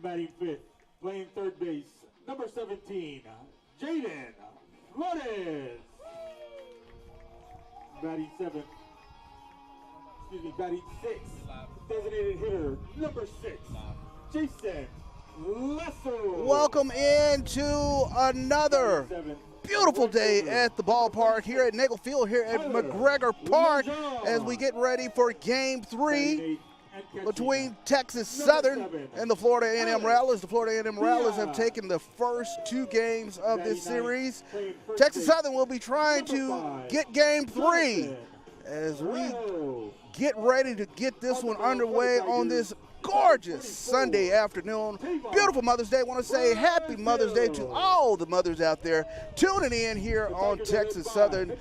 Batting fifth, playing third base, number 17, Jaden Flores. Batting seventh, batting sixth, designated hitter, number 6, Jason Lesser. Welcome into another beautiful day at the ballpark here at Nagel Field, here at McGregor Park, as we get ready for Game 3 between Texas Southern and the Florida A&M Rattlers. The Florida A&M Rattlers have taken the first 2 games of this series. Texas Southern will be trying to get Game 3 as we get ready to get this one underway on this gorgeous Sunday afternoon. Beautiful Mother's Day. I want to say happy Mother's Day to all the mothers out there tuning in here on Texas Southern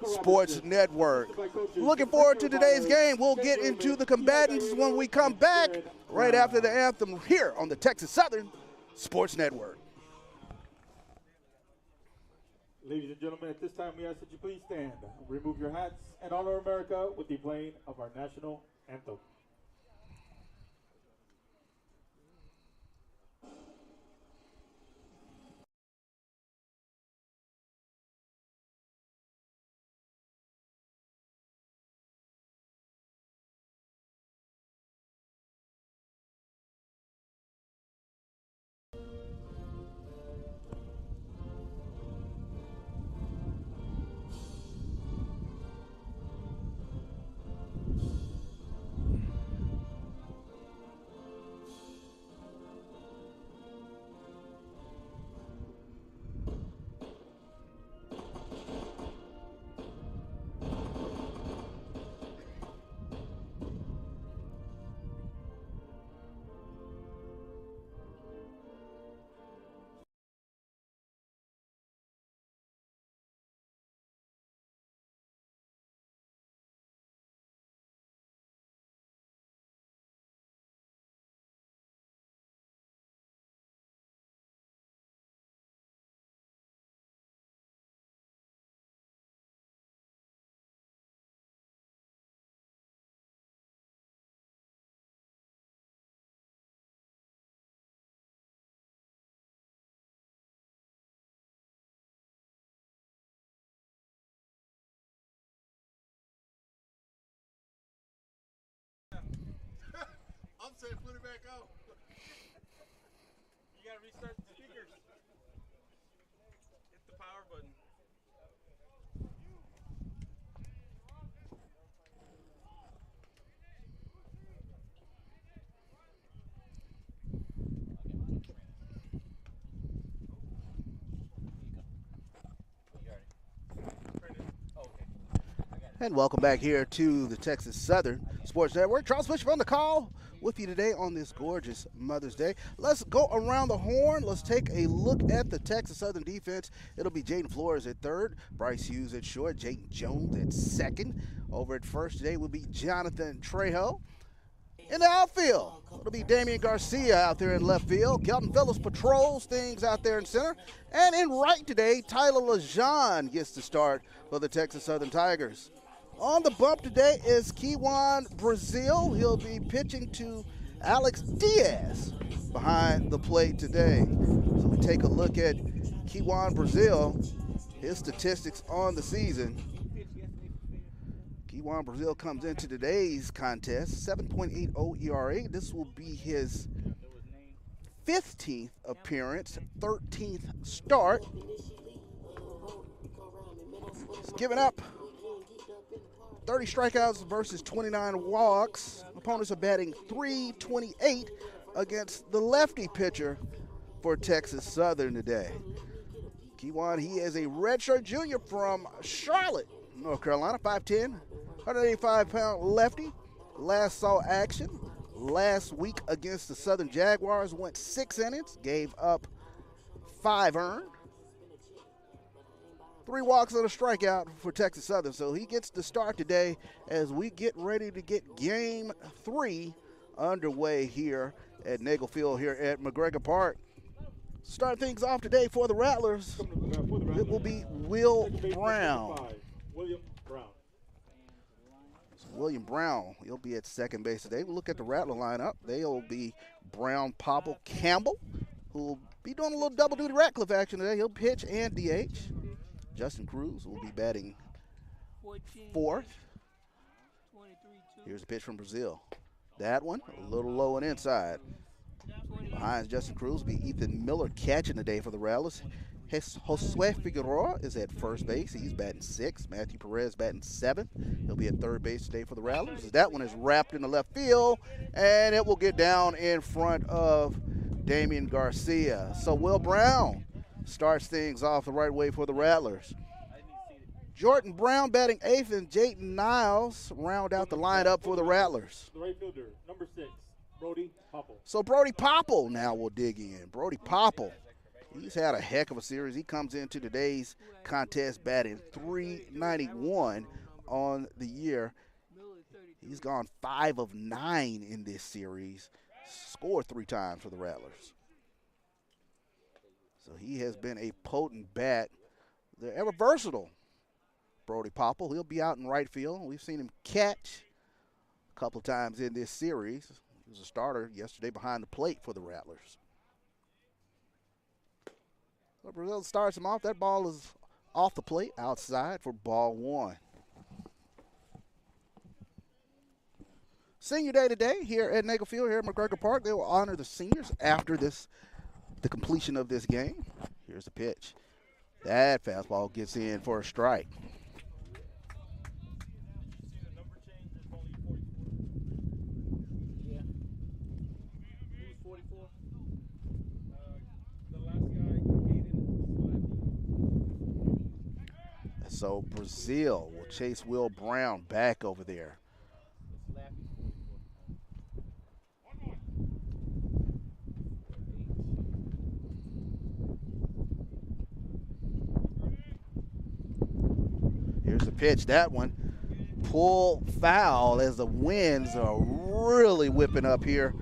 Sports Network. Looking forward to today's game. We'll get into the combatants when we come back right after the anthem here on the Texas Southern Sports Network. Ladies and gentlemen, at this time we ask that you please stand, remove your hats, and honor America with the playing of our national anthem. I'm saying put it back on. You gotta restart the speakers. Hit the power button. And welcome back here to the Texas Southern Sports Network. Charles Bishop on the call with you today on this gorgeous Mother's Day. Let's go around the horn. Let's take a look at the Texas Southern defense. It'll be Jaden Flores at third, Bryce Hughes at short, Jayden Jones at second. Over at first today will be Jonathan Trejo. In the outfield, it'll be Damian Garcia out there in left field. Kelton Phillips patrols things out there in center. And in right today, Tyler Lejean gets the start for the Texas Southern Tigers. On the bump today is Kewan Brazil. He'll be pitching to Alex Diaz behind the plate today. So we take a look at Kewan Brazil, his statistics on the season. Kewan Brazil comes into today's contest, 7.80 ERA. This will be his 15th appearance, 13th start. He's given up 30 strikeouts versus 29 walks. Opponents are batting .328 against the lefty pitcher for Texas Southern today. Kewan, he is a redshirt junior from Charlotte, North Carolina, 5'10", 185-pound lefty. Last saw action last week against the Southern Jaguars, went 6 innings, gave up 5 earned. 3 walks and a strikeout for Texas Southern. So he gets the start today as we get ready to get Game 3 underway here at Nagel Field here at McGregor Park. Start things off today for the Rattlers. It will be Will Brown. William Brown, he'll be at second base today. We'll look at the Rattler lineup. They'll be Brown, Popple, Campbell, who will be doing a little double duty Ratcliffe action today. He'll pitch and DH. Justin Cruz will be batting fourth. Here's a pitch from Brazil. That one, a little low and inside. Behind Justin Cruz will be Ethan Miller catching today for the Rattlers. Josue Figueroa is at first base. He's batting sixth. Matthew Perez batting seventh. He'll be at third base today for the Rattlers. That one is wrapped in the left field, and it will get down in front of Damian Garcia. So Will Brown starts things off the right way for the Rattlers. Jordan Brown batting eighth, and Jayden Niles round out the lineup for the Rattlers. The right fielder, number 6, Brody Popple. So Brody Popple now will dig in. Brody Popple, he's had a heck of a series. He comes into today's contest batting .391 on the year. He's gone 5 of 9 in this series, scored 3 times for the Rattlers. So he has been a potent bat. They're ever versatile. Brody Popple, he'll be out in right field. We've seen him catch a couple of times in this series. He was a starter yesterday behind the plate for the Rattlers. So Brazil starts him off. That ball is off the plate, outside for ball 1. Senior day today here at Nagel Field, here at McGregor Park. They will honor the seniors after the completion of this game. Here's the pitch. That fastball gets in for a strike. So Brazil will chase Will Brown back over there. Here's the pitch. That one, pull foul as the winds are really whipping up here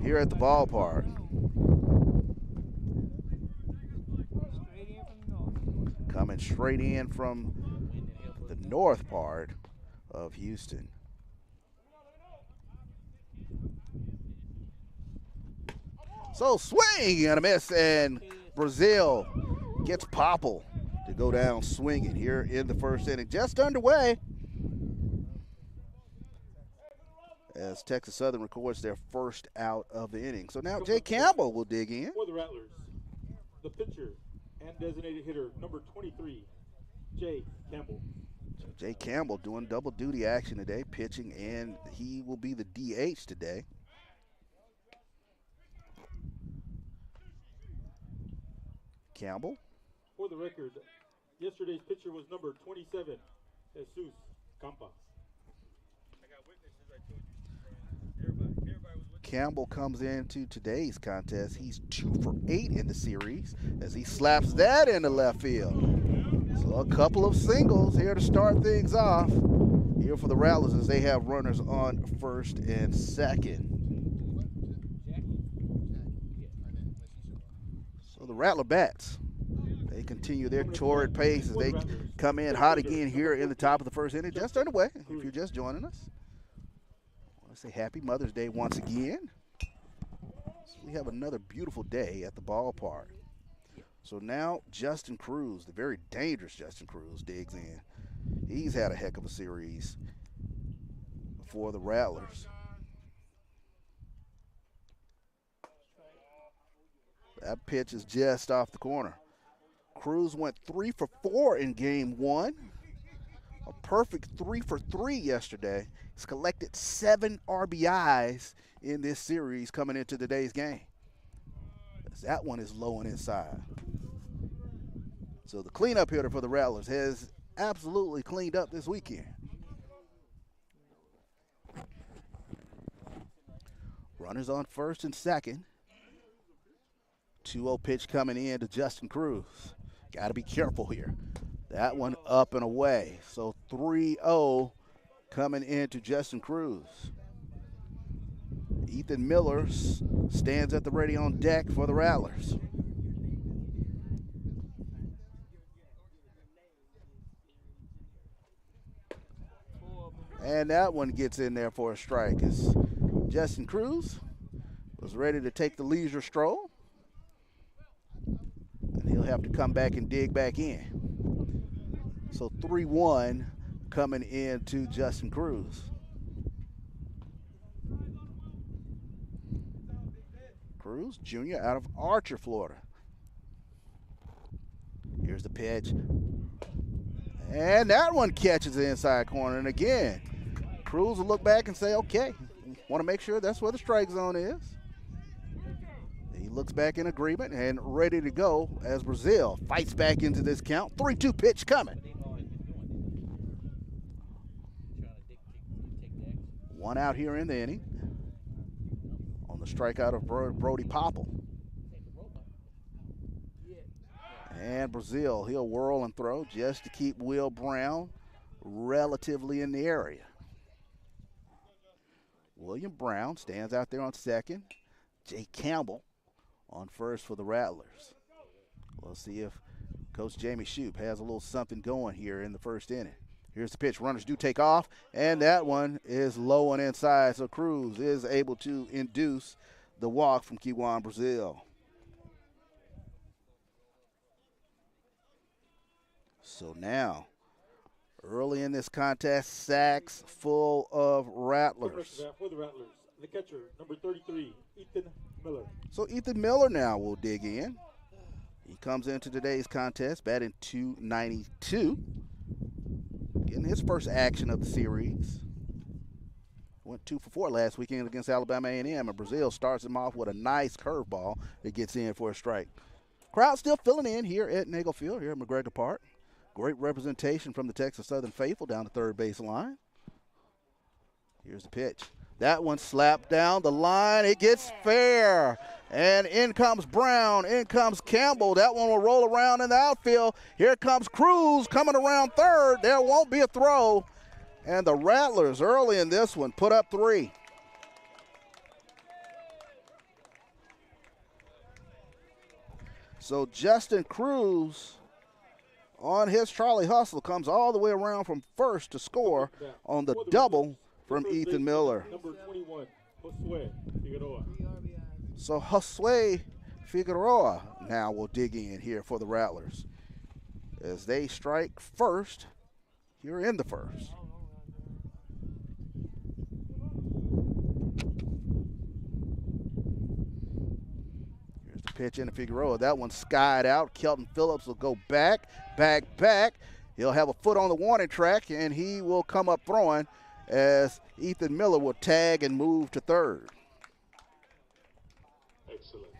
at the ballpark. Coming straight in from the north part of Houston. So swing and a miss, and Brazil gets Popple to go down swinging here in the first inning. Just underway as Texas Southern records their first out of the inning. So now Jay Campbell will dig in. For the Rattlers, the pitcher and designated hitter, number 23, Jay Campbell. So Jay Campbell doing double duty action today, pitching, and he will be the DH today. Campbell. For the record, yesterday's pitcher was number 27, Jesus Campa. Campbell comes into today's contest. He's 2 for 8 in the series as he slaps that into left field. So a couple of singles here to start things off here for the Rattlers as they have runners on first and second. So the Rattler bats, they continue their torrid pace as they come in hot again here in the top of the first inning. Just underway if you're just joining us. I say happy Mother's Day once again. So we have another beautiful day at the ballpark. So now Justin Cruz, the very dangerous Justin Cruz, digs in. He's had a heck of a series for the Rattlers. That pitch is just off the corner. Cruz went 3 for 4 in game 1. A perfect 3 for 3 yesterday. He's collected 7 RBIs in this series coming into today's game. That one is low and inside. So the cleanup hitter for the Rattlers has absolutely cleaned up this weekend. Runners on first and second. 2-0 pitch coming in to Justin Cruz. Got to be careful here. That one up and away. So 3-0 coming into Justin Cruz. Ethan Miller stands at the ready on deck for the Rattlers. And that one gets in there for a strike as Justin Cruz was ready to take the leisure stroll. And he'll have to come back and dig back in. So 3-1 coming into Justin Cruz. Cruz, junior out of Archer, Florida. Here's the pitch. And that one catches the inside corner. And again, Cruz will look back and say, okay, want to make sure that's where the strike zone is. He looks back in agreement and ready to go as Brazil fights back into this count. 3-2 pitch coming. One out here in the inning on the strikeout of Brody Popple. And Brazil, he'll whirl and throw just to keep Will Brown relatively in the area. William Brown stands out there on second. Jay Campbell on first for the Rattlers. We'll see if Coach Jamie Shoup has a little something going here in the first inning. Here's the pitch. Runners do take off, and that one is low and inside, so Cruz is able to induce the walk from Kiwan, Brazil. So now, early in this contest, sacks full of Rattlers. For the Rattlers, the catcher, number 33, Ethan Miller. So Ethan Miller now will dig in. He comes into today's contest batting .292. Getting his first action of the series. Went 2 for 4 last weekend against Alabama A&M, and Brazil starts him off with a nice curveball that gets in for a strike. Crowd still filling in here at Nagel Field, here at McGregor Park. Great representation from the Texas Southern faithful down the third base line. Here's the pitch. That one slapped down the line. It gets fair. And in comes Brown. In comes Campbell. That one will roll around in the outfield. Here comes Cruz coming around third. There won't be a throw. And the Rattlers early in this one put up 3. So Justin Cruz on his Charlie hustle comes all the way around from first to score on the double from Ethan Miller. Number 21, Josue Figueroa. So Josue Figueroa now will dig in here for the Rattlers as they strike first here in the first. Here's the pitch into Figueroa. That one skied out. Kelton Phillips will go back. He'll have a foot on the warning track, and he will come up throwing as Ethan Miller will tag and move to third. Excellent.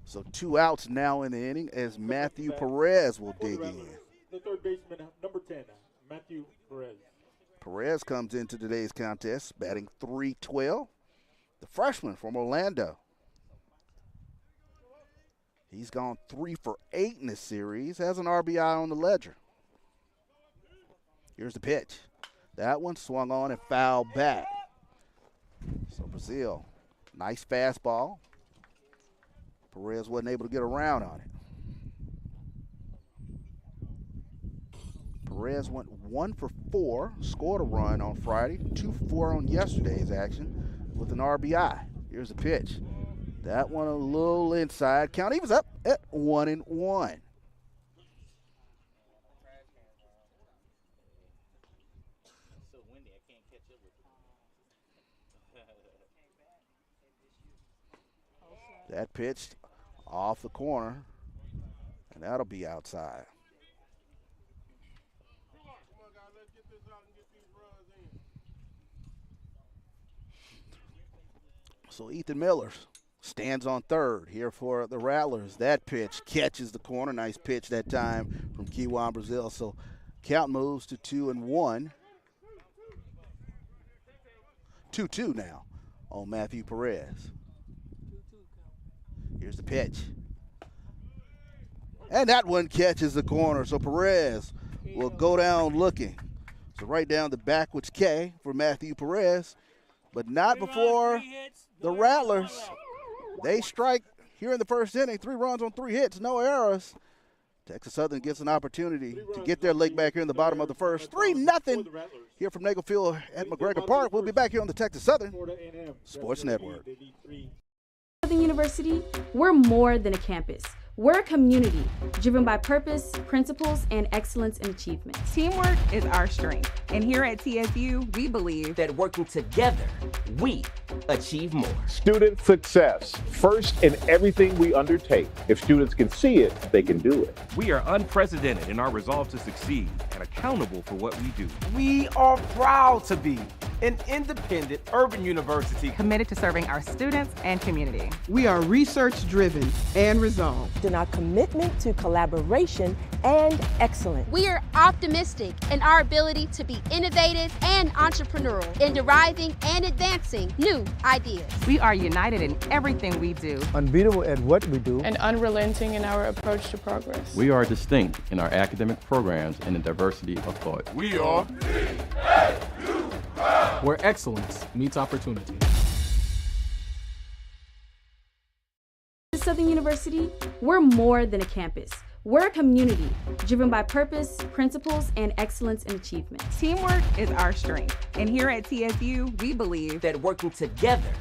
So 2 outs now in the inning as Matthew Perez will dig in. The third baseman, number 10, Matthew Perez. Perez comes into today's contest batting .312. The freshman from Orlando. He's gone 3 for 8 in this series, has an RBI on the ledger. Here's the pitch. That one swung on and fouled back. So Brazil, nice fastball. Perez wasn't able to get around on it. Perez went 1 for 4, scored a run on Friday, 2 for 4 on yesterday's action with an RBI. Here's the pitch. That one a little inside. Count, he was up at 1-1. It's so windy, I can't catch up with That pitched off the corner, and that'll be outside. Come on, guys, let's get this out and get these runs in. So Ethan Miller stands on third here for the Rattlers. That pitch catches the corner. Nice pitch that time from Kiwan, Brazil. So count moves to 2-1. 2-2 now on Matthew Perez. Here's the pitch. And that one catches the corner. So Perez will go down looking. So right down the backwards K for Matthew Perez. But not before the Rattlers. They strike here in the first inning. 3 runs on 3 hits, no errors. Texas Southern gets an opportunity to get their leg back here in the bottom of the first. 3-0 here from Nagel Field at McGregor Park. We'll be back here on the Texas Southern Sports Network. Southern University, we're more than a campus. We're a community driven by purpose, principles, and excellence in achievement. Teamwork is our strength. And here at TSU, we believe that working together, we achieve more. Student success, first in everything we undertake. If students can see it, they can do it. We are unprecedented in our resolve to succeed and accountable for what we do. We are proud to be an independent urban university committed to serving our students and community. We are research-driven and resolved in our commitment to collaboration and excellence. We are optimistic in our ability to be innovative and entrepreneurial in deriving and advancing new ideas. We are united in everything we do, unbeatable at what we do, and unrelenting in our approach to progress. We are distinct in our academic programs and in diversity of thought. We are where excellence meets opportunity. Southern University, we're more than a campus. We're a community driven by purpose, principles, and excellence in achievement. Teamwork is our strength. And here at TSU, we believe that working together,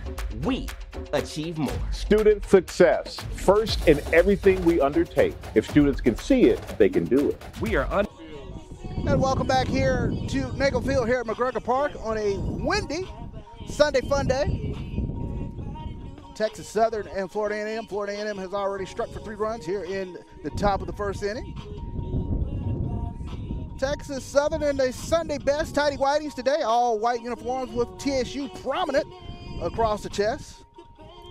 we achieve more. Student success, first in everything we undertake. If students can see it, they can do it. We are And welcome back here to Nagel Field here at McGregor Park on a windy Sunday fun day. Texas Southern and Florida A&M. Florida A&M has already struck for 3 runs here in the top of the first inning. Texas Southern in the Sunday best tidy whities today, all white uniforms with TSU prominent across the chest.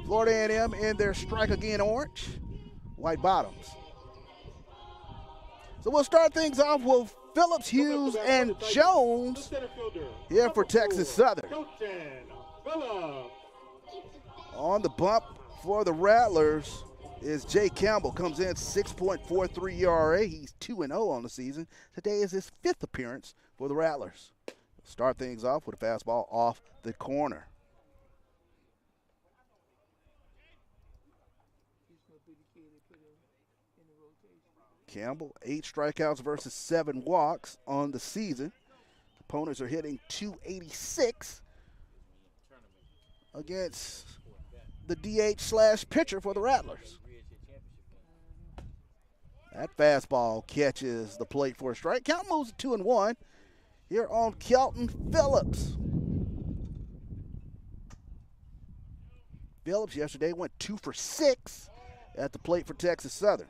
Florida A&M in their strike again orange, white bottoms. So we'll start things off with Phillips, Hughes, and Jones here for Texas Southern. On the bump for the Rattlers is Jay Campbell. Comes in 6.43 ERA. He's 2-0 on the season. Today is his 5th appearance for the Rattlers. Start things off with a fastball off the corner. Campbell, 8 strikeouts versus 7 walks on the season. Opponents are hitting .286 against the DH/pitcher for the Rattlers. That fastball catches the plate for a strike. Count moves to 2-1 here on Kelton Phillips. Phillips yesterday went 2 for 6 at the plate for Texas Southern.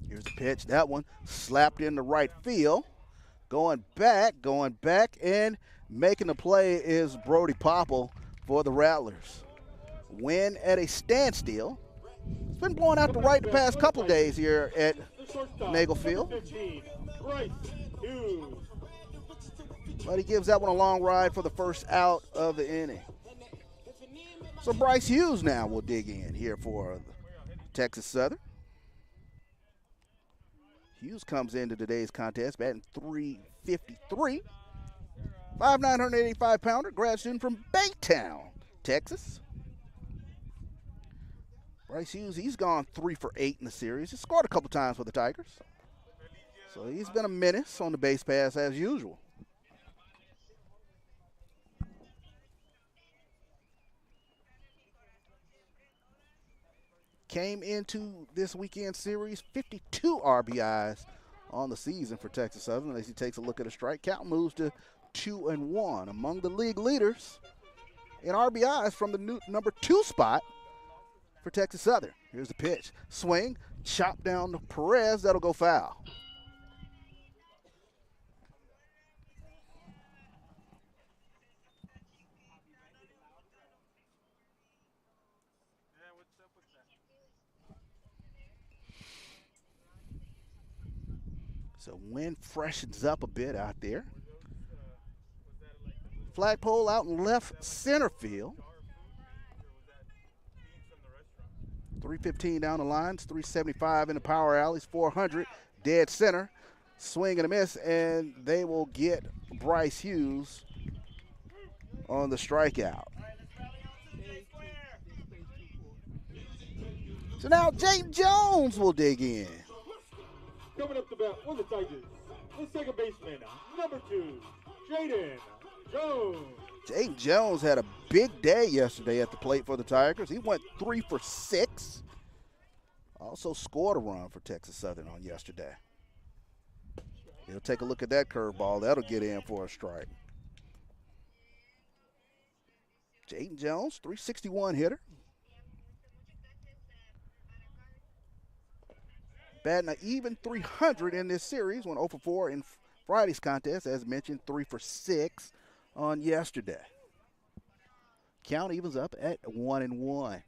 Here's the pitch. That one slapped into right field. Going back, and making the play is Brody Popple for the Rattlers. Win at a standstill. It's been blowing out to right the past couple of days here at Nagel Field. But he gives that one a long ride for the first out of the inning. So Bryce Hughes now will dig in here for Texas Southern. Hughes comes into today's contest batting .353. 5'9", 185-pounder, grad student from Baytown, Texas. Bryce Hughes, he's gone 3 for 8 in the series. He's scored a couple times for the Tigers. So he's been a menace on the base pass as usual. Came into this weekend series 52 RBIs on the season for Texas Southern. As he takes a look at a strike count, moves to 2-1. Among the league leaders in RBIs from the number 2 spot for Texas Southern. Here's the pitch. Swing, chop down to Perez. That'll go foul. So wind freshens up a bit out there. Flagpole out in left center field. 315 down the lines, 375 in the power alleys, 400 dead center. Swing and a miss, and they will get Bryce Hughes on the strikeout. So now Jaden Jones will dig in. Coming up to bat for the Tigers, the second baseman, number 2, Jaden Jones. Jaden Jones had a big day yesterday at the plate for the Tigers. He went 3 for 6. Also scored a run for Texas Southern on yesterday. He'll take a look at that curveball. That'll get in for a strike. Jaden Jones, 361 hitter. Batting an even 300 in this series. Went 0 for 4 in Friday's contest. As mentioned, 3 for 6 on yesterday. Count evens up at 1-1.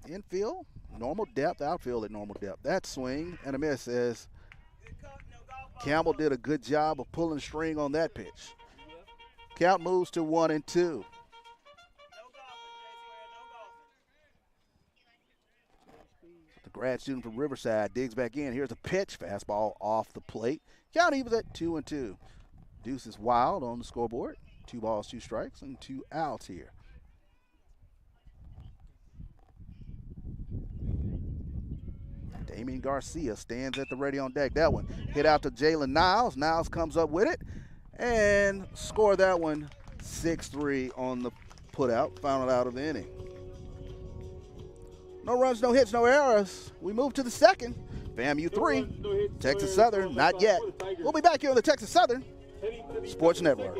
Infield, normal depth. Outfield at normal depth. That swing and a miss as Campbell did a good job of pulling string on that pitch. Count moves to 1-2. The grad student from Riverside digs back in. Here's a pitch. Fastball off the plate. Count evens at 2-2. Deuce is wild on the scoreboard. 2 balls, 2 strikes, and 2 outs here. Damian Garcia stands at the ready on deck. That one hit out to Jalen Niles. Niles comes up with it and scored that one 6-3 on the putout. Final out of the inning. No runs, no hits, no errors. We move to the second. FAMU 3, Texas Southern, not yet. We'll be back here on the Texas Southern Sports Network.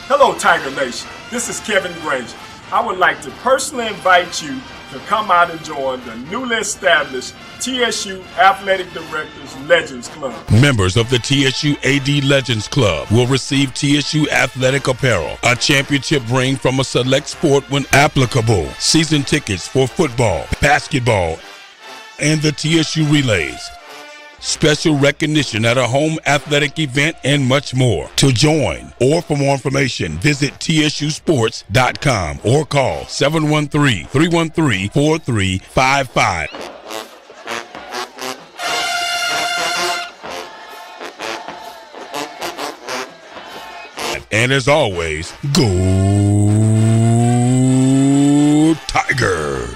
Hello, Tiger Nation. This is Kevin Granger. I would like to personally invite you to come out and join the newly established TSU Athletic Directors Legends Club. Members of the TSU AD Legends Club will receive TSU athletic apparel, a championship ring from a select sport when applicable, season tickets for football, basketball, and the TSU Relays, special recognition at a home athletic event, and much more. To join or for more information, visit tsusports.com or call 713-313-4355. And as always, go Tigers!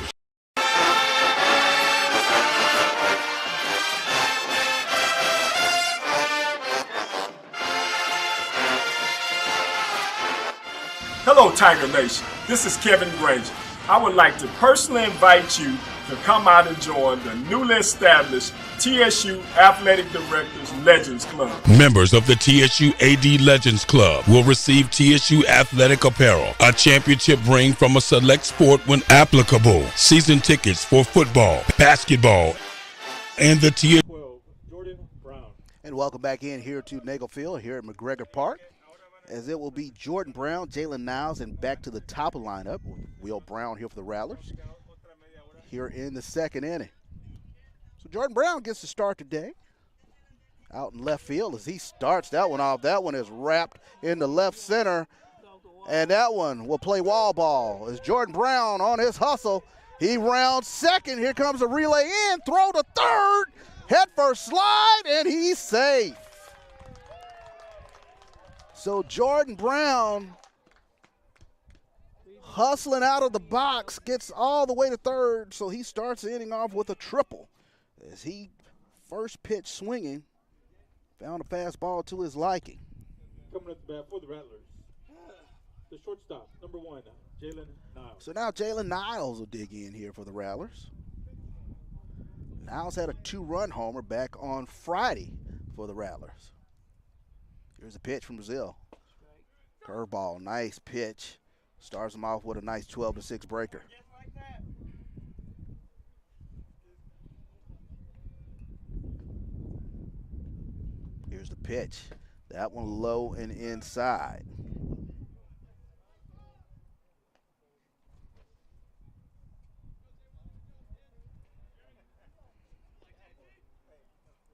Hello, Tiger Nation. This is Kevin Granger. I would like to personally invite you to come out and join the newly established TSU Athletic Directors Legends Club. Members of the TSU AD Legends Club will receive TSU athletic apparel, a championship ring from a select sport when applicable, season tickets for football, basketball, and the TSU. And welcome back in here to Nagel Field here at McGregor Park, as it will be Jordan Brown, Jalen Niles, and back to the top of the lineup. Will Brown here for the Rattlers here in the second inning. So Jordan Brown gets to start today out in left field as he starts that one off. That one is wrapped in the left center, and that one will play wall ball as Jordan Brown on his hustle. He rounds second. Here comes a relay in, throw to third, head first slide, and he's safe. So Jordan Brown, hustling out of the box, gets all the way to third, so he starts the inning off with a triple. As he first pitch swinging, found a fastball to his liking. Coming up the bat for the Rattlers, the shortstop, number 1, Jalen Niles. So now Jalen Niles will dig in here for the Rattlers. Niles had a 2-run homer back on Friday for the Rattlers. Here's a pitch from Brazil. Curveball, nice pitch. Starts him off with a nice 12-6 breaker. Here's the pitch. That one low and inside.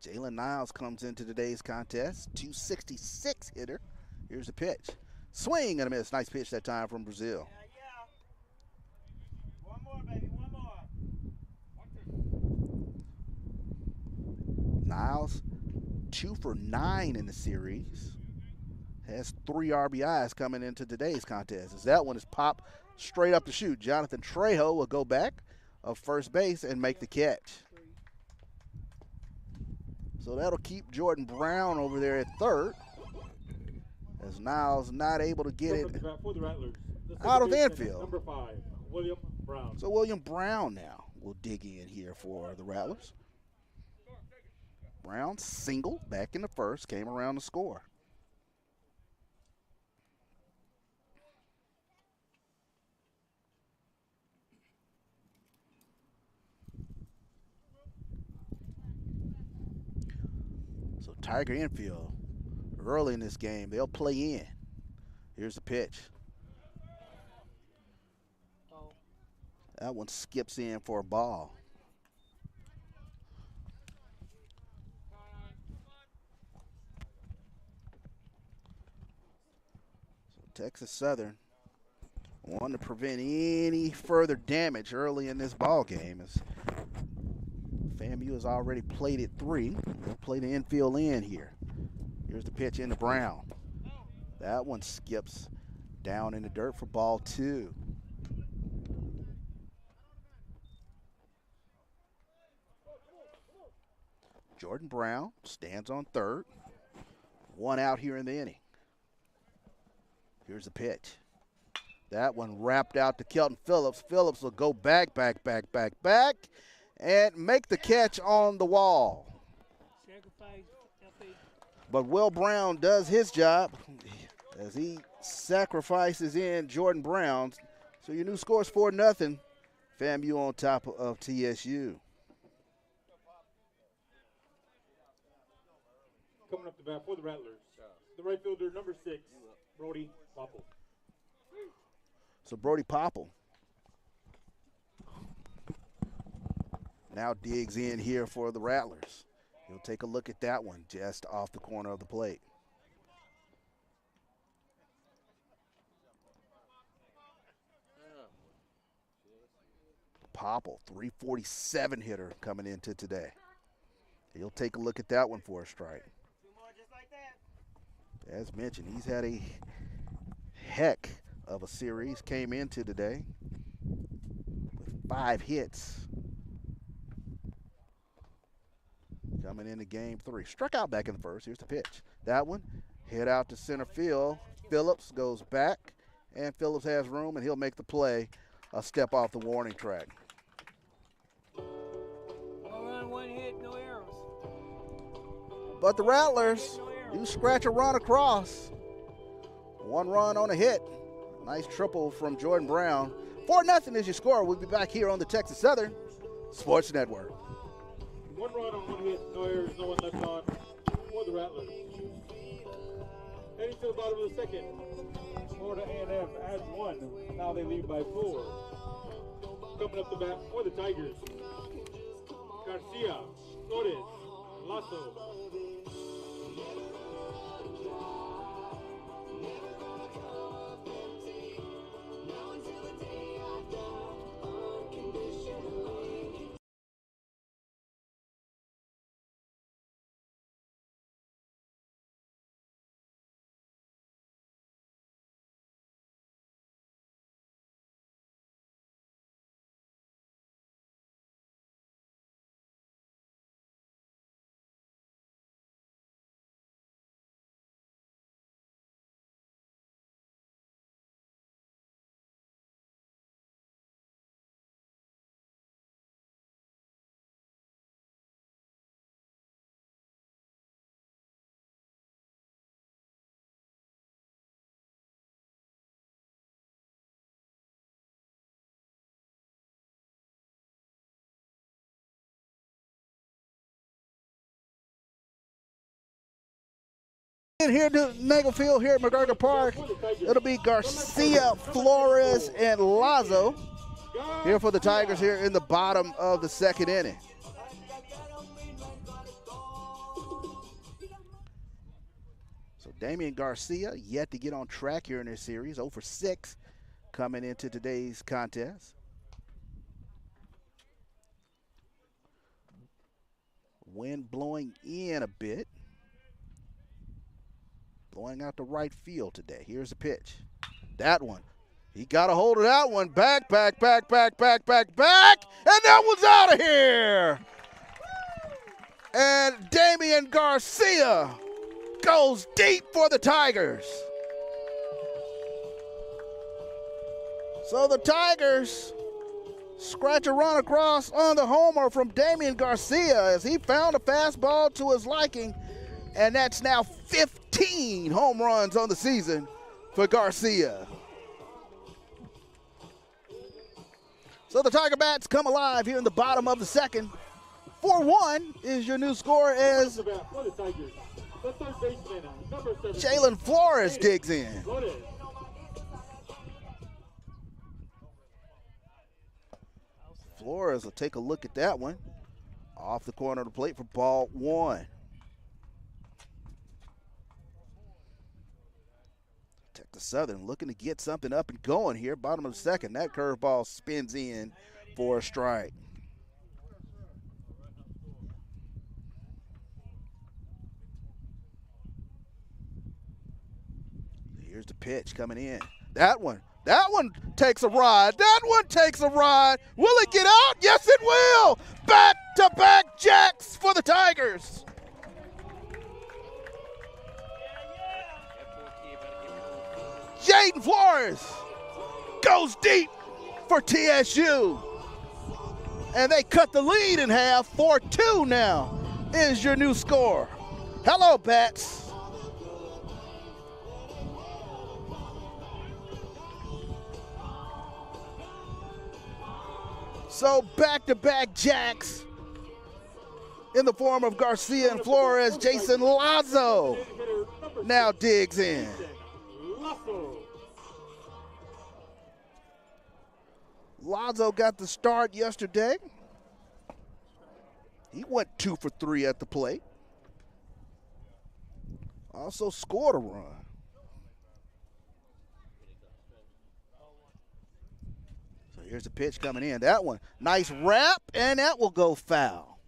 Jalen Niles comes into today's contest, 266 hitter. Here's the pitch. Swing and a miss. Nice pitch that time from Brazil. One more, baby, one more. Niles, 2 for 9 in the series. Has 3 RBIs coming into today's contest. As that one is popped straight up the chute. Jonathan Trejo will go back of first base and make the catch. So that'll keep Jordan Brown over there at third. As Niles not able to get it For the Rattlers, out of infield. Number 5, William Brown. So William Brown now will dig in here for the Rattlers. Brown single back in the first, came around to score. So Tiger infield early in this game, they'll play in. Here's the pitch. That one skips in for a ball. So Texas Southern wanting to prevent any further damage early in this ball game, as FAMU has already played it 3. They'll play the infield in here. Here's the pitch into Brown. That one skips down in the dirt for ball 2. Jordan Brown stands on third. 1 out here in the inning. Here's the pitch. That one wrapped out to Kelton Phillips. Phillips will go back, and make the catch on the wall. But Will Brown does his job as he sacrifices in Jordan Brown. So your new score is 4-0. FAMU on top of TSU. Coming up to bat for the Rattlers, the right fielder, number 6, Brody Popple. So Brody Popple now digs in here for the Rattlers. He'll take a look at that one just off the corner of the plate. Popple, 347 hitter coming into today. He'll take a look at that one for a strike. As mentioned, he's had a heck of a series. Came into today with 5 hits. Coming into game 3. Struck out back in the first. Here's the pitch. That one hit out to center field. Phillips goes back, and Phillips has room, and he'll make the play a step off the warning track. 1 run, 1 hit, no errors. But the Rattlers do scratch a run across. 1 run on a hit. Nice triple from Jordan Brown. 4-0 is your score. We'll be back here on the Texas Southern Sports Network. 1 run on 1 hit, no errors, no one left on for the Rattlers. Heading to the bottom of the second, Florida A&M adds 1. Now they lead by 4. Coming up the bat for the Tigers, Garcia, Flores, Lasso. In here to Nagelfield here at McGregor Park, it'll be Garcia, Flores, and Lazo here for the Tigers here in the bottom of the second inning. So Damian Garcia yet to get on track here in this series, 0 for 6 coming into today's contest. Wind blowing in a bit. Blowing out the right field today. Here's the pitch. That one. He got a hold of that one. Back. And that one's out of here. And Damian Garcia goes deep for the Tigers. So the Tigers scratch a run across on the homer from Damian Garcia as he found a fastball to his liking, and that's now 15 home runs on the season for Garcia. So the Tiger Bats come alive here in the bottom of the second. 4-1 is your new score as Jalen Flores digs in. Flores will take a look at that one. Off the corner of the plate for ball 1. Texas Southern looking to get something up and going here. Bottom of the second. That curveball spins in for a strike. Here's the pitch coming in. That one takes a ride. Will it get out? Yes, it will. Back-to-back jacks for the Tigers. Jaden Flores goes deep for TSU. And they cut the lead in half. 4-2 now is your new score. Hello, Bats. So back-to-back jacks in the form of Garcia and Flores. Jason Lazo now digs in. Lazo got the start yesterday. He went 2 for 3 at the plate. Also scored a run. Here's the pitch coming in. That one, nice wrap, and that will go foul.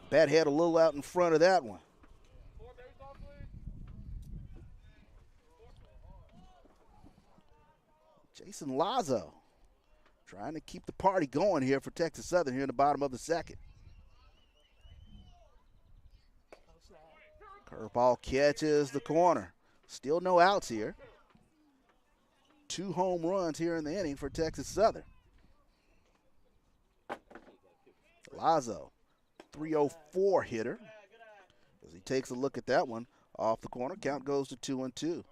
Bat head a little out in front of that one. Jason Lazo trying to keep the party going here for Texas Southern here in the bottom of the second. Curveball catches the corner. Still no outs here. 2 home runs here in the inning for Texas Southern. Lazo, 304 hitter. As he takes a look at that one off the corner, count goes to 2-2.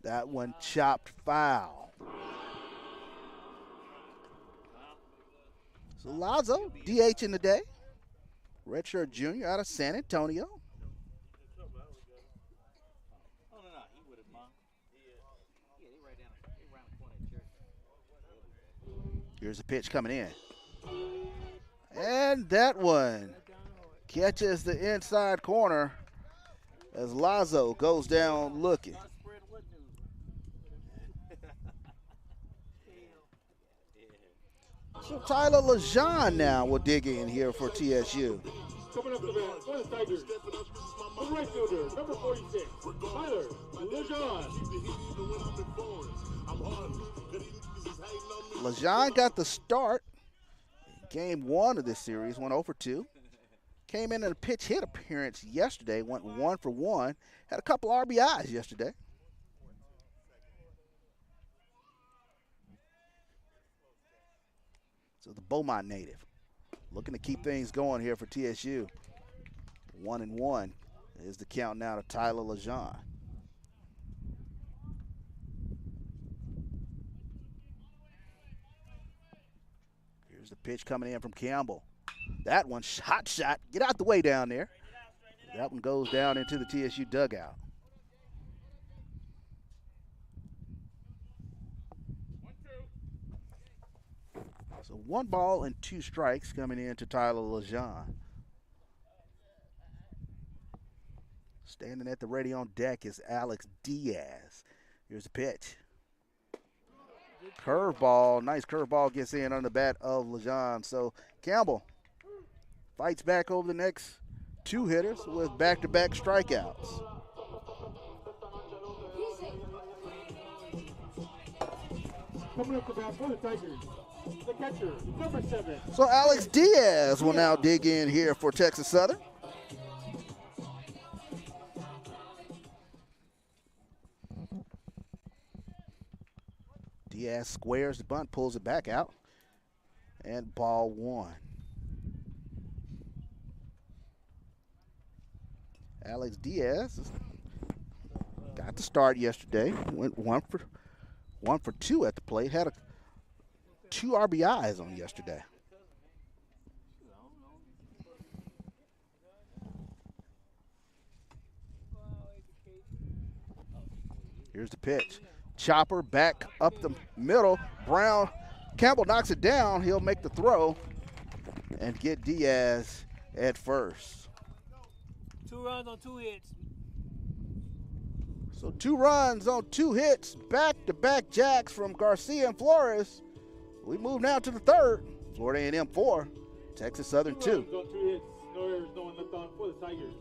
That one chopped foul. So Lazo, DH in the day. Redshirt junior out of San Antonio. Here's a pitch coming in. And that one catches the inside corner as Lazo goes down looking. So Tyler Lejean now will dig in here for TSU. Coming up to the bat for the Tigers, the right fielder, number 46, Tyler Lejean. Lejean got the start. Game 1 of this series, went 0 for 2. Came in a pitch hit appearance yesterday, went 1 for 1. Had a couple RBIs yesterday. So the Beaumont native looking to keep things going here for TSU. 1-1 is the count now to Tyler Lejean. Here's the pitch coming in from Campbell. That one, hot shot. Get out the way down there. That one goes down into the TSU dugout. So 1 ball and 2 strikes coming in to Tyler Lejean. Standing at the ready on deck is Alex Diaz. Here's the pitch. Curveball, nice curveball gets in on the bat of Lejean. So Campbell fights back over the next 2 hitters with back-to-back strikeouts. Coming up to bat for the Tigers, the catcher, number 7. So Alex Diaz will now dig in here for Texas Southern. Diaz squares the bunt, pulls it back out, and ball 1. Alex Diaz got the start yesterday. Went 1 for 2 at the plate. Had 2 RBIs on yesterday. Here's the pitch. Chopper back up the middle. Brown, Campbell knocks it down. He'll make the throw and get Diaz at first. 2 runs on 2 hits. So 2 runs on 2 hits. Back-to-back jacks from Garcia and Flores. We move now to the 3rd. Florida A&M 4, Texas Southern 2. 2 runs on 2 hits. No errors, no one left on for the Tigers.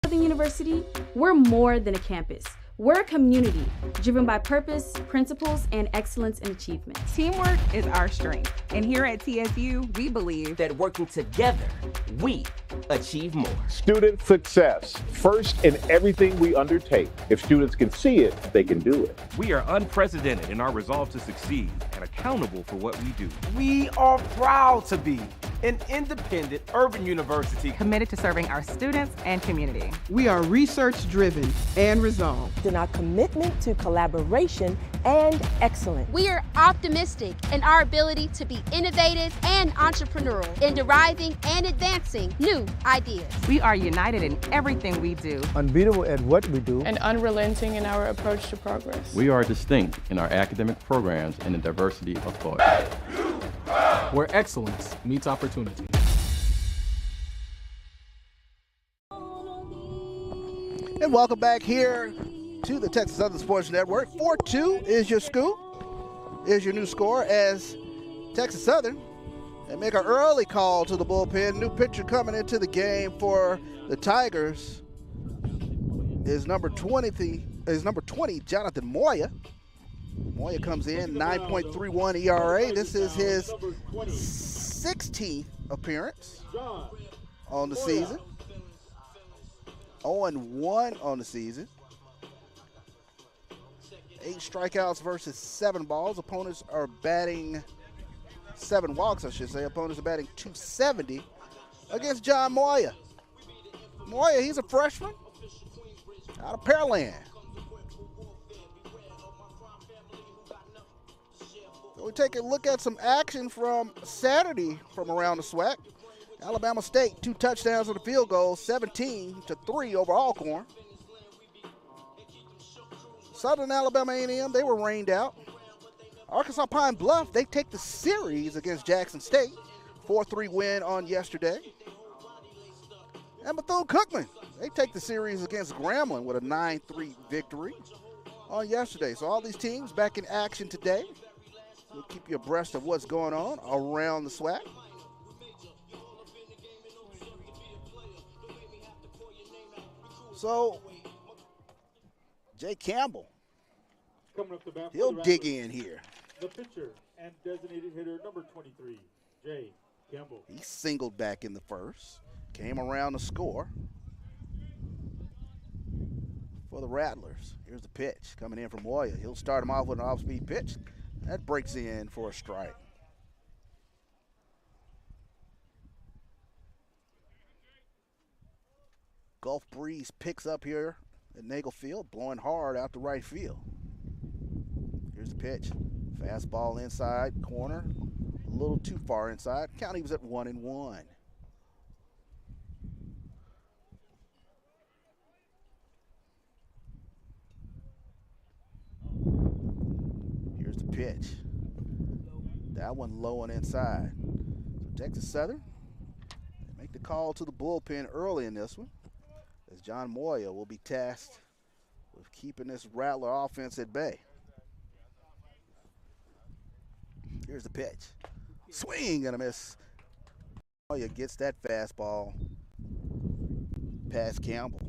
Southern University, we're more than a campus. We're a community driven by purpose, principles, and excellence in achievement. Teamwork is our strength. And here at TSU, we believe that working together, we achieve more. Student success, first in everything we undertake. If students can see it, they can do it. We are unprecedented in our resolve to succeed and accountable for what we do. We are proud to be an independent urban university committed to serving our students and community. We are research-driven and resolved. In our commitment to collaboration and excellence. We are optimistic in our ability to be innovative and entrepreneurial in deriving and advancing new ideas. We are united in everything we do. Unbeatable at what we do. And unrelenting in our approach to progress. We are distinct in our academic programs and the diversity of thought. Where excellence meets opportunity. And welcome back here to the Texas Southern Sports Network. 4-2 is your scoop, is your new score as Texas Southern and make an early call to the bullpen. New pitcher coming into the game for the Tigers is number 20, Jonathan Moya. Moya comes in, 9.31 ERA. This is his 16th appearance on the season. 0-1 on the season. 8 strikeouts versus 7 balls. Opponents are batting 7 walks, I should say. Opponents are batting .270 against John Moya. Moya, he's a freshman out of Pearland. So we take a look at some action from Saturday from around the SWAC. Alabama State, 2 touchdowns on the field goal, 17-3 over Alcorn. Southern Alabama A&M, they were rained out. Arkansas Pine Bluff, they take the series against Jackson State. 4-3 win on yesterday. And Bethune-Cookman, they take the series against Grambling with a 9-3 victory on yesterday. So all these teams back in action today. We'll keep you abreast of what's going on around the SWAC. So, Jay Campbell, coming up the bat, he'll dig in here. The pitcher and designated hitter number 23, Jay Campbell. He singled back in the first, came around to score for the Rattlers. Here's the pitch coming in from Moya. He'll start him off with an off-speed pitch. That breaks in for a strike. Gulf breeze picks up here at Nagel Field, blowing hard out to right field. Here's the pitch. Fastball inside corner, a little too far inside. Count was at 1-1. Here's the pitch. That one low and inside. So Texas Southern, they make the call to the bullpen early in this one, as John Moya will be tasked with keeping this Rattler offense at bay. Here's the pitch. Swing and a miss. Moya gets that fastball past Campbell.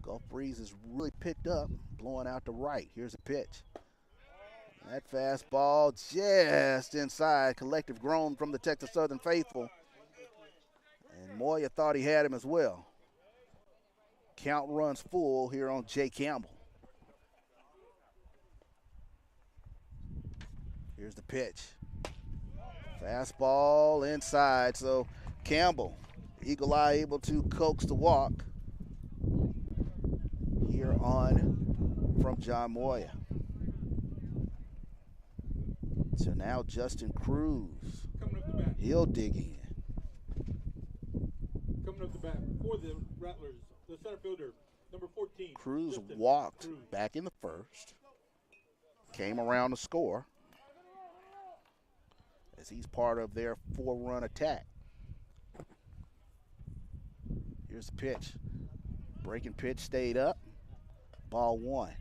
Gulf breeze is really picked up, blowing out to right. Here's a pitch. That fastball just inside. Collective groan from the Texas Southern faithful. And Moya thought he had him as well. Count runs full here on Jay Campbell. Here's the pitch. Fastball inside. So Campbell, Eagle Eye able to coax the walk here on from John Moya. So now Justin Cruz, he'll dig in. Coming up the bat for the Rattlers, the center fielder, number 14. Cruz Justin walked Cruz. back in the first, came around to score, as he's part of their 4-run attack. Here's the pitch. Breaking pitch stayed up. Ball 1.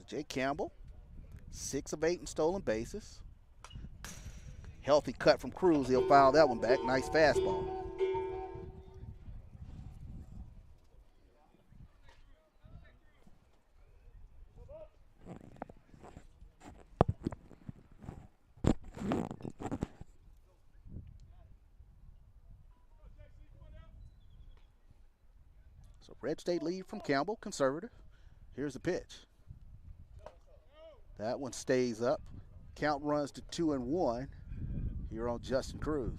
Jay Campbell, 6 of 8 in stolen bases. Healthy cut from Cruz. He'll foul that one back. Nice fastball. So Red State lead from Campbell, conservative. Here's the pitch. That one stays up. Count runs to 2-1 here on Justin Cruz.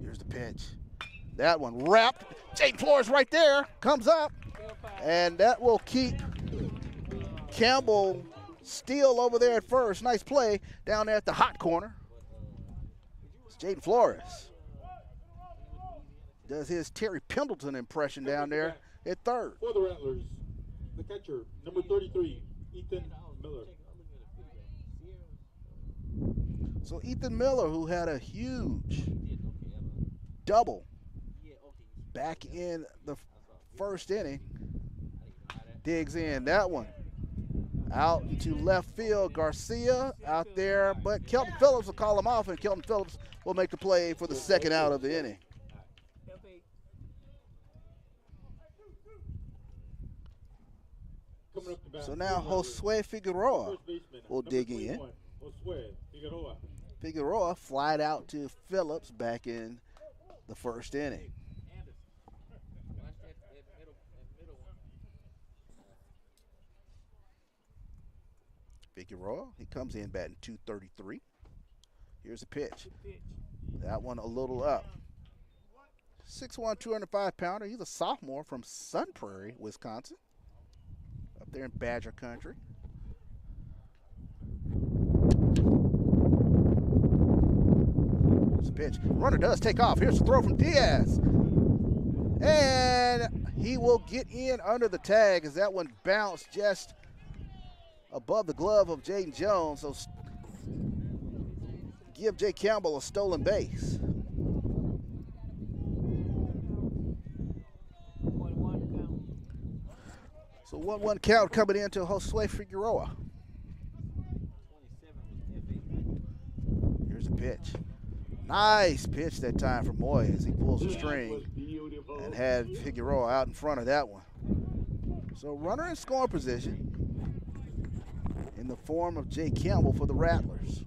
Here's the pitch. That one wrapped. Jaden Flores right there, comes up, and that will keep Campbell still over there at first. Nice play down there at the hot corner. It's Jaden Flores. Does his Terry Pendleton impression down there at third. For the Rattlers, the catcher, number 33, Ethan Miller. So Ethan Miller, who had a huge double back in the first inning, digs in. That one out into left field. Garcia out there, but Kelton Phillips will call him off, and Kelton Phillips will make the play for the second out of the inning. So now Josue Figueroa will dig in. Figueroa flied out to Phillips back in the first inning. Figueroa, he comes in batting .233. Here's a pitch. That one a little up. 6'1", 205-pounder. He's a sophomore from Sun Prairie, Wisconsin. Up there in Badger Country. Here's a pitch. Runner does take off. Here's the throw from Diaz. And he will get in under the tag as that one bounced just above the glove of Jaden Jones. So give Jay Campbell a stolen base. So 1-1 count coming into Josue Figueroa. Here's a pitch. Nice pitch that time from Moy as he pulls the string and had Figueroa out in front of that one. So runner in scoring position in the form of Jay Campbell for the Rattlers.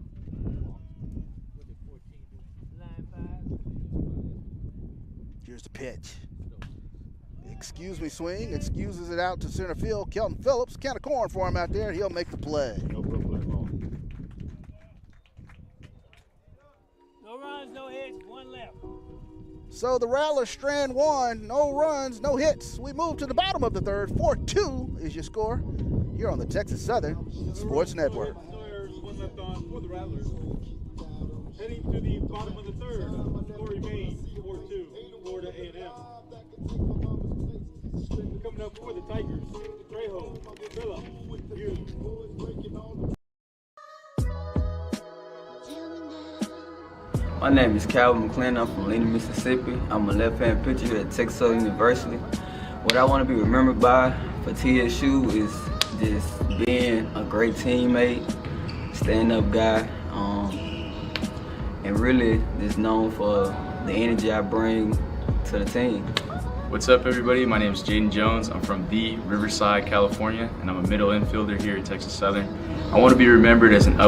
Here's the pitch. Excuse me swing, excuses it out to center field. Kelton Phillips, kind of corn for him out there. He'll make the play. No runs, no hits, one left. So the Rattlers strand one, no runs, no hits. We move to the bottom of the third. 4-2 is your score here on the Texas Southern Sports Network. One left on for the Rattlers. Heading to the bottom of the third, score remains 4-2, Florida A&M. Coming up for the Tigers, Trejo, Phillips, Hughes. My name is Calvin McClendon. I'm from Lena, Mississippi. I'm a left-hand pitcher here at Texas Southern University. What I want to be remembered by for TSU is just being a great teammate, stand-up guy, and really just known for the energy I bring to the team. What's up, everybody? My name is Jaden Jones. I'm from the Riverside, California, and I'm a middle infielder here at Texas Southern. I want to be remembered as an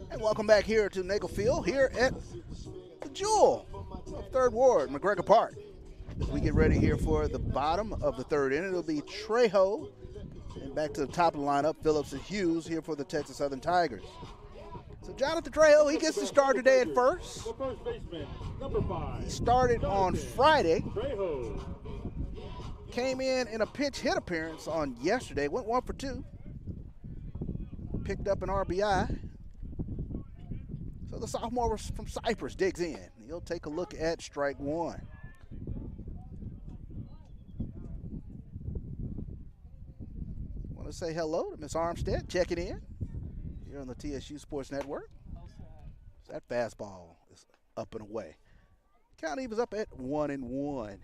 And welcome back here to Nagel Field, here at the Jewel of 3rd Ward, McGregor Park. As we get ready here for the bottom of the third inning, it'll be Trejo, and back to the top of the lineup, Phillips and Hughes here for the Texas Southern Tigers. So Jonathan Trejo, he gets to start today at first. The first baseman, number 5. He started on Friday. Trejo. Came in a pinch hit appearance on yesterday, went 1 for 2. Picked up an RBI. So the sophomore from Cypress digs in. He'll take a look at strike one. Want to say hello to Miss Armstead, checking in here on the TSU Sports Network. So that fastball is up and away. Count was up at 1-1.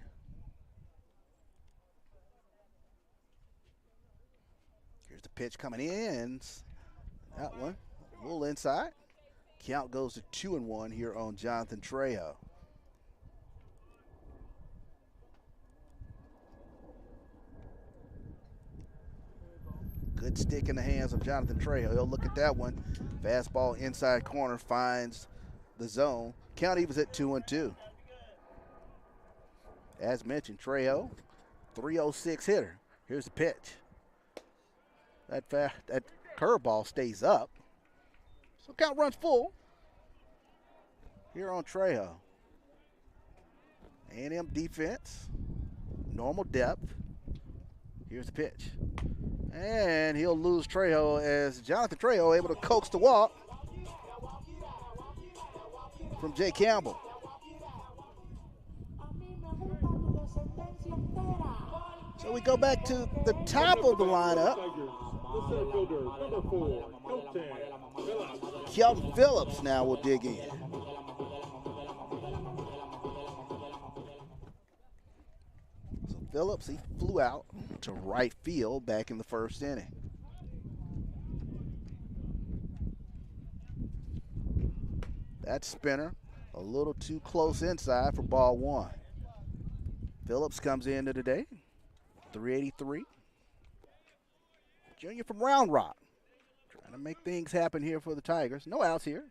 Here's the pitch coming in. That one, a little inside. Count goes to 2-1 here on Jonathan Trejo. Good stick in the hands of Jonathan Trejo. He'll look at that one. Fastball inside corner finds the zone. Count was at 2-2. As mentioned, Trejo, 306 hitter. Here's the pitch. That curveball stays up. So count runs full here on Trejo. A&M defense, normal depth. Here's the pitch. And he'll lose Trejo as Jonathan Trejo able to coax the walk from Jay Campbell. So we go back to the top of the lineup. Number 4, Kelton Phillips now will dig in. So Phillips, he flew out to right field back in the first inning. That spinner a little too close inside for ball one. Phillips comes into today, 383. Junior from Round Rock. Trying to make things happen here for the Tigers. No outs here.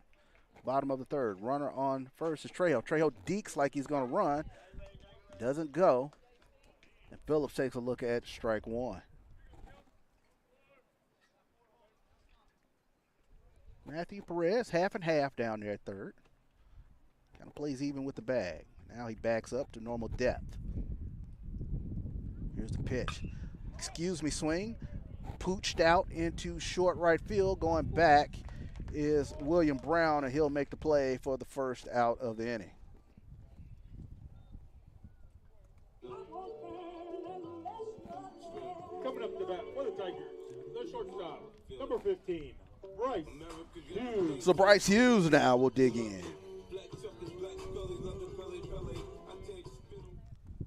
Bottom of the third. Runner on first is Trejo. Trejo dekes like he's going to run. Doesn't go. And Phillips takes a look at strike one. Matthew Perez, half and half down there at third. Kind of plays even with the bag. Now he backs up to normal depth. Here's the pitch. Excuse me, swing. Pooched out into short right field. Going back is William Brown, and he'll make the play for the first out of the inning. Coming up to bat for the Tigers, the shortstop, number 15, Bryce Hughes. So Bryce Hughes now will dig in.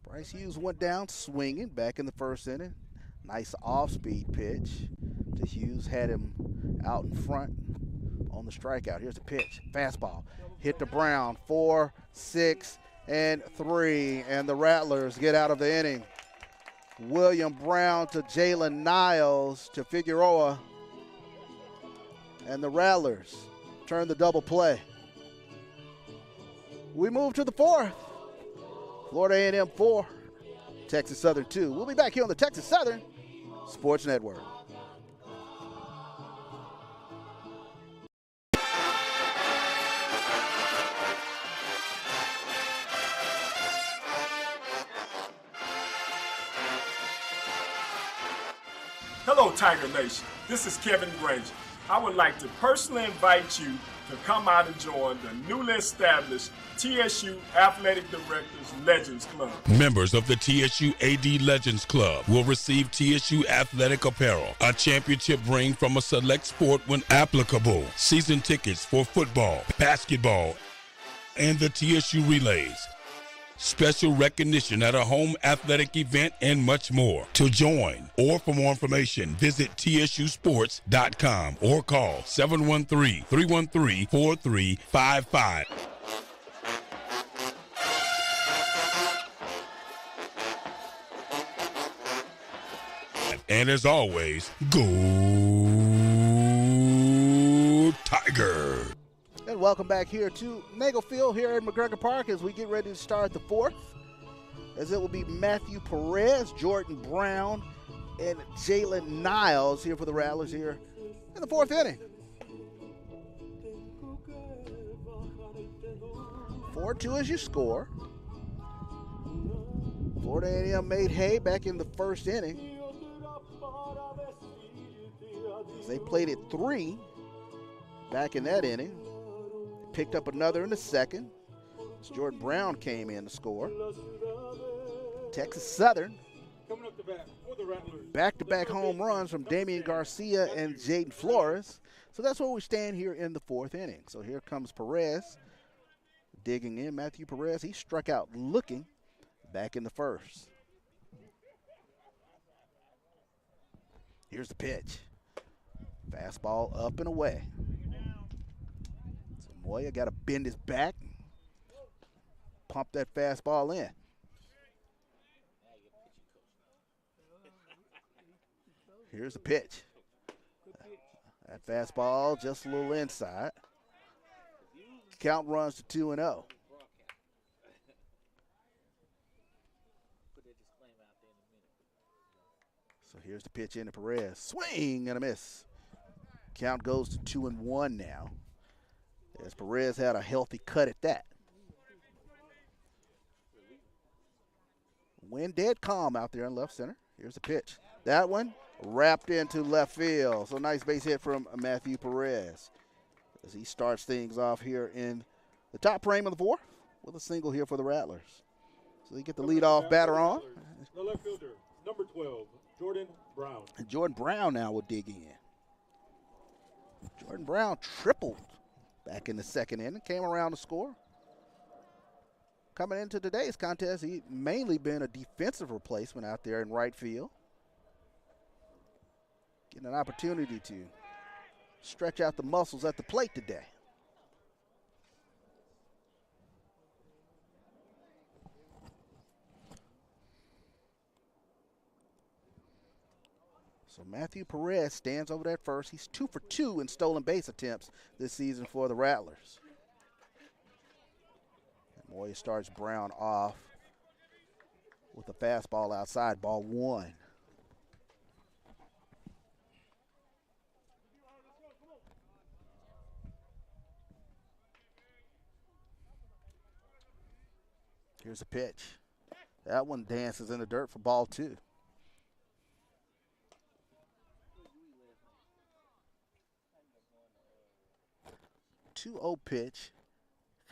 Bryce Hughes went down swinging back in the first inning. Nice off-speed pitch to Hughes. Had him out in front on the strikeout. Here's the pitch. Fastball. Hit to Brown. 4, 6, and 3. And the Rattlers get out of the inning. William Brown to Jalen Niles to Figueroa. And the Rattlers turn the double play. We move to the 4th. Florida A&M 4, Texas Southern 2. We'll be back here on the Texas Southern Sports Network. Hello, Tiger Nation. This is Kevin Granger. I would like to personally invite you to come out and join the newly established TSU Athletic Directors Legends Club. Members of the TSU AD Legends Club will receive TSU athletic apparel, a championship ring from a select sport when applicable, season tickets for football, basketball, and the TSU Relays, special recognition at a home athletic event, and much more. To join or for more information, visit tsusports.com or call 713-313-4355. And as always, go Tiger! And welcome back here to Nagel Field here at McGregor Park as we get ready to start the 4th. As it will be Matthew Perez, Jordan Brown, and Jalen Niles here for the Rattlers here in the 4th inning. 4-2 is your score. Florida A&M made hay back in the 1st inning. They played it 3 back in that inning. Picked up another in the 2nd. As Jordan Brown came in to score. Texas Southern. Coming up to bat for the Rattlers. Back-to-back home runs from Damian Garcia and Jaden Flores. So that's where we stand here in the 4th inning. So here comes Perez digging in. Matthew Perez, he struck out looking back in the 1st. Here's the pitch. Fastball up and away. So Moya got to bend his back. Pump that fastball in. Here's the pitch. That fastball just a little inside. Count runs to 2-0. So here's the pitch into Perez. Swing and a miss. Count goes to 2-1 now. As Perez had a healthy cut at that. Wind dead calm out there in left center. Here's the pitch. That one wrapped into left field. So nice base hit from Matthew Perez as he starts things off here in the top frame of the 4th with a single here for the Rattlers. So they get the leadoff batter on. The left fielder, number 12, Jordan Brown. And Jordan Brown now will dig in. Jordan Brown tripled back in the 2nd inning, came around to score. Coming into today's contest, he mainly been a defensive replacement out there in right field. Getting an opportunity to stretch out the muscles at the plate today. So Matthew Perez stands over that first. He's 2 for 2 in stolen base attempts this season for the Rattlers. And Moya starts Brown off with a fastball outside, ball 1. Here's a pitch. That one dances in the dirt for ball 2. 2-0 pitch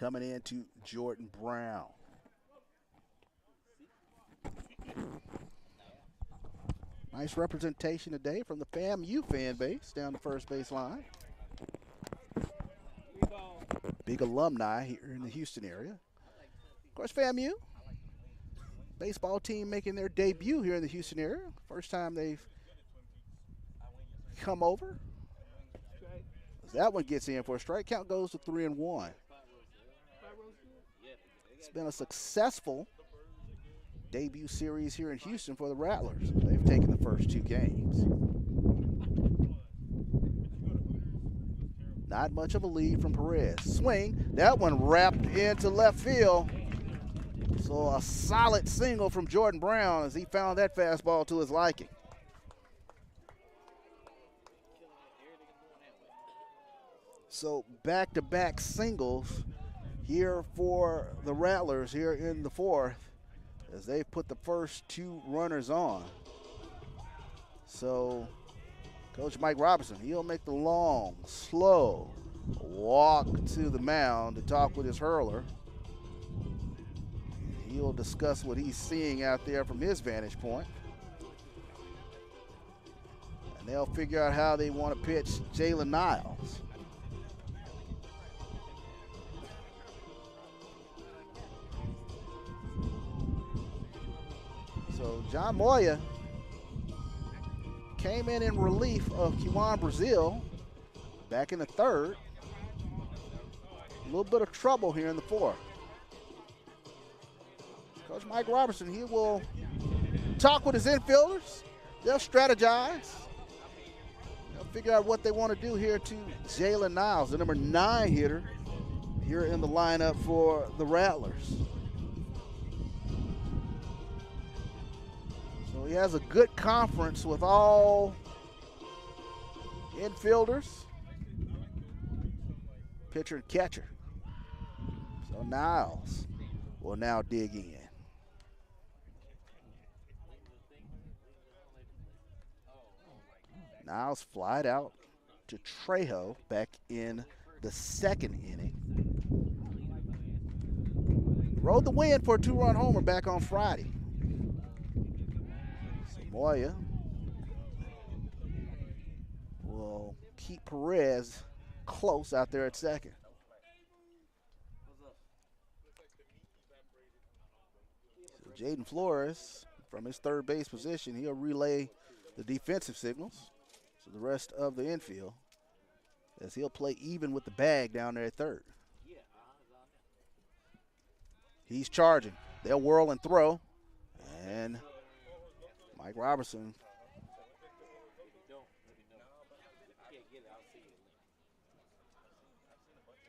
coming into Jordan Brown. Nice representation today from the FAMU fan base down the first base line. Big alumni here in the Houston area. Of course, FAMU, baseball team making their debut here in the Houston area. First time they've come over. That one gets in for a strike. Count goes to 3-1. It's been a successful debut series here in Houston for the Rattlers. They've taken the first 2 games. Not much of a lead from Perez. Swing. That one wrapped into left field. So a solid single from Jordan Brown as he found that fastball to his liking. So back-to-back singles here for the Rattlers here in the 4th as they've put the first 2 runners on. So Coach Mike Robertson, he'll make the long, slow walk to the mound to talk with his hurler. He'll discuss what he's seeing out there from his vantage point. And they'll figure out how they want to pitch Jalen Niles. So John Moya came in relief of Kiwan Brazil back in the 3rd. A little bit of trouble here in the 4th. Coach Mike Robertson, he will talk with his infielders. They'll strategize. They'll figure out what they want to do here to Jalen Niles, the number 9 hitter here in the lineup for the Rattlers. So he has a good conference with all infielders, pitcher and catcher. So Niles will now dig in. Niles flied out to Trejo back in the 2nd inning. Rode the wind for a 2-run homer back on Friday. So Moya will keep Perez close out there at 2nd. So Jaden Flores, from his 3rd base position, he'll relay the defensive signals to the rest of the infield as he'll play even with the bag down there at 3rd. He's charging. They'll whirl and throw. And Mike Robertson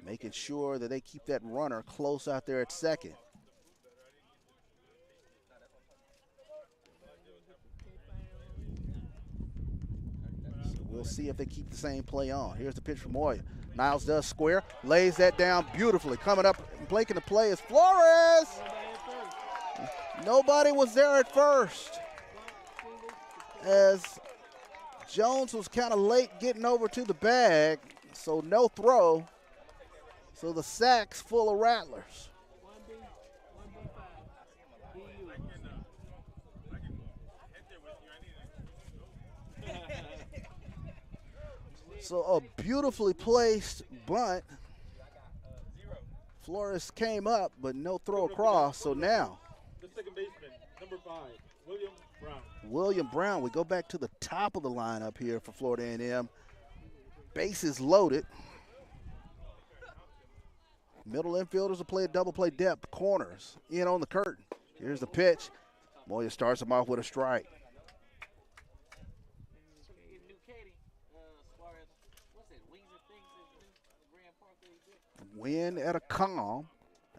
making sure that they keep that runner close out there at 2nd. We'll see if they keep the same play on. Here's the pitch from Moya. Niles does square, lays that down beautifully. Coming up and making the play is Flores. Nobody was there at first as Jones was kind of late getting over to the bag, so no throw. So the sack's full of Rattlers. So a beautifully placed bunt. Flores came up, but no throw across. So now, the second baseman, number 5, William Brown. William Brown. We go back to the top of the lineup here for Florida A&M. Bases loaded. Middle infielders will play a double play depth. Corners in on the curtain. Here's the pitch. Moya starts him off with a strike. Win at a calm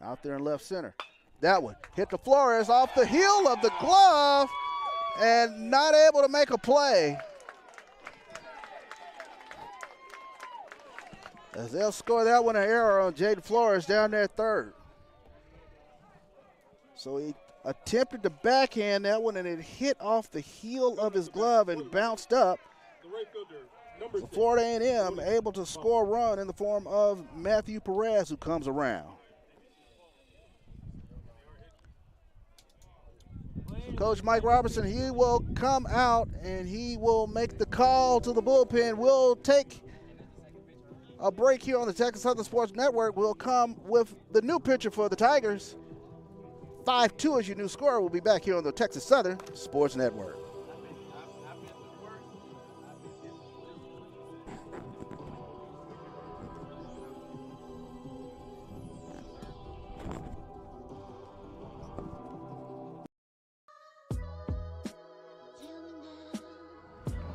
out there in left center. That one hit the Flores off the heel of the glove and not able to make a play. As they'll score that one, an error on Jaden Flores down there at 3rd. So he attempted to backhand that one and it hit off the heel of his glove and bounced up. The right fielder, So Florida A&M able to score a run in the form of Matthew Perez, who comes around. So Coach Mike Robertson, he will come out and he will make the call to the bullpen. We'll take a break here on the Texas Southern Sports Network. We'll come with the new pitcher for the Tigers. 5-2 is your new score. We'll be back here on the Texas Southern Sports Network.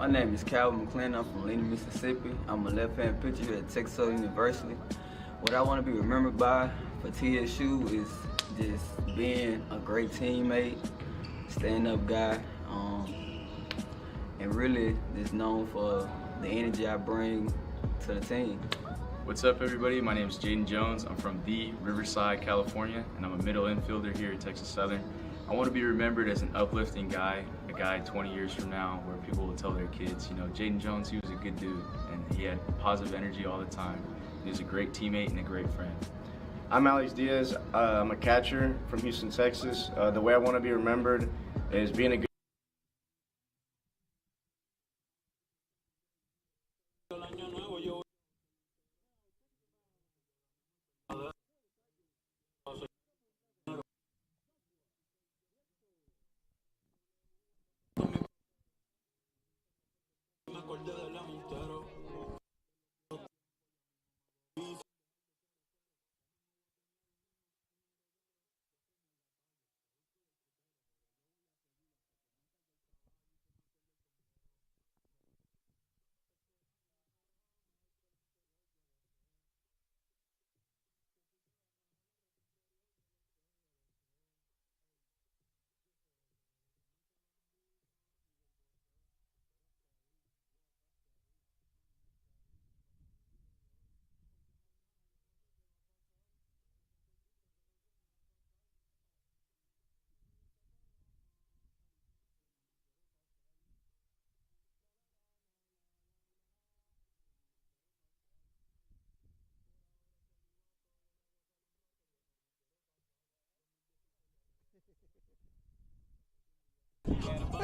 My name is Calvin McClendon. I'm from Lena, Mississippi. I'm a left-hand pitcher here at Texas Southern University. What I want to be remembered by for TSU is just being a great teammate, stand-up guy, and really just known for the energy I bring to the team. What's up, everybody? My name is Jaden Jones. I'm from the Riverside, California, and I'm a middle infielder here at Texas Southern. I want to be remembered as an uplifting guy, a guy 20 years from now where people will tell their kids, you know, Jaden Jones, he was a good dude, and he had positive energy all the time. He was a great teammate and a great friend. I'm Alex Diaz. I'm a catcher from Houston, Texas. The way I want to be remembered is being a good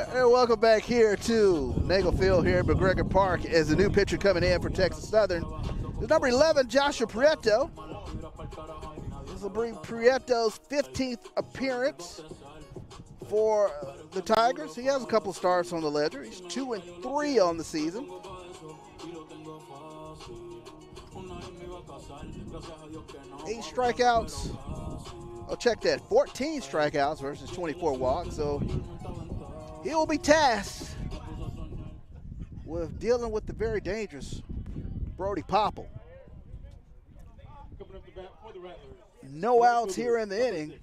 And welcome back here to Nagel Field here at McGregor Park as the new pitcher coming in for Texas Southern is number 11, Joshua Prieto. This will bring Prieto's 15th appearance for the Tigers. He has a couple of starts on the ledger. He's 2-3 on the season. Eight strikeouts. Oh, check that. 14 strikeouts versus 24 walks. So he will be tasked with dealing with the very dangerous Brody Popple. No outs here in the inning.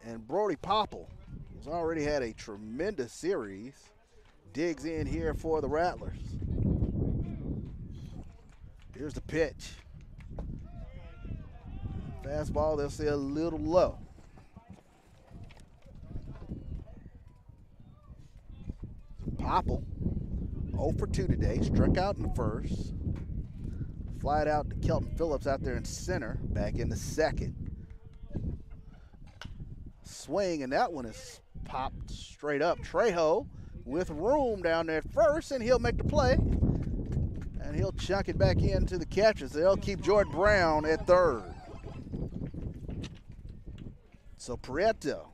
And Brody Popple, who's already had a tremendous series, digs in here for the Rattlers. Here's the pitch. Fastball, they'll say a little low. Popple, 0 for 2 today, struck out in the first. Flied out to Kelton Phillips out there in center, back in the second. Swing, and that one is popped straight up. Trejo with room down there at first, and he'll make the play. And he'll chunk it back into the catchers. They'll keep Jordan Brown at third. So Prieto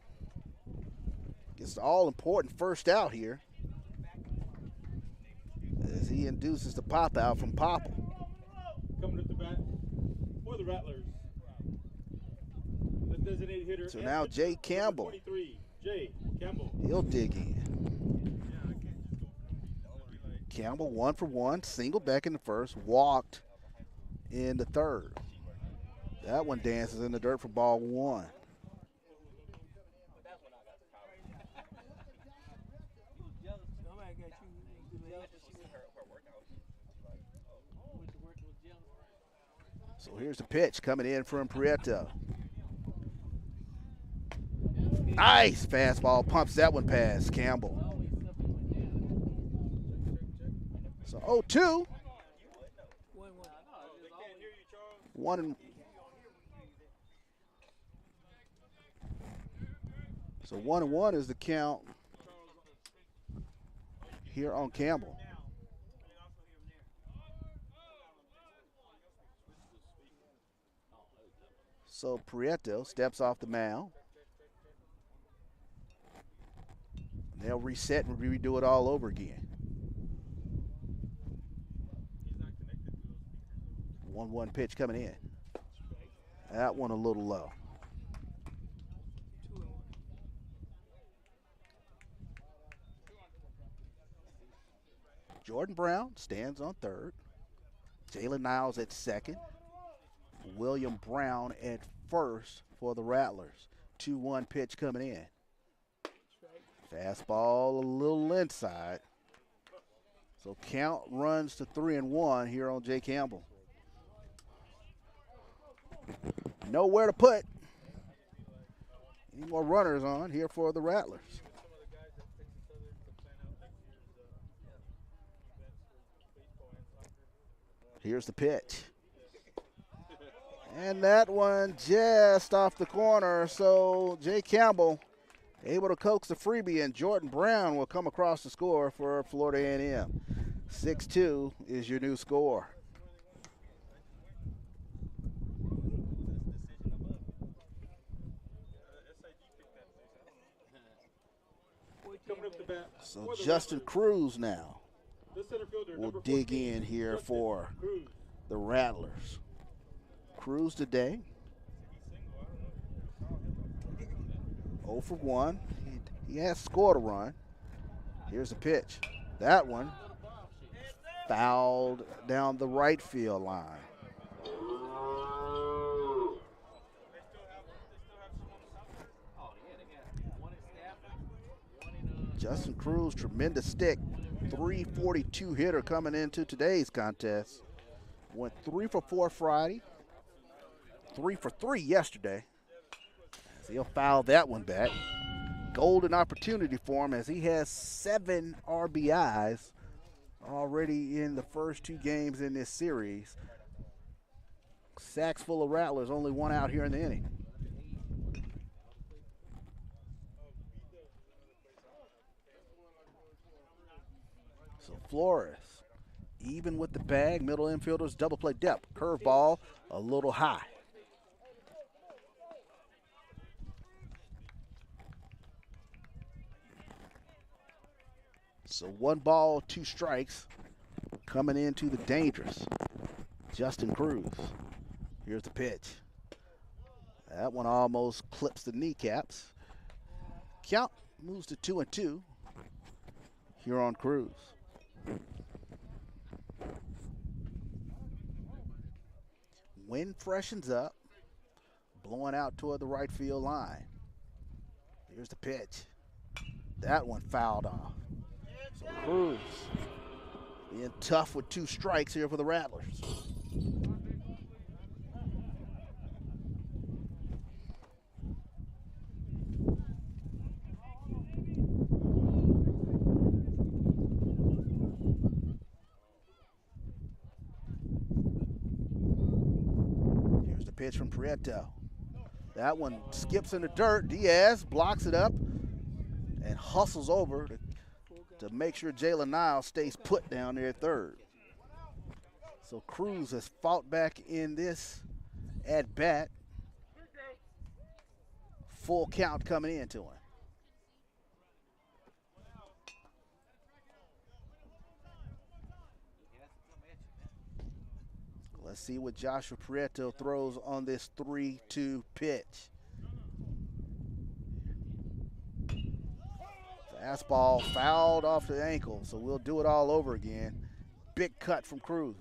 gets the all-important first out here as he induces the pop out from Popple. Coming up the bat for the Rattlers. The designated hitter. So now Jay Campbell. 23, Jay Campbell. He'll dig in. Campbell 1 for 1, singled back in the first, walked in the third. That one dances in the dirt for ball 1. So here's the pitch coming in from Prieto. Nice fastball, pumps that one past Campbell. So 0-2. 1. So 1-1 is the count here on Campbell. So Prieto steps off the mound. They'll reset and redo it all over again. 1-1 pitch coming in. That one a little low. Jordan Brown stands on third. Jalen Niles at second. William Brown at first for the Rattlers. 2-1 pitch coming in. Fastball a little inside. So count runs to 3-1 here on Jay Campbell. Nowhere to put. Any more runners on here for the Rattlers. Here's the pitch. And that one just off the corner. So Jay Campbell able to coax the freebie, and Jordan Brown will come across the score for Florida A&M. 6-2 is your new score. So Justin Cruz now will dig in here for the Rattlers. Cruz today, 0 for 1. He has scored a run. Here's a pitch. That one fouled down the right field line. Justin Cruz, tremendous stick. 342 hitter coming into today's contest. Went 3 for 4 Friday. 3 for 3 yesterday. So he'll foul that one back. Golden opportunity for him as he has 7 RBIs already in the first 2 games in this series. Sacks full of Rattlers, only 1 out here in the inning. So Flores, even with the bag, middle infielders, double play depth. Curveball, a little high. So 1 ball, 2 strikes coming into the dangerous Justin Cruz. Here's the pitch. That one almost clips the kneecaps. Count moves to 2-2 here on Cruz. Wind freshens up, blowing out toward the right field line. Here's the pitch. That one fouled off. So Cruz being tough with 2 strikes here for the Rattlers. Here's the pitch from Prieto. That one skips in the dirt. Diaz blocks it up and hustles over to make sure Jalen Niles stays put down there at third. So Cruz has fought back in this at bat. Full count coming into him. Let's see what Joshua Prieto throws on this 3-2 pitch. Fastball fouled off the ankle, so we'll do it all over again. Big cut from Cruz.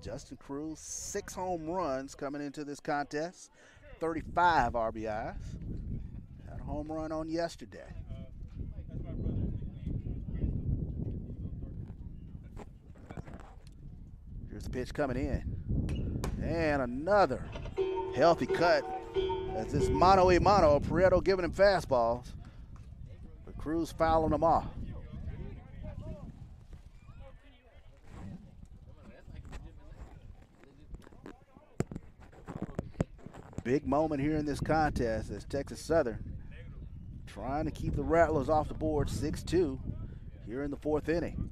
Justin Cruz, 6 home runs coming into this contest, 35 RBIs. Had a home run on yesterday. Here's the pitch coming in. And another healthy cut as this mano a mano. Prieto giving him fastballs, but Cruz fouling them off. Big moment here in this contest as Texas Southern trying to keep the Rattlers off the board, 6-2 here in the 4th inning.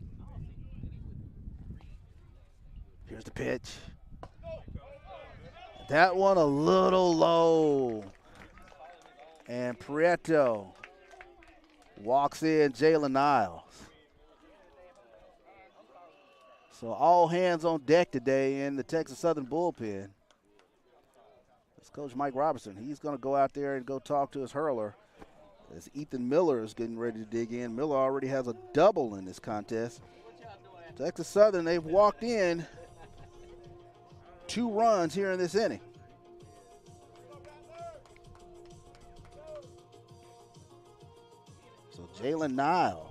Here's the pitch. That one a little low. And Prieto walks in Jalen Niles. So all hands on deck today in the Texas Southern bullpen. That's Coach Mike Robertson. He's going to go out there and go talk to his hurler as Ethan Miller is getting ready to dig in. Miller already has a double in this contest. Texas Southern, they've walked in 2 runs here in this inning. So Jalen Niles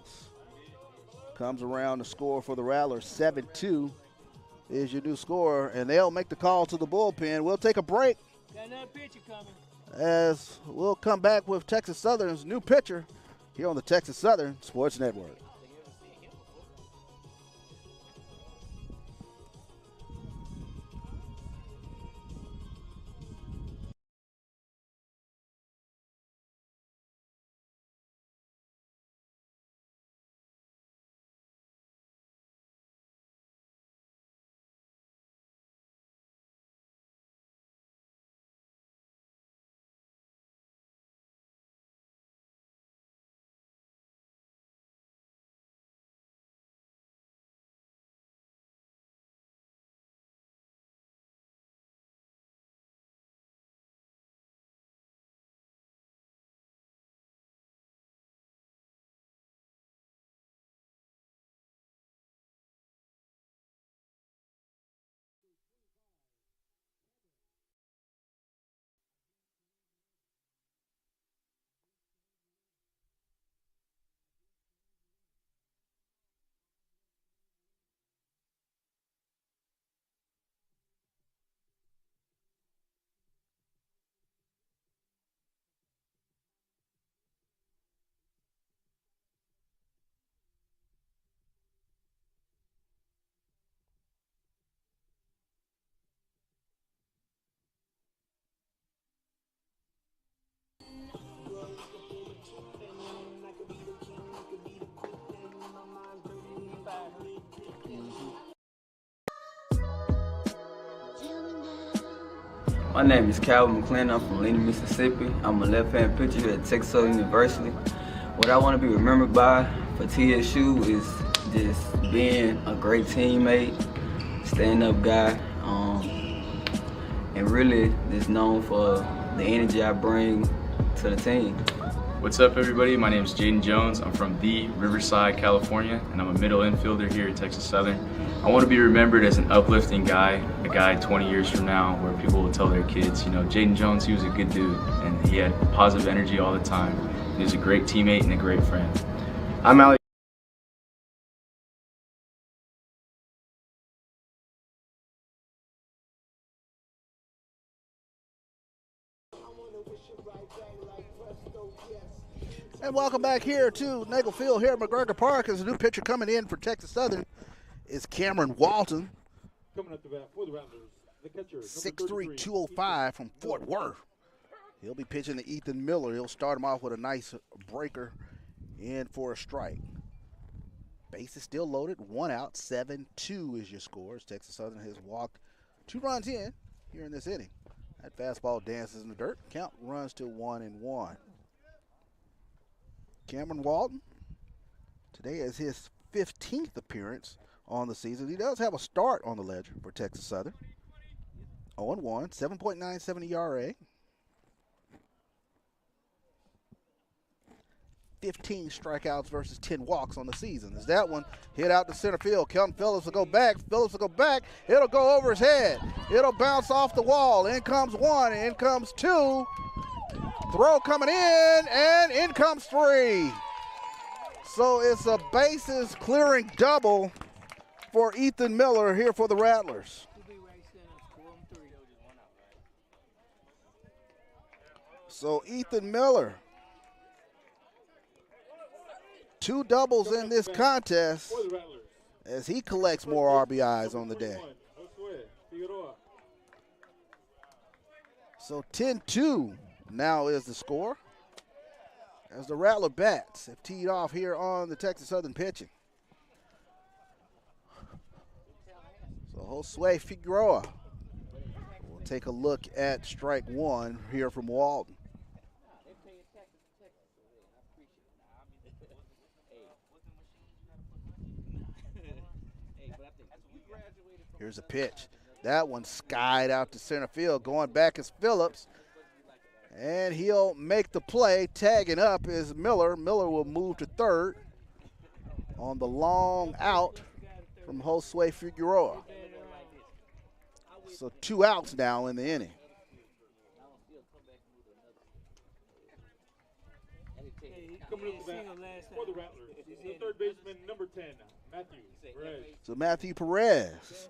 comes around to score for the Rattlers. 7-2 is your new score, and they'll make the call to the bullpen. We'll take a break Got another pitcher coming. as we'll come back with Texas Southern's new pitcher here on the Texas Southern Sports Network. My name is Calvin McClendon. I'm from Lena, Mississippi. I'm a left-hand pitcher here at Texas Southern University. What I want to be remembered by for TSU is just being a great teammate, stand-up guy, and really just known for the energy I bring to the team. What's up, everybody? My name is Jaden Jones. I'm from the Riverside, California, and I'm a middle infielder here at Texas Southern. I want to be remembered as an uplifting guy, a guy 20 years from now where people will tell their kids, you know, Jaden Jones, he was a good dude, and he had positive energy all the time. He was a great teammate and a great friend. I'm Alex. And welcome back here to Nagel Field here at McGregor Park as a new pitcher coming in for Texas Southern is Cameron Walton. Coming up the bat for the Rattlers, the catcher, 6'3", 205 from Fort Worth. He'll be pitching to Ethan Miller. He'll start him off with a nice breaker in for a strike. Base is still loaded, 1 out, 7-2 is your score. As Texas Southern has walked 2 runs in here in this inning. That fastball dances in the dirt. Count runs to 1-1. Cameron Walton, today is his 15th appearance on the season. He does have a start on the ledger for Texas Southern. 0-1, 7.97 ERA. 15 strikeouts versus 10 walks on the season. As that one hit out to center field. Kelton Phillips will go back. It'll go over his head. It'll bounce off the wall. In comes 1, in comes 2. Throw coming in, and in comes 3. So it's a bases clearing double for Ethan Miller here for the Rattlers. So Ethan Miller, 2 doubles in this contest as he collects more RBIs on the day. So 10-2 now is the score as the Rattler bats have teed off here on the Texas Southern pitching. So Josue Figueroa will take a look at strike 1 here from Walton. Here's a pitch. That one skied out to center field. Going back is Phillips. And he'll make the play. Tagging up is Miller. Miller will move to third on the long out from Josue Figueroa. So 2 outs now in the inning. Coming up the bat for the Rattlers, the third baseman, number 10, Matthew Perez. So Matthew Perez,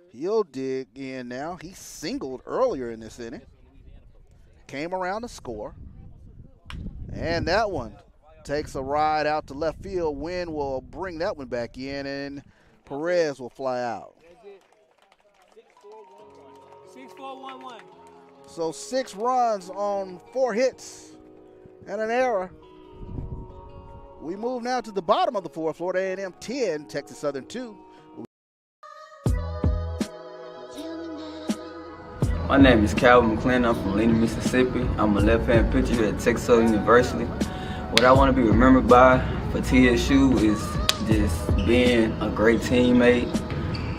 he'll dig in now. He singled earlier in this inning. Came around to score. And that one takes a ride out to left field. Wynn will bring that one back in, and Perez will fly out. 6-4-1-1. So 6 runs on 4 hits and an error. We move now to the bottom of the 4th. Florida A&M 10, Texas Southern 2. My name is Calvin McClendon. I'm from Lena, Mississippi. I'm a left-hand pitcher here at Texas Southern University. What I want to be remembered by for TSU is just being a great teammate,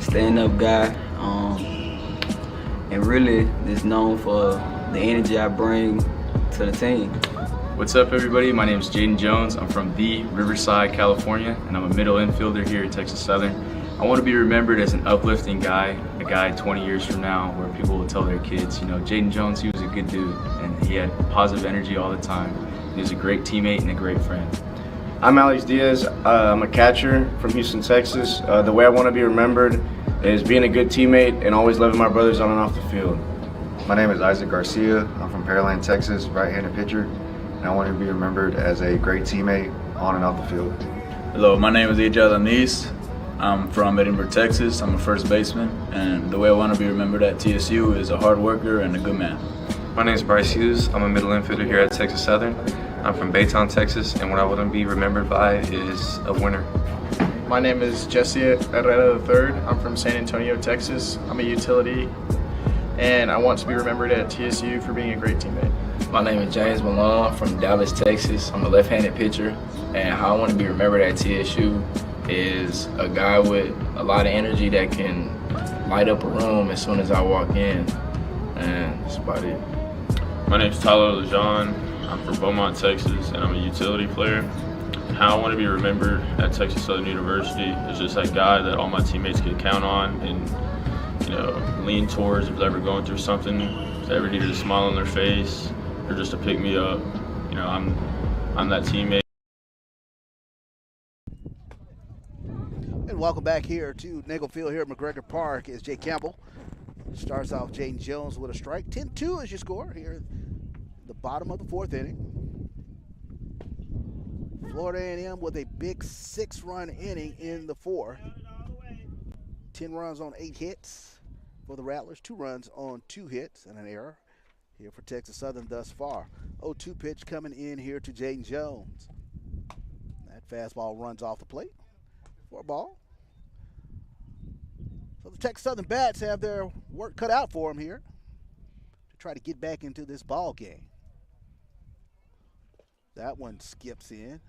stand-up guy, and really just known for the energy I bring to the team. What's up, everybody? My name is Jaden Jones. I'm from the Riverside, California, and I'm a middle infielder here at Texas Southern. I want to be remembered as an uplifting guy, a guy 20 years from now where people will tell their kids, you know, Jaden Jones, he was a good dude, and he had positive energy all the time. He was a great teammate and a great friend. I'm Alex Diaz. I'm a catcher from Houston, Texas. The way I want to be remembered is being a good teammate and always loving my brothers on and off the field. My name is Isaac Garcia. I'm from Pearland, Texas, right-handed pitcher. And I want to be remembered as a great teammate on and off the field. Hello, my name is Ejad Anis. I'm from Edinburgh, Texas. I'm a first baseman, and the way I want to be remembered at TSU is a hard worker and a good man. My name is Bryce Hughes. I'm a middle infielder here at Texas Southern. I'm from Baytown, Texas, and what I want to be remembered by is a winner. My name is Jesse Herrera III. I'm from San Antonio, Texas. I'm a utility, and I want to be remembered at TSU for being a great teammate. My name is James Malone from Dallas, Texas. I'm a left-handed pitcher, and how I want to be remembered at TSU is a guy with a lot of energy that can light up a room as soon as I walk in, and that's about it. My name is Tyler Lejean. I'm from Beaumont, Texas, and I'm a utility player. And how I want to be remembered at Texas Southern University is just that guy that all my teammates can count on and, you know, lean towards if they're ever going through something, if they ever needed a smile on their face, or just to pick me up. You know, I'm that teammate. And welcome back here to Nagel Field here at McGregor Park is Jay Campbell. Starts off Jaden Jones with a strike. 10-2 is your score here at the bottom of the 4th inning. Florida A&M with a big 6-run inning in the 4th. 10 runs on 8 hits for the Rattlers. 2 runs on 2 hits and an error here for Texas Southern thus far. 0-2 pitch coming in here to Jaden Jones. That fastball runs off the plate for a ball. So the Texas Southern bats have their work cut out for them here to try to get back into this ball game. That one skips in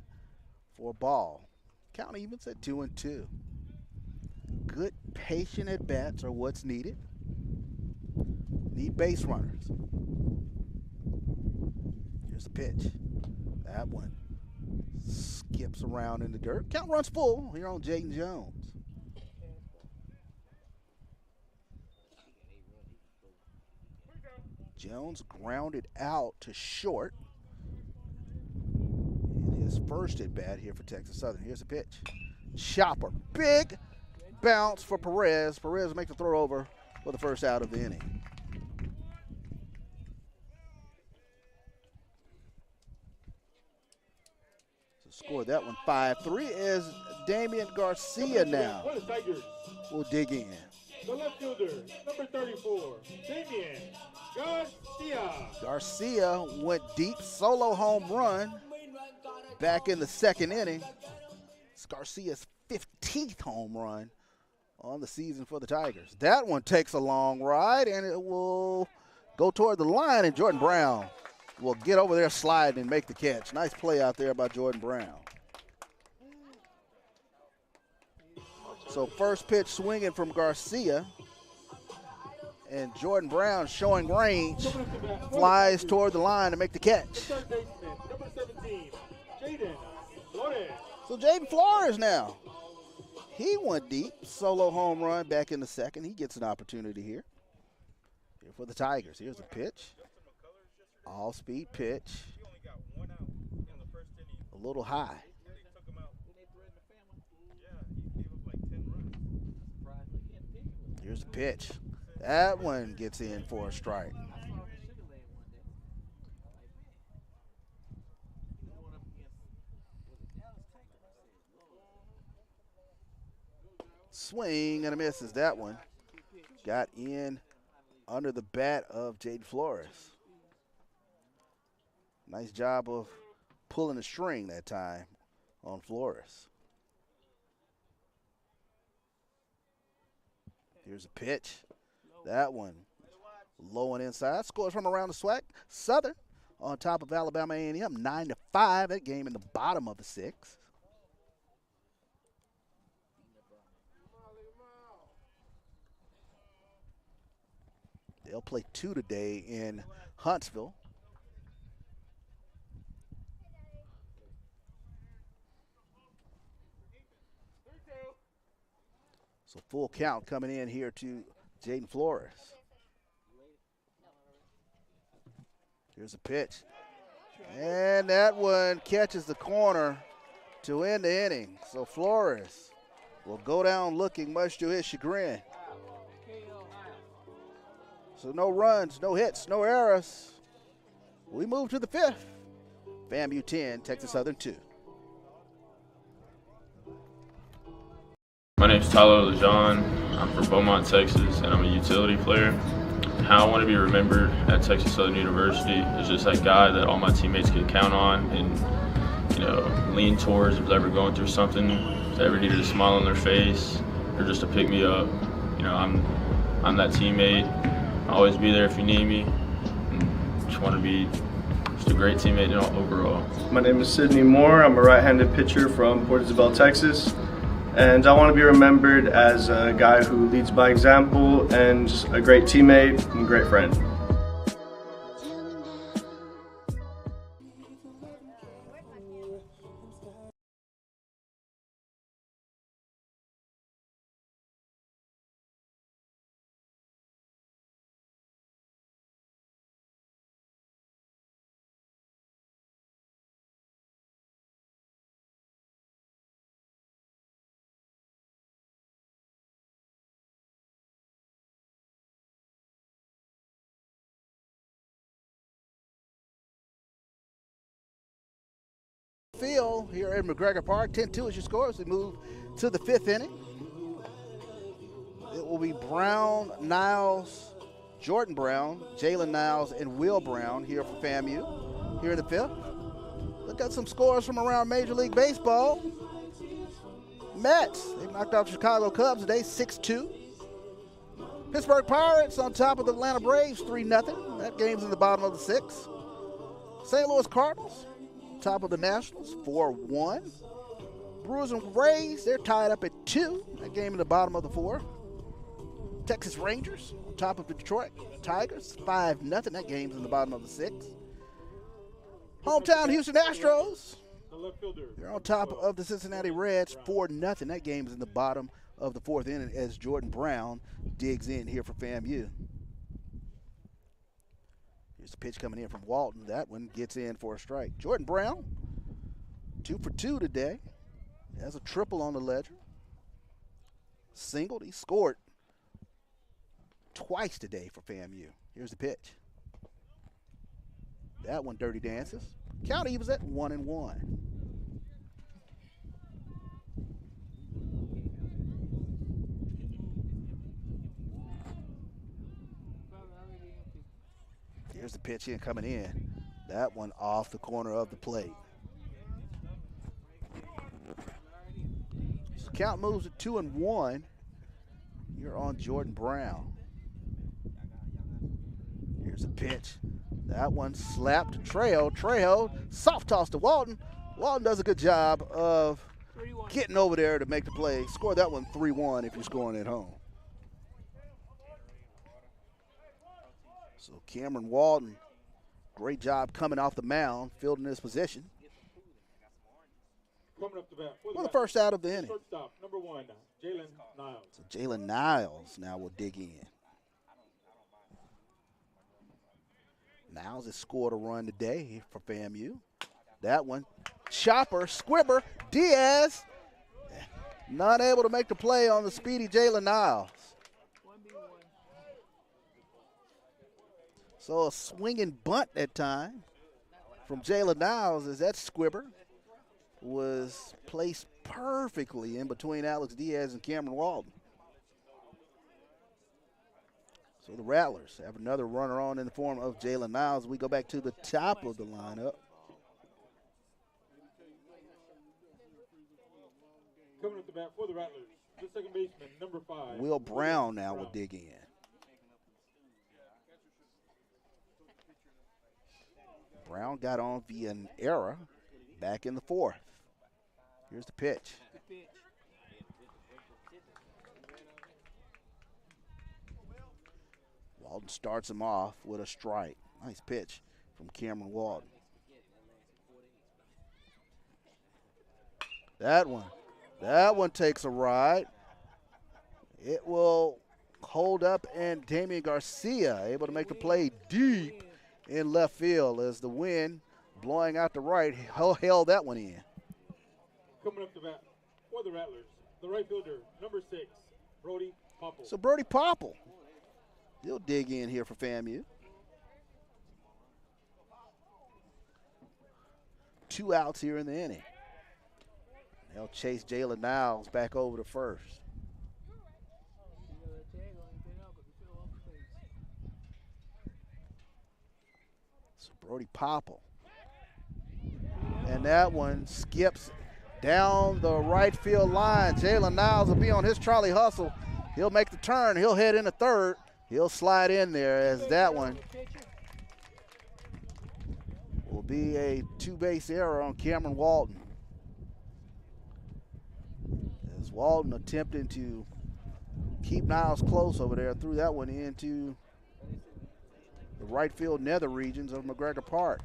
for a ball. Count evens at 2-2. Good patient at bats are what's needed. Need base runners. Here's the pitch. That one skips around in the dirt. Count runs full here on Jaden Jones. Jones grounded out to short in his first at bat here for Texas Southern. Here's the pitch. Chopper. Big bounce for Perez. Perez makes the throw over for the first out of the inning. So score that one 5-3 is Damian Garcia now. We'll dig in. The left fielder, number 34, Damian Garcia. Garcia went deep, solo home run back in the 2nd inning. It's Garcia's 15th home run on the season for the Tigers. That one takes a long ride, and it will go toward the line, and Jordan Brown will get over there, slide, and make the catch. Nice play out there by Jordan Brown. So first pitch swinging from Garcia. And Jordan Brown showing range, flies toward the line to make the catch. Number 17, Jaden Flores. So Jaden Flores now. He went deep, solo home run back in the second. He gets an opportunity here for the Tigers. Here's a pitch. All-speed pitch. A little high. Here's a pitch. That one gets in for a strike. Swing and a miss as that one got in under the bat of Jaden Flores. Nice job of pulling the string that time on Flores. Here's a pitch. That one low and inside. Scores from around the SWAC. Southern on top of Alabama A&M, 9-5. That game in the bottom of the sixth. They'll play 2 today in Huntsville. So full count coming in here to Jaden Flores. Here's a pitch. And that one catches the corner to end the inning. So Flores will go down looking, much to his chagrin. So no runs, no hits, no errors. We move to the fifth. FAMU 10, Texas Southern 2. My name's Tyler Lejean. I'm from Beaumont, Texas, and I'm a utility player. How I want to be remembered at Texas Southern University is just that guy that all my teammates could count on and, lean towards if they're ever going through something, if they ever needed a smile on their face, or just to pick me up. I'm that teammate. I'll always be there if you need me. And just want to be just a great teammate overall. My name is Sidney Moore. I'm a right-handed pitcher from Port Isabel, Texas. And I want to be remembered as a guy who leads by example and just a great teammate and a great friend. Field here in McGregor Park. 10-2 is your score as we move to the fifth inning. It will be Brown, Niles, Jordan Brown, Jalen Niles, and Will Brown here for FAMU here in the fifth. Look at some scores from around Major League Baseball. Mets, they knocked out the Chicago Cubs today, 6-2. Pittsburgh Pirates on top of the Atlanta Braves, 3-0. That game's in the bottom of the sixth. St. Louis Cardinals, top of the Nationals, 4-1. Brewers and Rays, they're tied up at 2. That game in the bottom of the 4. Texas Rangers on top of the Detroit Tigers, 5-0. That game's in the bottom of the 6. Hometown Houston Astros, they're on top of the Cincinnati Reds, 4-0. That game's in the bottom of the 4th inning as Jordan Brown digs in here for FAMU. Here's the pitch coming in from Walton. That one gets in for a strike. Jordan Brown, 2 for 2 today. Has a triple on the ledger. Singled. He scored twice today for FAMU. Here's the pitch. That one dirty dances. Count evens at 1-1. Here's the pitch in coming in. That one off the corner of the plate. So count moves to 2-1. You're on Jordan Brown. Here's a pitch. That one slapped to Trejo. Trejo soft toss to Walton. Walton does a good job of getting over there to make the play. Score that one 3-1 if you're scoring at home. So Cameron Walden, great job coming off the mound, fielding his position. Coming up to bat Well, the first out of the inning. Shortstop, number 1, Jalen Niles. So Jalen Niles now will dig in. Niles has scored a run today for FAMU. That one, chopper, squibber, Diaz, not able to make the play on the speedy Jalen Niles. So a swinging bunt at time from Jalen Niles as that squibber was placed perfectly in between Alex Diaz and Cameron Walden. So the Rattlers have another runner on in the form of Jalen Niles. We go back to the top of the lineup. Coming up the bat for the Rattlers, the second baseman, number 5. Will Brown now will dig in. Brown got on via an error back in the 4th. Here's the pitch. Walden starts him off with a strike. Nice pitch from Cameron Walden. That one takes a ride. It will hold up, and Damian Garcia able to make the play deep in left field as the wind blowing out the right held that one in. Coming up the bat for the Rattlers, the right fielder, number 6, Brody Popple. So Brody Popple, he'll dig in here for FAMU. 2 outs here in the inning. They'll chase Jalen Niles back over to first. So Brody Popple. And that one skips down the right field line. Jalen Niles will be on his trolley hustle. He'll make the turn. He'll head into third. He'll slide in there as that one will be a 2-base error on Cameron Walden. As Walden attempting to keep Niles close over there, threw that one into the right field nether regions of McGregor Park.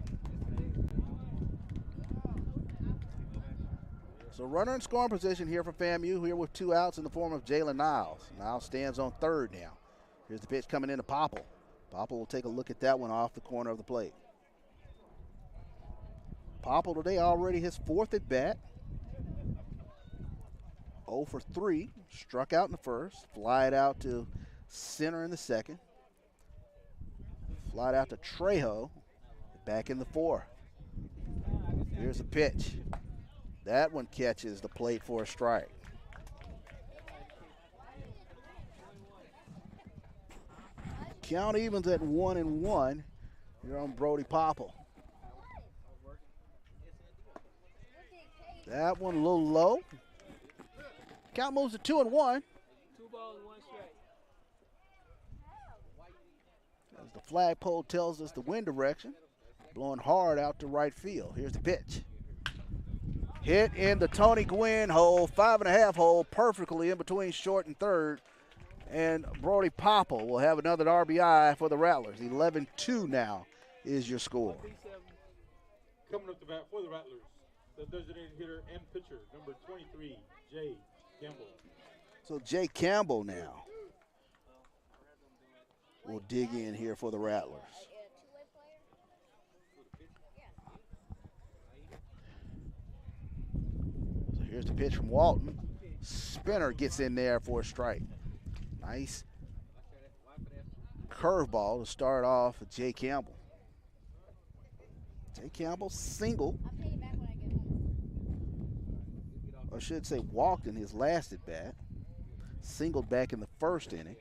So runner in scoring position here for FAMU here with 2 outs in the form of Jalen Niles. Niles stands on third now. Here's the pitch coming into Popple. Popple will take a look at that one off the corner of the plate. Popple today already his 4th at bat. 0 for 3, struck out in the first, flied out to center in the second, flied out to Trejo, back in the 4th. Here's a pitch. That one catches the plate for a strike. Count evens at 1-1 here on Brody Popple. That one a little low. Count moves to 2-1. 2 balls, 1 strike. As the flagpole tells us the wind direction, blowing hard out to right field. Here's the pitch. Hit in the Tony Gwynn hole, 5.5 hole, perfectly in between short and third. And Brody Popple will have another RBI for the Rattlers. 11-2 now is your score. Coming up the bat for the Rattlers, the designated hitter and pitcher, number 23, Jay Campbell. So Jay Campbell now will dig in here for the Rattlers. So here's the pitch from Walton. Spinner gets in there for a strike. Nice curveball to start off with Jay Campbell. Jay Campbell single, or I should say walked in his last at bat. Singled back in the first inning.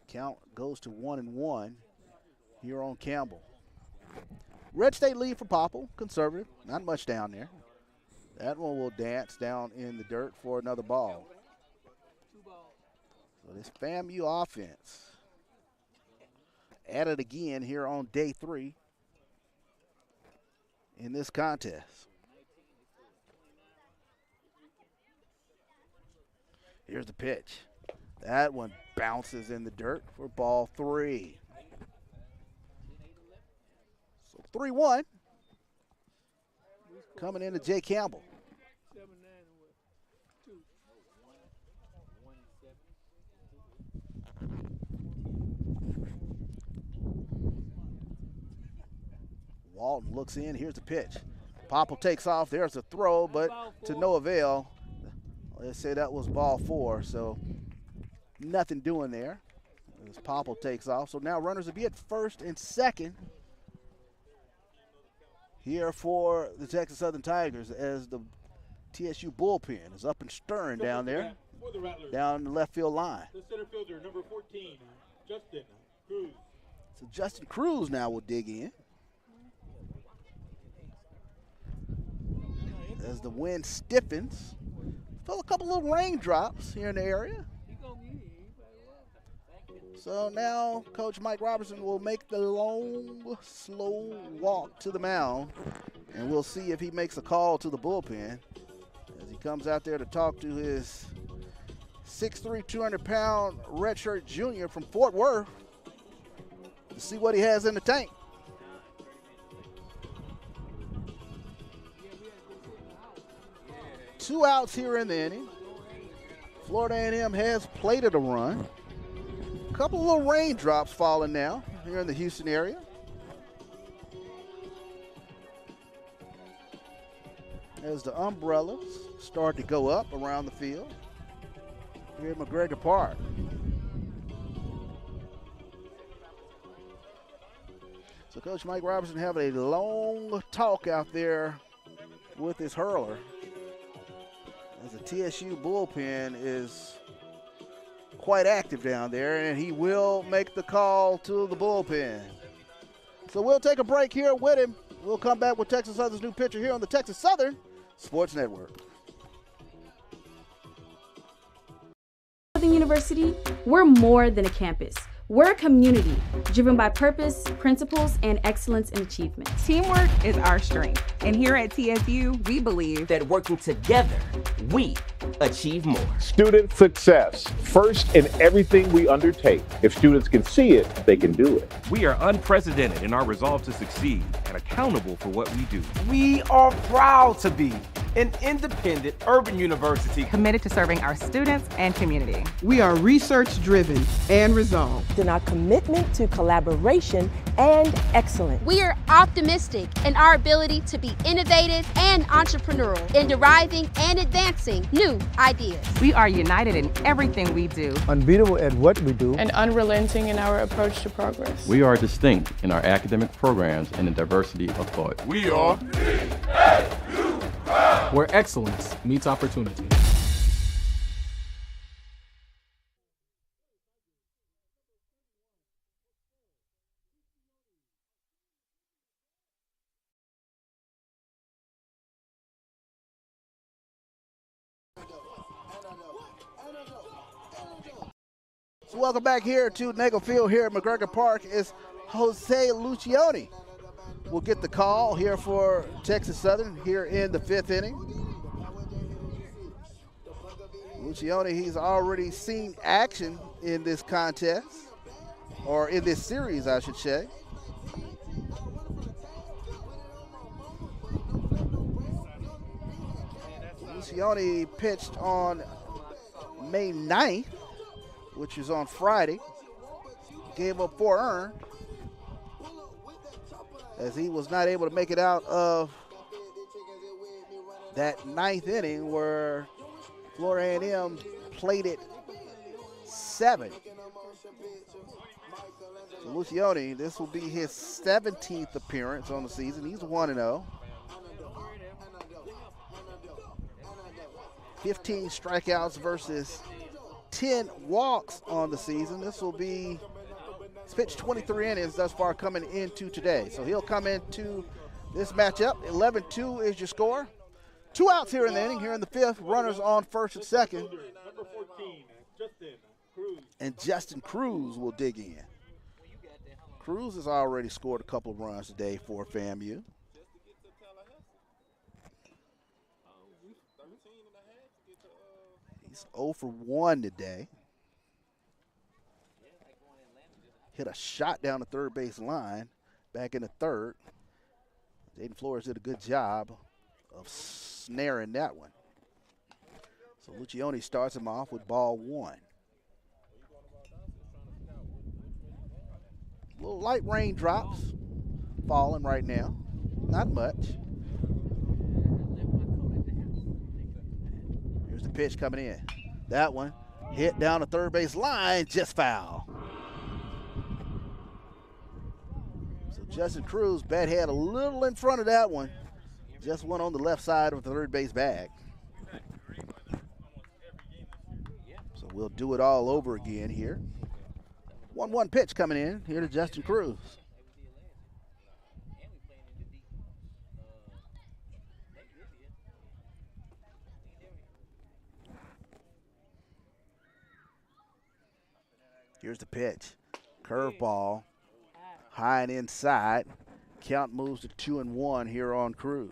Count goes to 1-1 here on Campbell. Red State lead for Popple, conservative, not much down there. That one will dance down in the dirt for another ball. So this FAMU offense at it again here on day 3 in this contest. Here's the pitch. That one bounces in the dirt for ball 3. So 3-1. Coming into Jay Campbell. Walton looks in. Here's the pitch. Popple takes off. There's a throw, but to no avail. Let's say that was ball 4, so nothing doing there as Popple takes off. So now runners will be at first and second here for the Texas Southern Tigers as the TSU bullpen is up and stirring down there, down the left field line. The center fielder, number 14, Justin Cruz. So Justin Cruz now will dig in. As the wind stiffens. Still a couple little raindrops here in the area. So now Coach Mike Robertson will make the long, slow walk to the mound, and we'll see if he makes a call to the bullpen as he comes out there to talk to his 6'3", 200-pound redshirt junior from Fort Worth to see what he has in the tank. Two outs here in the inning. Florida A&M has plated a run. A couple of little raindrops falling now here in the Houston area. As the umbrellas start to go up around the field here at McGregor Park. So Coach Mike Robertson having a long talk out there with his hurler, as the TSU bullpen is quite active down there, and he will make the call to the bullpen. So we'll take a break here with him. We'll come back with Texas Southern's new pitcher here on the Texas Southern Sports Network. Southern University, we're more than a campus. We're a community driven by purpose, principles, and excellence in achievement. Teamwork is our strength. And here at TSU, we believe that working together, we achieve more. Student success, first in everything we undertake. If students can see it, they can do it. We are unprecedented in our resolve to succeed and accountable for what we do. We are proud to be an independent urban university committed to serving our students and community. We are research-driven and resolved in our commitment to collaboration and excellence. We are optimistic in our ability to be innovative and entrepreneurial in deriving and advancing new ideas. We are united in everything we do, unbeatable at what we do, and unrelenting in our approach to progress. We are distinct in our academic programs and the diversity of thought. We are where excellence meets opportunity. So welcome back here to Nagel Field here at McGregor Park. Is Jose Lucioni will get the call here for Texas Southern here in the 5th inning. Lucioni, he's already seen action in this contest, or in this series, I should say. Lucioni pitched on May 9th, which is on Friday. Gave up 4 earned, as he was not able to make it out of that 9th inning where Florida A&M played it 7. So Lucioni, this will be his 17th appearance on the season. He's 1-0. 15 strikeouts versus 10 walks on the season. This will be, he's pitched 23 innings thus far coming into today. So he'll come into this matchup. 11-2 is your score. 2 outs here in the inning, here in the 5th. Runners on first and second. Number 14, Justin Cruz. And Justin Cruz will dig in. Cruz has already scored a couple of runs today for FAMU. He's 0 for 1 today. Hit a shot down the third base line, back in the third. Jaden Flores did a good job of snaring that one. So Lucioni starts him off with ball 1. Little light raindrops falling right now. Not much. Here's the pitch coming in. That one hit down the third base line, just foul. So Justin Cruz, bat head a little in front of that one. Just went on the left side of the third base bag. So we'll do it all over again here. 1-1 pitch coming in here to Justin Cruz. Here's the pitch. Curveball, high and inside. Count moves to 2-1 here on Cruz.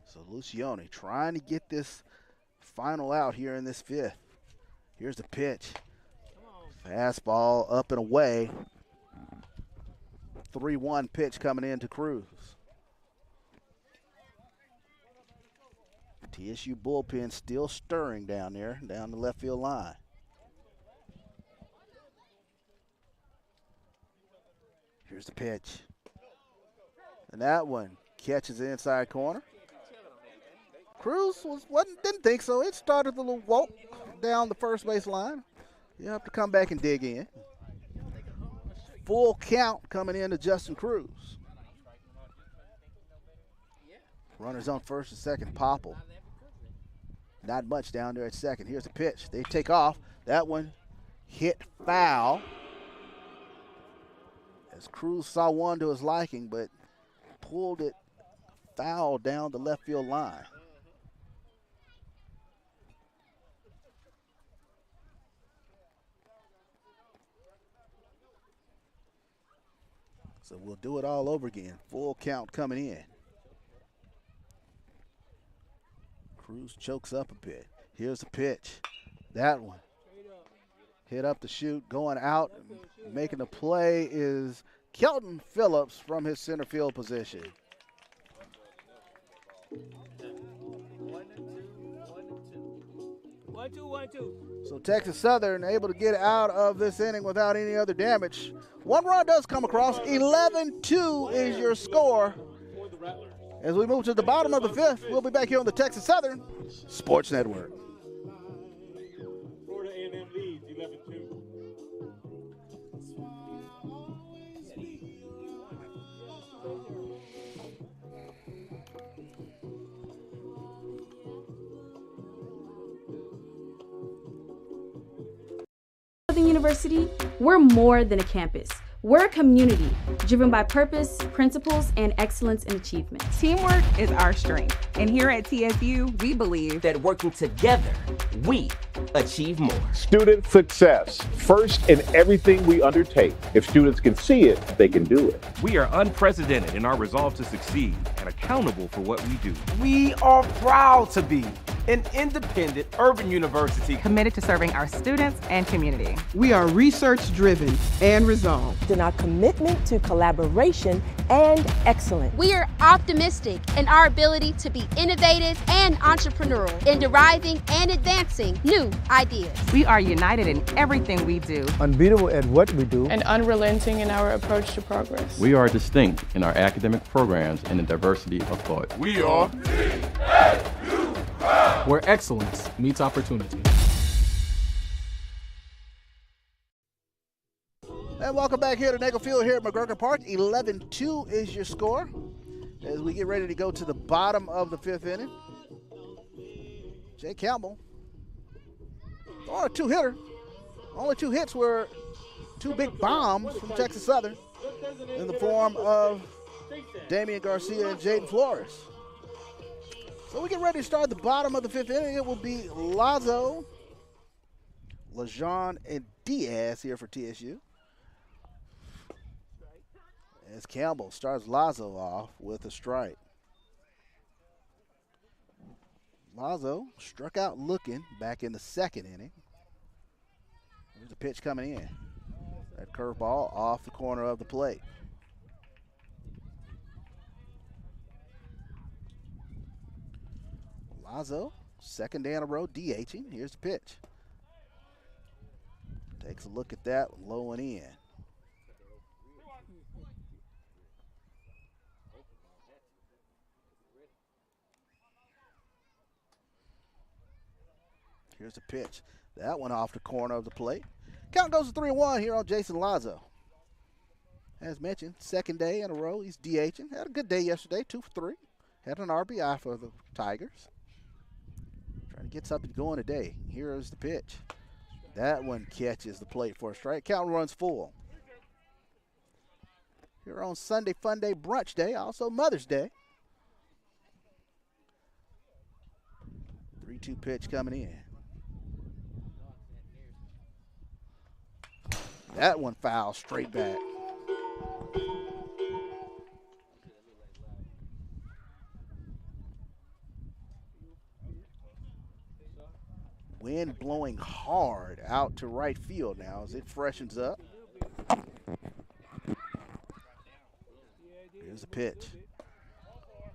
So Lucioni trying to get this final out here in this fifth. Here's the pitch. Fastball up and away. 3-1 pitch coming in to Cruz. TSU bullpen still stirring down there, down the left field line. Here's the pitch. And that one catches the inside corner. Cruz didn't think so. It started a little walk down the first base line. You have to come back and dig in. Full count coming in to Justin Cruz. Runners on first and second, Popple. Not much down there at second. Here's the pitch. They take off. That one hit foul. As Cruz saw one to his liking, but pulled it foul down the left field line. So we'll do it all over again. Full count coming in. Cruz chokes up a bit. Here's the pitch. That one. Hit up the chute, going out, making the play is Kelton Phillips from his center field position. 1-2. So Texas Southern able to get out of this inning without any other damage. One run does come across. 11-2 is your score. As we move to the bottom of the fifth, we'll be back here on the Texas Southern Sports Network. Florida A&M leads 11-2. Southern University, we're more than a campus. We're a community driven by purpose, principles, and excellence in achievement. Teamwork is our strength. And here at TSU, we believe that working together, we achieve more. Student success, first in everything we undertake. If students can see it, they can do it. We are unprecedented in our resolve to succeed and accountable for what we do. We are proud to be an independent urban university committed to serving our students and community. We are research-driven and resolved. In our commitment to collaboration and excellence. We are optimistic in our ability to be innovative and entrepreneurial in deriving and advancing new ideas. We are united in everything we do. Unbeatable at what we do. And unrelenting in our approach to progress. We are distinct in our academic programs and the diversity of thought. We are where excellence meets opportunity. And welcome back here to Nagel Field here at McGregor Park. 11-2 is your score as we get ready to go to the bottom of the fifth inning. Jay Campbell throwing a two-hitter. Only two hits were two big bombs from Texas Southern in the form of Damian Garcia and Jaden Flores. So we get ready to start the bottom of the fifth inning. It will be Lazo, LaJean, and Diaz here for TSU. As Campbell starts Lazo off with a strike. Lazo struck out looking back in the second inning. There's a pitch coming in. That curveball off the corner of the plate. Lazo, second day in a row, DHing. Here's the pitch. Takes a look at that, low and in. Here's the pitch. That one off the corner of the plate. Count goes to 3-1 here on Jason Lazo. As mentioned, second day in a row, he's DHing. Had a good day yesterday, 2 for 3. Had an RBI for the Tigers. Trying to get something going today. Here is the pitch. That one catches the plate for a strike. Count runs full. Here on Sunday Fun Day, Brunch Day, also Mother's Day. 3-2 pitch coming in. That one foul straight back. Wind blowing hard out to right field now as it freshens up. Here's the pitch.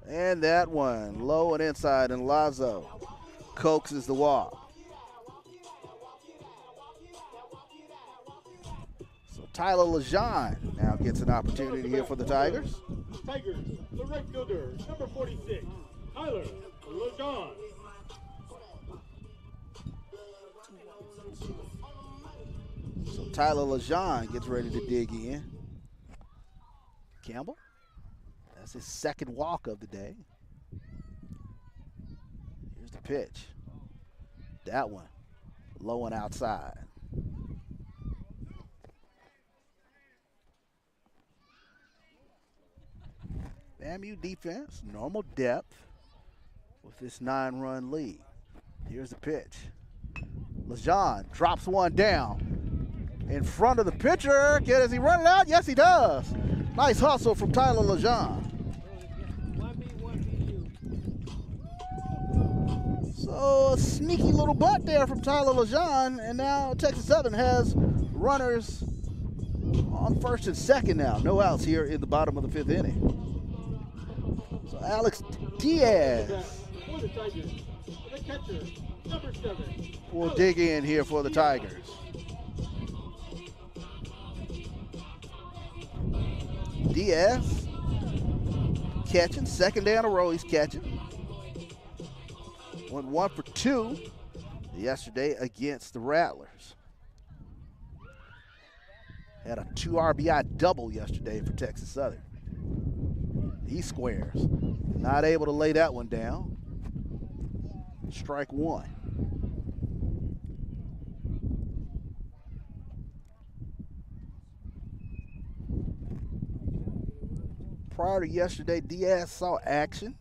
And that one low and inside, and Lazo coaxes the walk. So Tyler Lejean now gets an opportunity here for the Tigers. Tigers, the right fielder, number 46, Tyler Lejean. So Tyler Lejean gets ready to dig in. Campbell, that's his second walk of the day. Here's the pitch. That one, low and outside. FAMU defense, normal depth with this 9-run lead. Here's the pitch. Lejean drops one down in front of the pitcher. Does he run it out? Yes, he does. Nice hustle from Tyler Lejean. So a sneaky little butt there from Tyler Lejean, and now Texas Southern has runners on first and second now. No outs here in the bottom of the 5th inning. So Alex Diaz will dig in here for the Tigers. Diaz catching, second day in a row he's catching. Went 1 for 2 yesterday against the Rattlers. Had a 2 RBI double yesterday for Texas Southern. He squares. Not able to lay that one down. Strike one. Prior to yesterday, Diaz saw action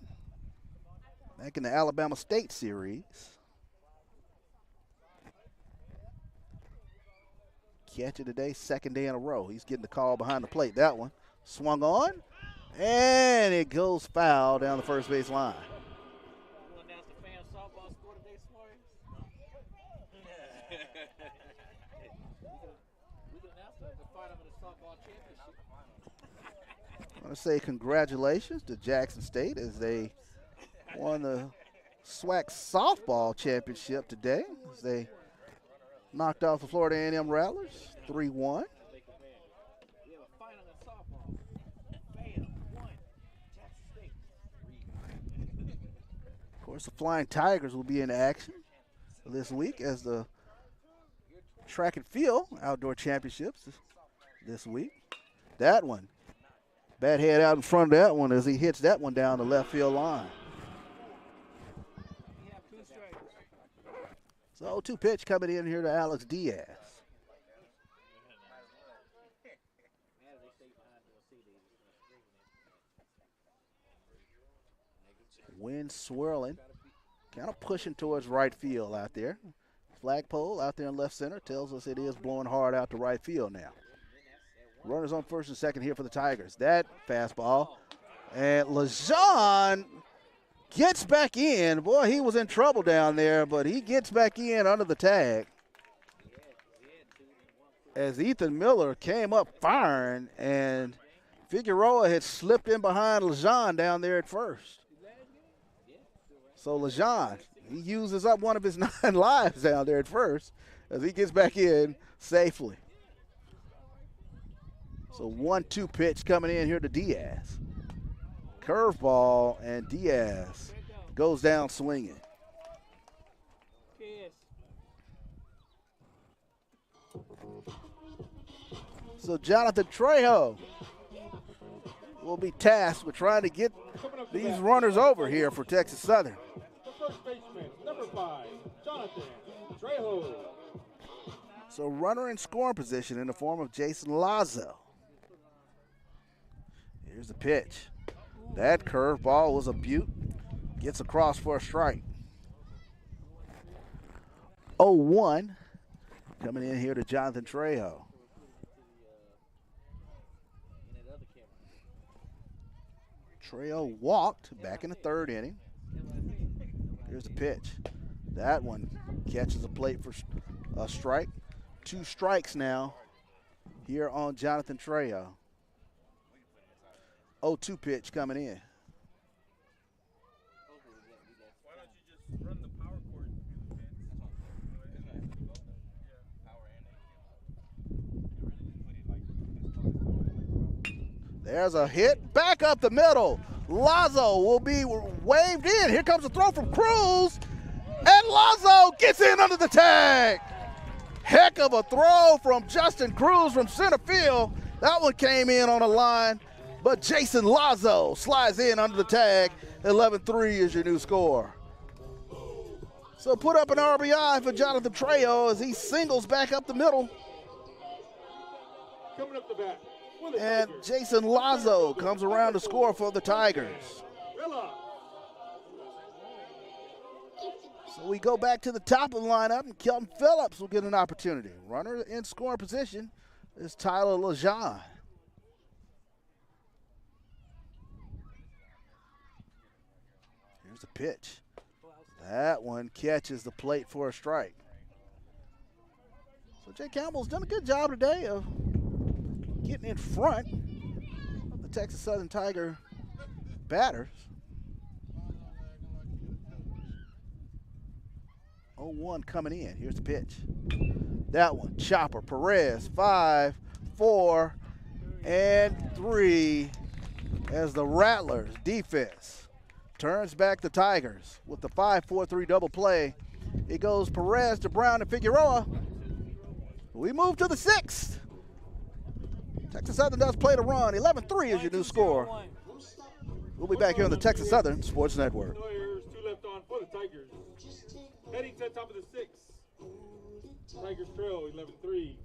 back in the Alabama State series. Catch it today, second day in a row. He's getting the call behind the plate. That one swung on, and it goes foul down the first base line. I want to say congratulations to Jackson State as they won the SWAC softball championship today as they knocked off the Florida A&M Rattlers 3-1. Of course, the Flying Tigers will be in action this week as the track and field outdoor championships this week. That one, bat head out in front of that one as he hits that one down the left field line. So 2 pitch coming in here to Alex Diaz. Wind swirling, kind of pushing towards right field out there. Flagpole out there in left center tells us it is blowing hard out to right field now. Runners on first and second here for the Tigers. That fastball. And LeJean gets back in. Boy, he was in trouble down there, but he gets back in under the tag. As Ethan Miller came up firing, and Figueroa had slipped in behind LeJean down there at first. So LeJean, he uses up one of his 9 lives down there at first as he gets back in safely. So 1-2 pitch coming in here to Diaz. Curveball, and Diaz goes down swinging. So Jonathan Trejo will be tasked with trying to get these runners over here for Texas Southern. The first baseman, number 5, Jonathan Trejo. So runner in scoring position in the form of Jason Lazo. Here's the pitch. That curveball was a beaut. Gets across for a strike. 0-1 coming in here to Jonathan Trejo. Trejo walked back in the 3rd inning. Here's the pitch. That one catches a plate for a strike. 2 strikes now here on Jonathan Trejo. 0-2 pitch coming in. There's a hit back up the middle. Lazo will be waved in. Here comes a throw from Cruz, and Lazo gets in under the tag. Heck of a throw from Justin Cruz from center field. That one came in on a line, but Jason Lazo slides in under the tag. 11-3 is your new score. So put up an RBI for Jonathan Trejo as he singles back up the middle. Coming up the bat. And Jason Lazo comes around to score for the Tigers. So we go back to the top of the lineup, and Kelton Phillips will get an opportunity. Runner in scoring position is Tyler LeJean. Here's the pitch. That one catches the plate for a strike. So Jay Campbell's done a good job today of getting in front of the Texas Southern Tiger batters. 0-1 coming in. Here's the pitch. That one, chopper, Perez, 5, 4, and 3 as the Rattlers defense turns back the Tigers with the 5-4-3 double play. It goes Perez to Brown and Figueroa. We move to the 6th. Texas Southern does play to run. 11-3 is your new score. We'll be back here on the Texas Southern Sports Network. 2 left on for the Tigers. Heading to the top of the 6th. Tigers trail 11-3.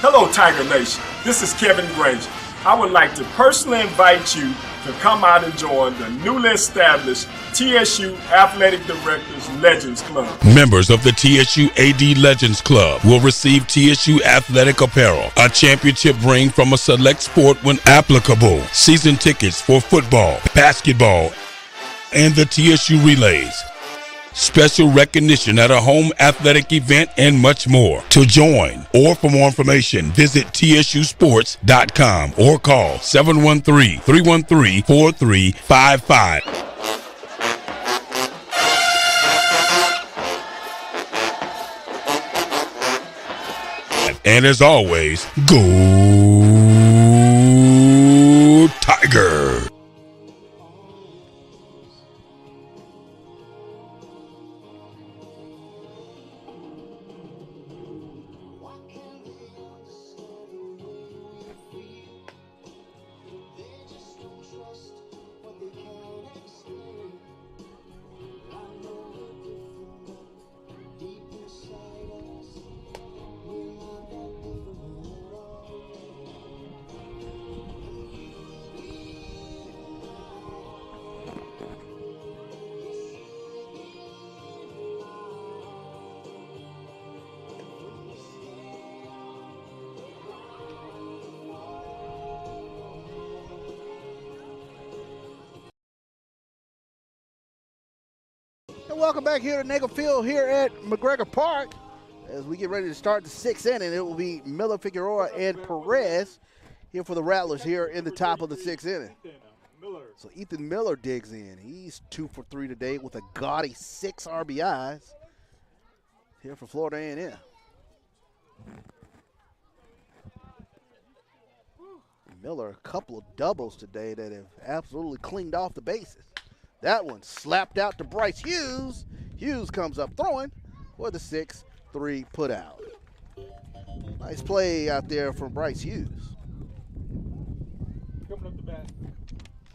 Hello, Tiger Nation. This is Kevin Granger. I would like to personally invite you to come out and join the newly established TSU Athletic Directors Legends Club. Members of the TSU AD Legends Club will receive TSU athletic apparel, a championship ring from a select sport when applicable, season tickets for football, basketball, and the TSU Relays, special recognition at a home athletic event, and much more. To join or for more information, visit tsusports.com or call 713-313-4355. And as always, go Tiger! And welcome back here to Nagel Field here at McGregor Park. As we get ready to start the sixth inning, it will be Miller, Figueroa, and Perez here for the Rattlers here in the top of the sixth inning. So Ethan Miller digs in. He's 2 for 3 today with a gaudy 6 RBIs here for Florida A&M. Miller, a couple of doubles today that have absolutely cleaned off the bases. That one slapped out to Bryce Hughes. Hughes comes up throwing for the 6-3 put out. Nice play out there from Bryce Hughes. Coming up the bat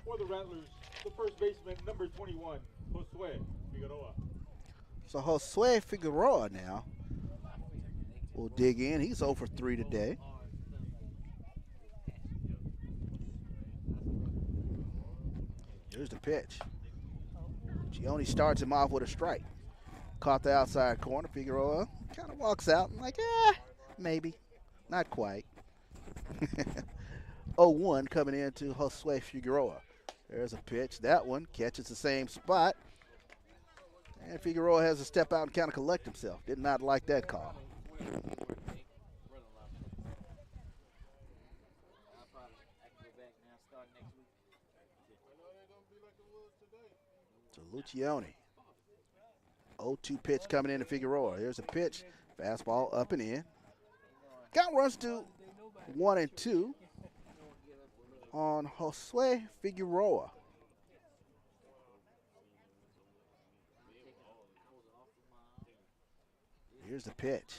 for the Rattlers, the first baseman, number 21, Josue Figueroa. So Josue Figueroa now will dig in. He's 0 for 3 today. Here's the pitch. Gioni starts him off with a strike. Caught the outside corner. Figueroa kind of walks out and like, maybe. Not quite. 0-1 coming into Josue Figueroa. There's a pitch. That one catches the same spot. And Figueroa has to step out and kind of collect himself. Did not like that call. So Lucioni. 0-2 pitch coming into Figueroa. Here's a pitch. Fastball up and in. Count runs to 1-2 on Josue Figueroa. Here's the pitch.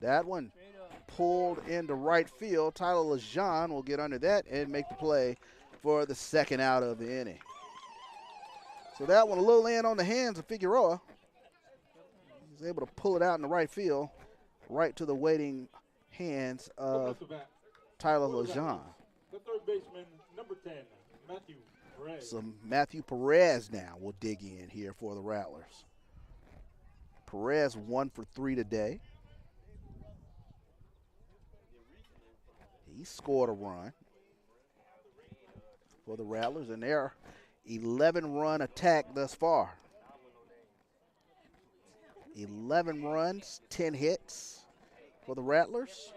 That one pulled into right field. Tyler Lejean will get under that and make the play for the second out of the inning. So that one a little in on the hands of Figueroa. He's able to pull it out in the right field, right to the waiting hands of Tyler Lejean. The third baseman, number 10, Matthew Perez. So Matthew Perez now will dig in here for the Rattlers. Perez 1 for 3 today. He scored a run for the Rattlers in their 11-run attack thus far. 11 runs, 10 hits for the Rattlers.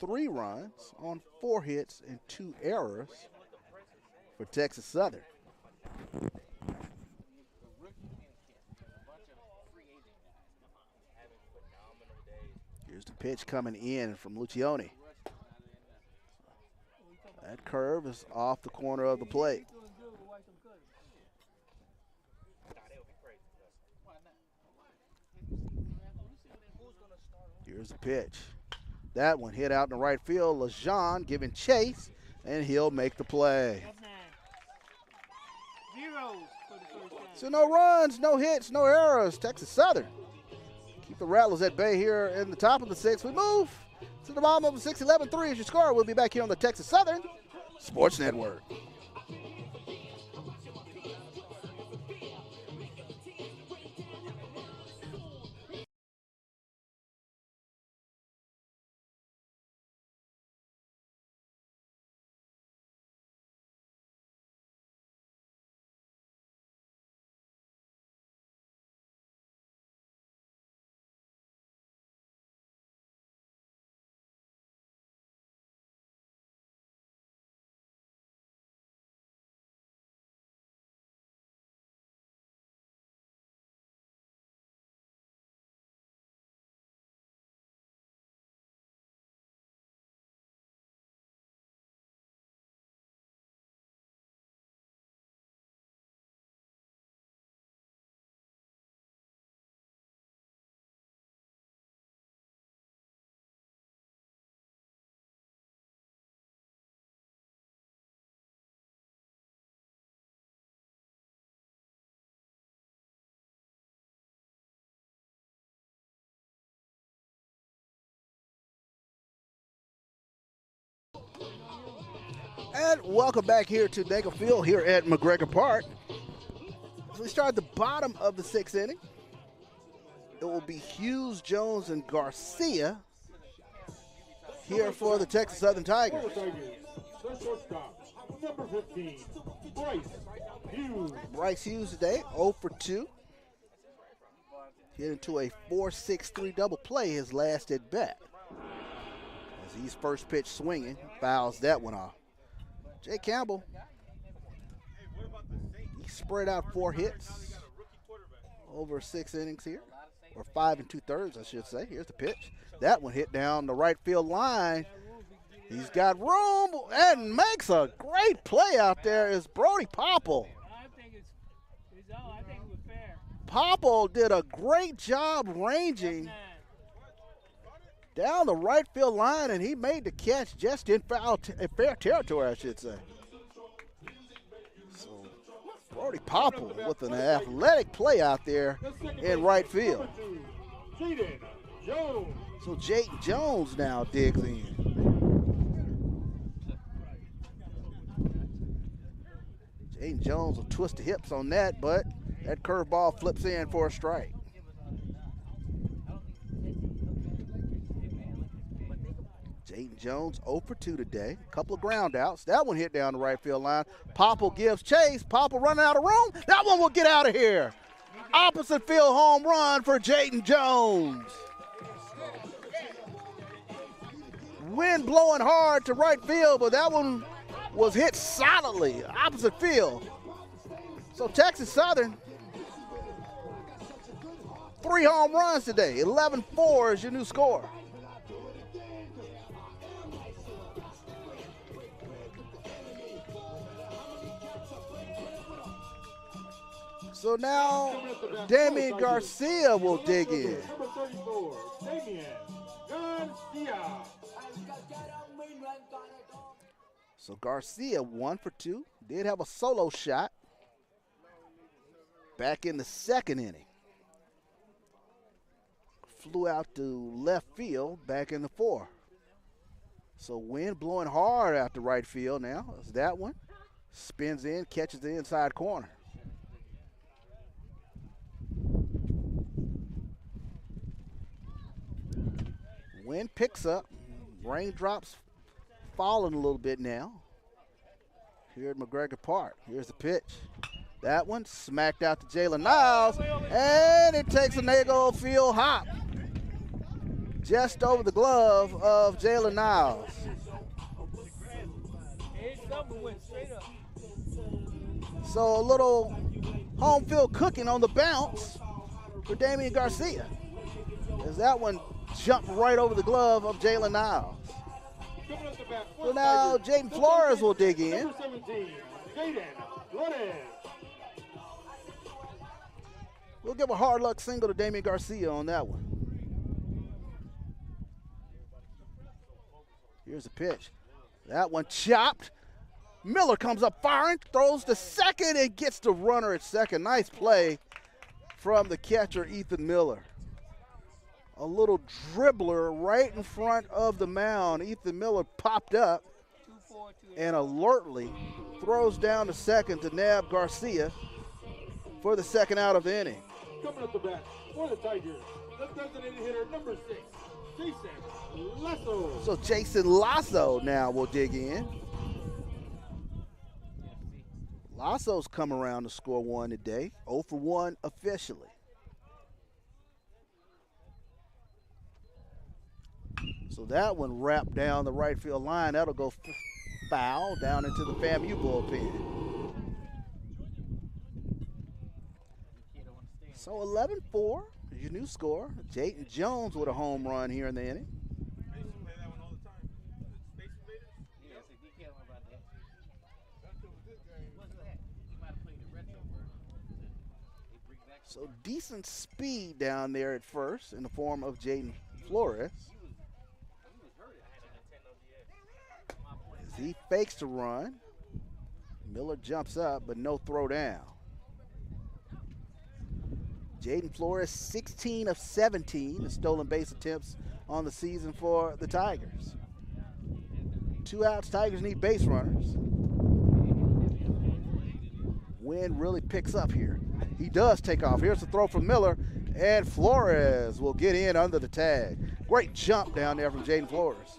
3 runs on 4 hits and 2 errors for Texas Southern. Here's the pitch coming in from Lucioni. That curve is off the corner of the plate. Here's the pitch. That one hit out in the right field. Lejean giving chase, and he'll make the play. So no runs, no hits, no errors. Texas Southern keep the Rattlers at bay here in the top of the 6th. We move to the bottom of the 6th. 11-3 is your score. We'll be back here on the Texas Southern Sports Network. And welcome back here to Nagel Field here at McGregor Park. So we start at the bottom of the 6th inning. It will be Hughes, Jones, and Garcia here for the Texas Southern Tigers. The shortstop, number 15, Bryce Hughes. Bryce Hughes today, 0 for 2. hit into a 4-6-3 double play his last at bat. As he's first pitch swinging, fouls that one off. Jay Campbell, he spread out 4 hits over 6 innings here, or 5 2/3, I should say. Here's the pitch. That one hit down the right field line. He's got room and makes a great play out there is Brody Popple. I think it was fair. Popple did a great job ranging down the right field line, and he made the catch just in fair territory, I should say. So Brody Popple with an athletic play out there in right field. So Jayden Jones now digs in. Jayden Jones will twist the hips on that, but that curveball flips in for a strike. Jayden Jones 0 for 2 today. A couple of ground outs. That one hit down the right field line. Popple gives chase. Popple running out of room. That one will get out of here. Opposite field home run for Jayden Jones. Wind blowing hard to right field, but that one was hit solidly opposite field. So Texas Southern, 3 home runs today. 11-4 is your new score. So now Damian Garcia will dig in. Number 34, Damian Garcia. So Garcia 1 for 2. Did have a solo shot back in the 2nd inning. Flew out to left field back in the 4th. So wind blowing hard out to right field now. That's that one. Spins in, catches the inside corner. Wind picks up. Raindrops falling a little bit now here at McGregor Park. Here's the pitch. That one smacked out to Jalen Niles, and it takes a Nagle Field hop just over the glove of Jalen Niles. So a little home field cooking on the bounce for Damian Garcia, as that one jumped right over the glove of Jalen Niles. So now Jaden Flores will dig in. Number 17, Jaden Flores. We'll give a hard luck single to Damian Garcia on that one. Here's the pitch. That one chopped. Miller comes up firing, throws to second, and gets the runner at second. Nice play from the catcher, Ethan Miller. A little dribbler right in front of the mound. Ethan Miller popped up and alertly throws down to second to nab Garcia for the second out of the inning. Coming up the bat for the Tigers, the designated hitter, number 6, Jason Lasso. So Jason Lasso now will dig in. Lasso's come around to score 1 today, 0 for 1 officially. So that one wrapped down the right field line. That'll go foul down into the FAMU bullpen. So 11-4 is your new score. Jayden Jones with a home run here in the inning. So decent speed down there at first in the form of Jayden Flores. As he fakes the run, Miller jumps up, but no throw down. Jayden Flores, 16 of 17 in stolen base attempts on the season for the Tigers. 2 outs, Tigers need base runners. Wind really picks up here. He does take off. Here's the throw from Miller, and Flores will get in under the tag. Great jump down there from Jayden Flores.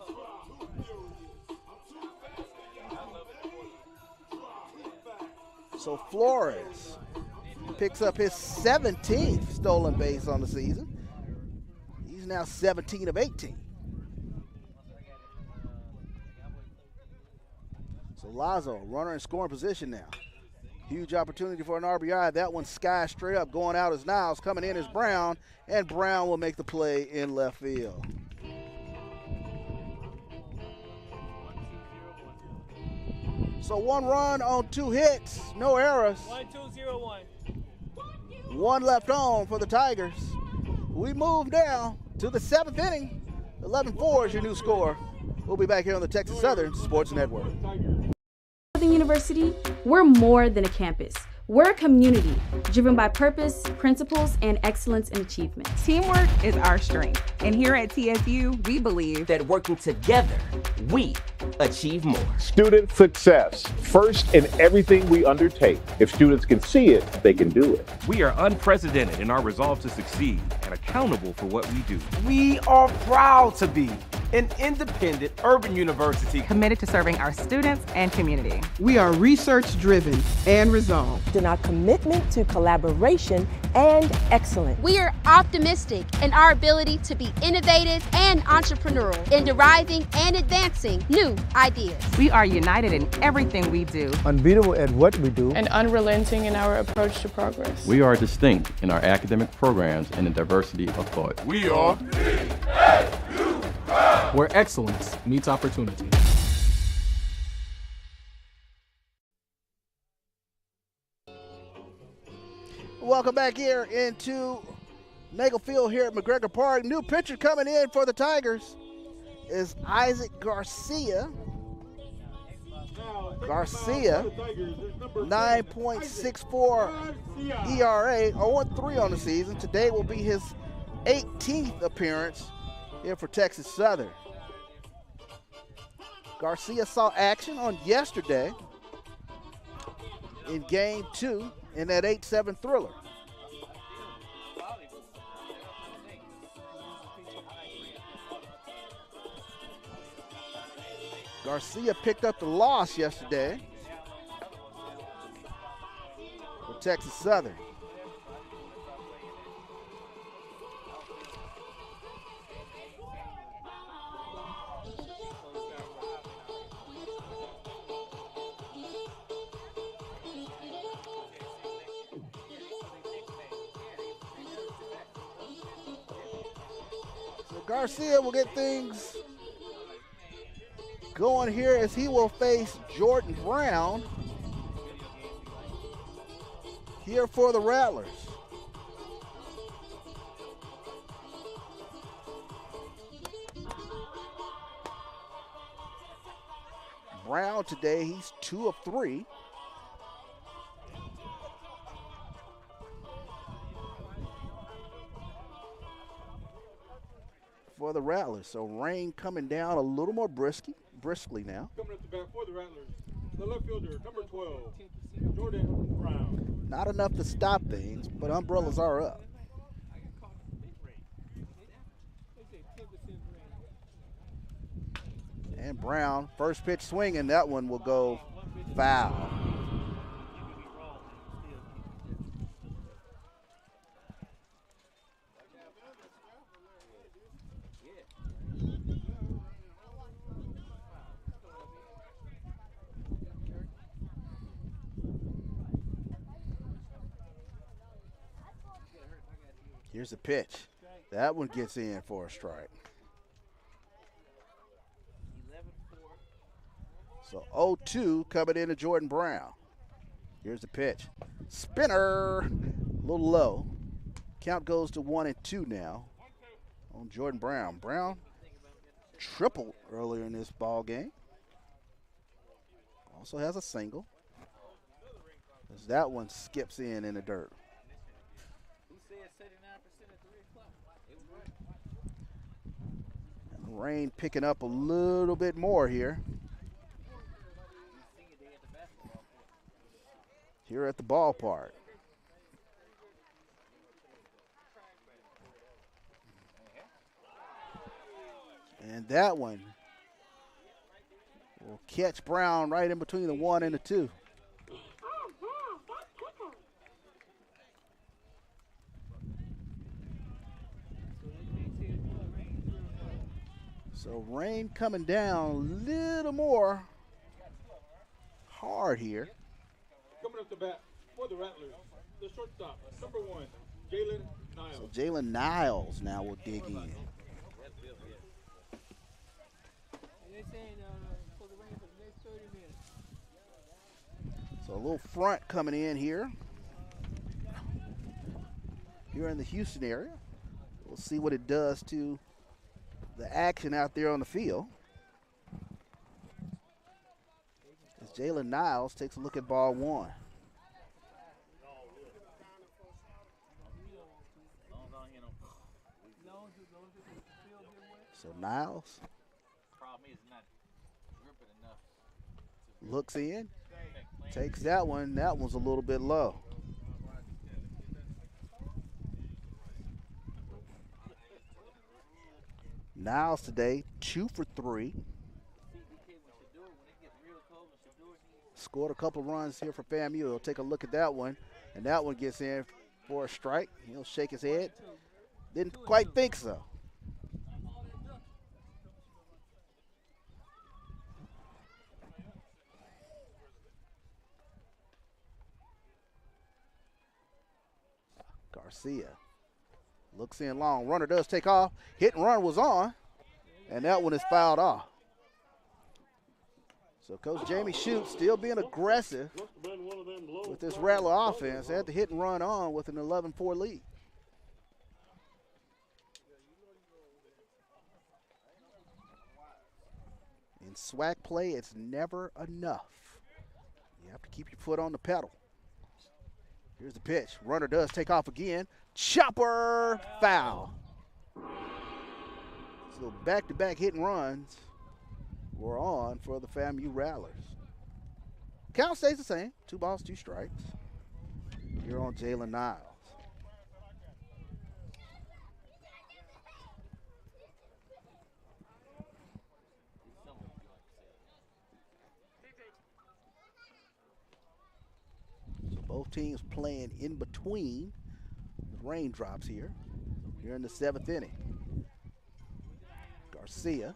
So Flores picks up his 17th stolen base on the season. He's now 17 of 18. So Lazo, runner in scoring position now. Huge opportunity for an RBI. That one sky straight up. Going out is Niles. Coming in is Brown. And Brown will make the play in left field. So 1 run on 2 hits. No errors. 1-2-0-1. 1 left on for the Tigers. We move now to the 7th inning. 11-4 is your new score. We'll be back here on the Texas Southern Sports Network. Southern University, we're more than a campus. We're a community driven by purpose, principles, and excellence in achievement. Teamwork is our strength. And here at TSU, we believe that working together, we achieve more. Student success, first in everything we undertake. If students can see it, they can do it. We are unprecedented in our resolve to succeed and accountable for what we do. We are proud to be an independent urban university committed to serving our students and community. We are research-driven and resolved. In our commitment to collaboration and excellence. We are optimistic in our ability to be innovative and entrepreneurial in deriving and advancing new ideas. We are united in everything we do. Unbeatable at what we do. And unrelenting in our approach to progress. We are distinct in our academic programs and the diversity of thought. We are where excellence meets opportunity. Welcome back here into Nagel Field here at McGregor Park. New pitcher coming in for the Tigers is Isaac Garcia. Garcia, 9.64 ERA, 0-3 on the season. Today will be his 18th appearance here for Texas Southern. Garcia saw action on yesterday in Game 2 in that 8-7 thriller. Garcia picked up the loss yesterday for Texas Southern. So Garcia will get things going here as he will face Jordan Brown here for the Rattlers. Brown today, he's 2 of 3. For the Rattlers. So rain coming down a little more briskly now. Coming up the bat for the Rattlers, the left fielder, number 12, Jordan Brown. Not enough to stop things, but umbrellas are up. And Brown, first pitch swinging, that one will go foul. Here's the pitch. That one gets in for a strike. So 0-2 coming into Jordan Brown. Here's the pitch. Spinner, a little low. Count goes to 1-2 now on Jordan Brown. Brown tripled earlier in this ball game. Also has a single. As that one skips in the dirt. And rain picking up a little bit more here. Here at the ballpark. And that one will catch Brown right in between the 1 and the 2. So rain coming down a little more hard here. Coming up the bat for the Rattlers, the shortstop, number 1, Jalen Niles. So Jalen Niles now will dig in. They're saying for the rain for the next 30 minutes. So a little front coming in here. Here in the Houston area. We'll see what it does to the action out there on the field. As Jalen Niles takes a look at ball 1. So Niles looks in, takes that one. That one's a little bit low. Niles today, 2 for 3. Scored a couple runs here for FAMU. He'll take a look at that one, and that one gets in for a strike. He'll shake his head. Didn't quite think so. Garcia looks in long. Runner does take off. Hit and run was on, and that one is fouled off. So Coach Jamie Shute still being aggressive with this Rattler offense. They had the hit and run on with an 11-4 lead. In SWAC play, it's never enough. You have to keep your foot on the pedal. Here's the pitch. Runner does take off again. Chopper, foul. So back-to-back hit and runs were on for the FAMU Rattlers. Count stays the same. 2 balls, 2 strikes. Here on Jalen Niles. So both teams playing in between the raindrops here in the 7th inning. Garcia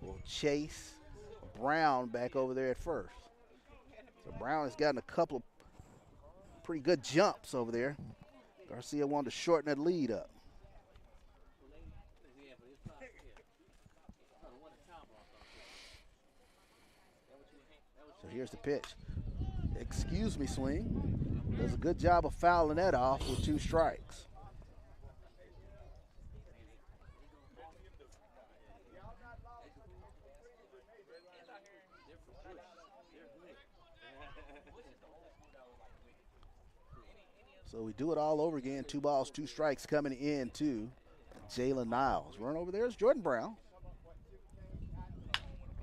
will chase Brown back over there at first. So Brown has gotten a couple of pretty good jumps over there. Garcia wanted to shorten that lead up. So here's the pitch. Excuse me, swing. Does a good job of fouling that off with 2 strikes. So we do it all over again. 2 balls, 2 strikes coming into Jalen Niles. Run over there is Jordan Brown.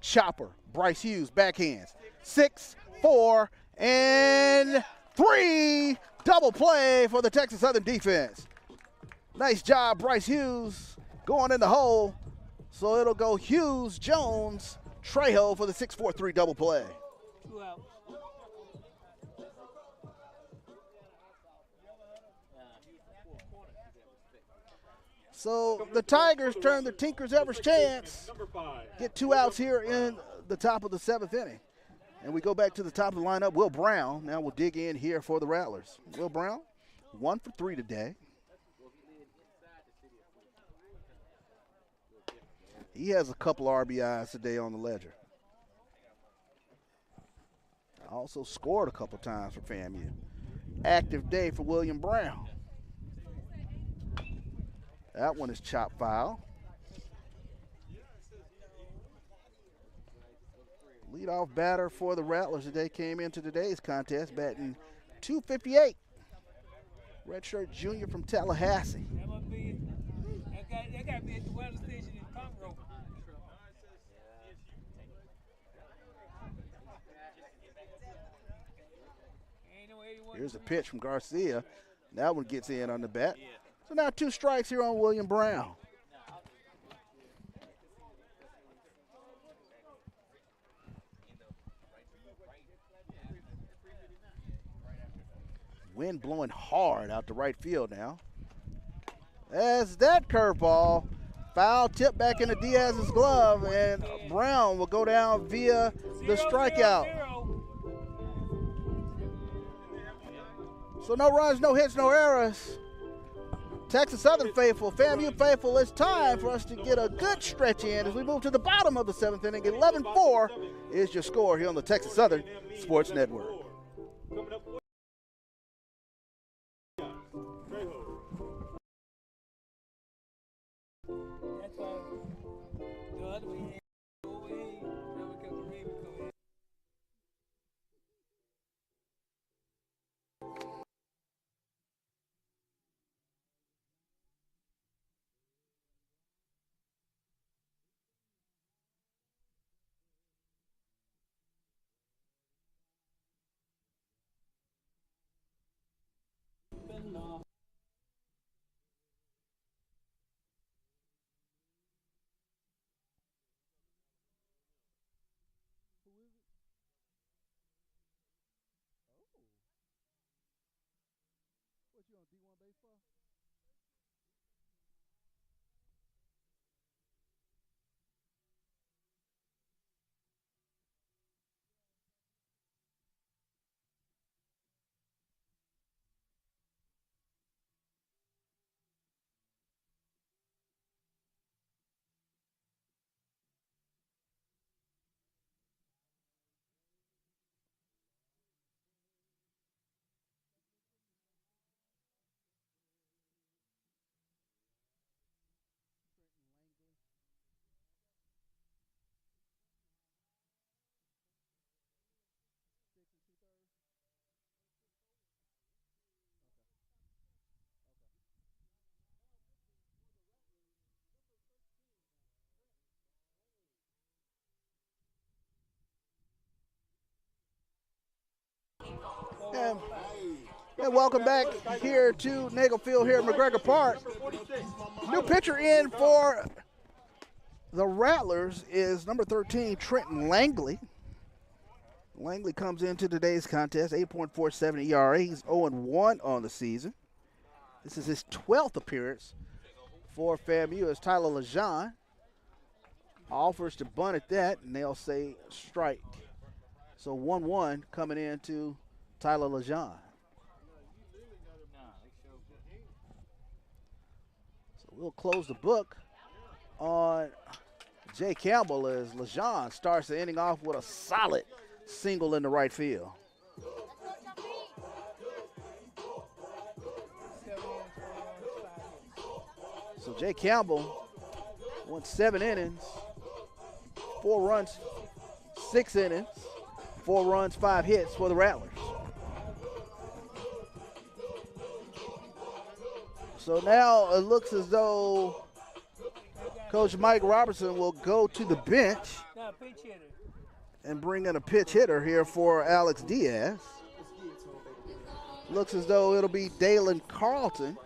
Chopper, Bryce Hughes, backhands. 6, 4, and 3. Double play for the Texas Southern defense. Nice job, Bryce Hughes, going in the hole. So it'll go Hughes, Jones, Trejo for the 6-4-3 double play. 2 outs. So the Tigers turn their Tinker's Ever's chance. Get 2 outs here in the top of the 7th inning. And we go back to the top of the lineup. Will Brown now will dig in here for the Rattlers. Will Brown, 1 for 3 today. He has a couple RBIs today on the ledger. Also scored a couple times for FAMU. Active day for William Brown. That one is chopped foul. Leadoff batter for the Rattlers today came into today's contest batting .258. Redshirt junior from Tallahassee. That must be, that got to be at the weather station in Conroe. Here's a pitch from Garcia. That one gets in on the bat. So now 2 strikes here on William Brown. Wind blowing hard out to right field now. As that curveball Foul tip back into Diaz's glove, and Brown will go down via the strikeout. So no runs, no hits, no errors. Texas Southern faithful, FAMU faithful, it's time for us to get a good stretch in as we move to the bottom of the 7th inning. 11-4 is your score here on the Texas Southern Sports Network. And welcome back here to Nagel Field here at McGregor Park. New pitcher in for the Rattlers is number 13, Trenton Langley. Langley comes into today's contest, 8.47 ERA. He's 0-1 on the season. This is his 12th appearance for FAMU as Tyler Lejean offers to bunt at that, and they'll say strike. So 1-1 coming into Tyler Lejean. So we'll close the book on Jay Campbell as Lejean starts the inning off with a solid single in the right field. So Jay Campbell went 7 innings, 4 runs, 6 innings, 4 runs, 5 hits for the Rattlers. So now it looks as though Coach Mike Robertson will go to the bench and bring in a pitch hitter here for Alex Diaz. Looks as though it'll be Dalen Carlton.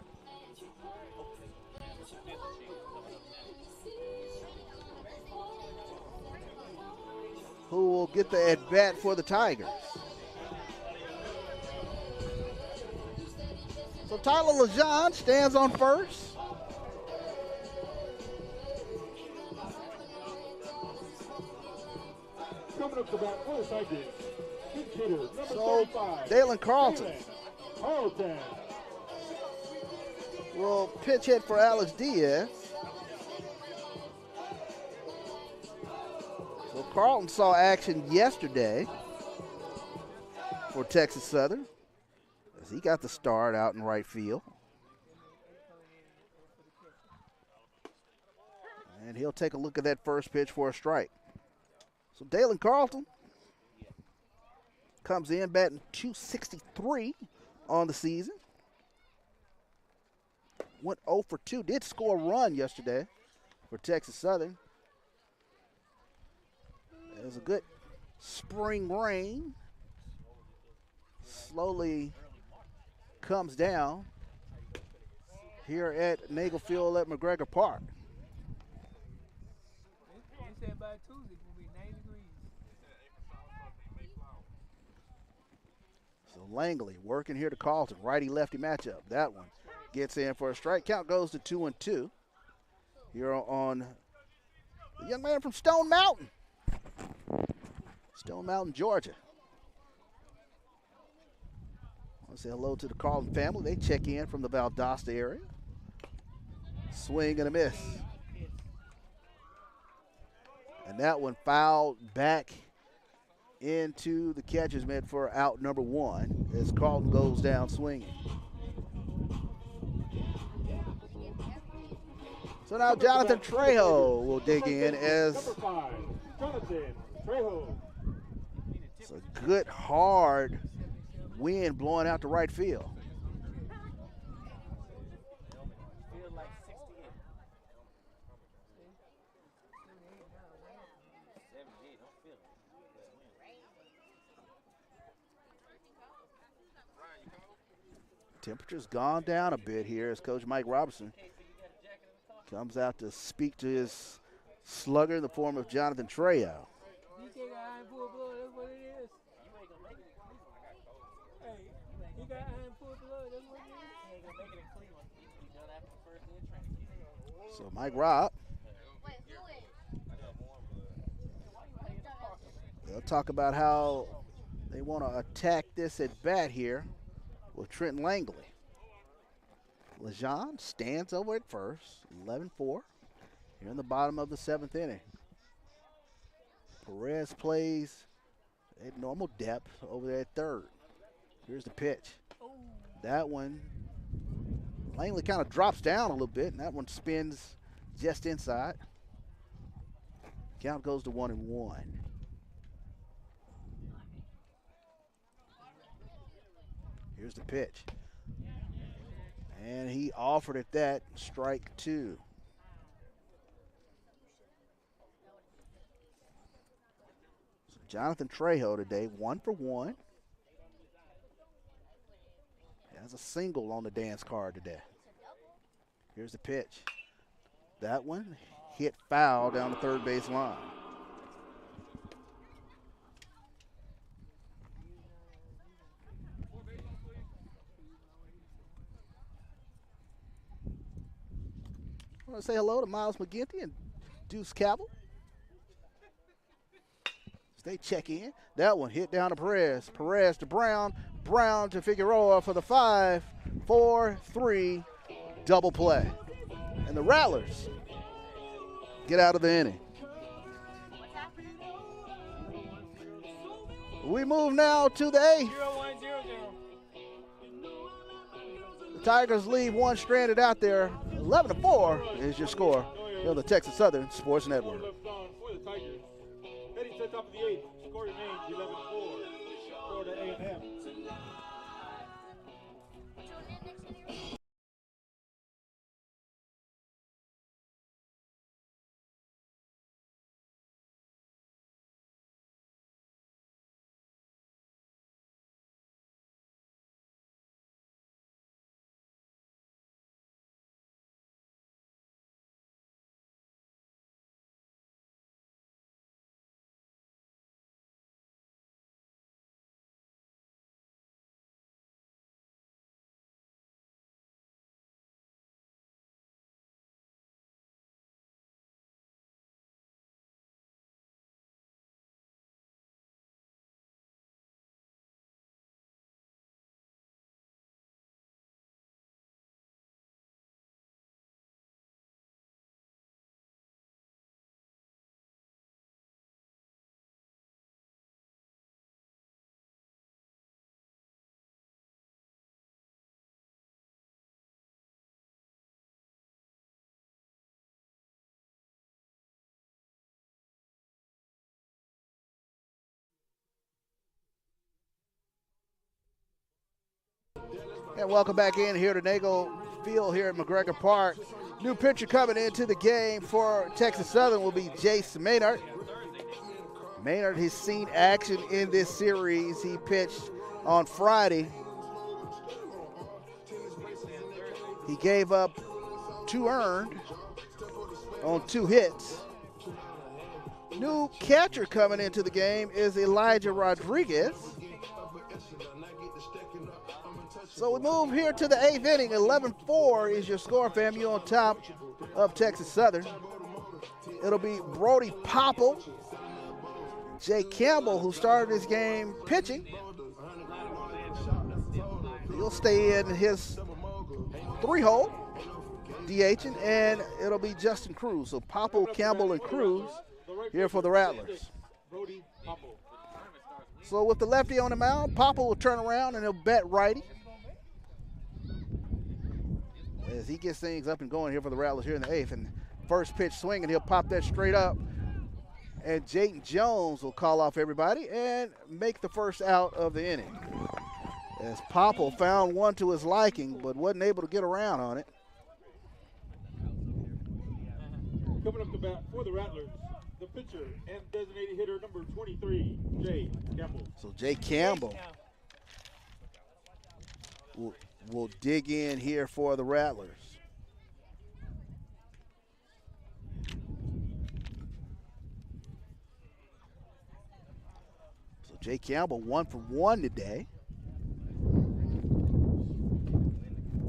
Who will get the at-bat for the Tigers. So Tyler Lejean stands on first. Coming up to bat for the Tigers, pitch hitter, number 35, Dalen Carlton will pitch hit for Alex Diaz. So Carlton saw action yesterday for Texas Southern as he got the start out in right field. And he'll take a look at that first pitch for a strike. So Dalen Carlton comes in batting .263 on the season. Went 0 for 2, did score a run yesterday for Texas Southern. It was a good spring rain. Slowly comes down here at Nagel Field at McGregor Park. They said by Tuesday it's going to be 90 degrees. So Langley working here to Carlton. Righty-lefty matchup. That one gets in for a strike. Count goes to 2-2. here on the young man from Stone Mountain, Georgia. I want to say hello to the Carlton family. They check in from the Valdosta area. Swing and a miss. And that one fouled back into the catcher's mitt for out number 1 as Carlton goes down swinging. So now Jonathan Trejo will dig in as Jonathan Trejo. it's a good hard wind blowing out to right field. Temperature's gone down a bit here as Coach Mike Robertson comes out to speak to his slugger in the form of Jonathan Trejo. He got iron full blood, that's what it is. Hey, he got iron full blood, that's what it is. He ain't gonna make it in Cleveland. He done after the first day of training. So Mike Robb, they'll talk about how they want to attack this at bat here with Trent Langley. Lejean stands over at first, 11-4, here in the bottom of the 7th inning. Perez plays at normal depth over there at third. Here's the pitch. That one, Langley kind of drops down a little bit, and that one spins just inside. Count goes to 1-1. Here's the pitch. And he offered at that, strike 2. So Jonathan Trejo today, 1 for 1. He has a single on the dance card today. Here's the pitch. That one hit foul down the third base line. I want to say hello to Miles McGinty and Deuce Cabell. They check in. That one hit down to Perez. Perez to Brown. Brown to Figueroa for the 5-4-3 double play. And the Rattlers get out of the inning. We move now to the 8th. The Tigers leave one stranded out there. 11-4 is your score on the Texas Southern Sports Network. Heading to the top of the 8th, score remains 11-4. Florida A&M. And welcome back in here to Nagel Field here at McGregor Park. New pitcher coming into the game for Texas Southern will be Jace Maynard. Maynard has seen action in this series. He pitched on Friday. He gave up 2 earned on 2 hits. New catcher coming into the game is Elijah Rodriguez. So we move here to the 8th inning. 11-4 is your score, FAMU, on top of Texas Southern. It'll be Brody Popple, Jay Campbell, who started this game pitching. He'll stay in his 3-hole, DHing, and it'll be Justin Cruz. So Popple, Campbell, and Cruz here for the Rattlers. So with the lefty on the mound, Popple will turn around and he'll bat righty as he gets things up and going here for the Rattlers here in the 8th. And first pitch swinging, he'll pop that straight up. And Jayden Jones will call off everybody and make the first out of the inning. As Popple found one to his liking, but wasn't able to get around on it. Coming up to bat for the Rattlers, the pitcher and designated hitter number 23, Jay Campbell. So Jay Campbell will dig in here for the Rattlers. So Jay Campbell 1 for 1 today.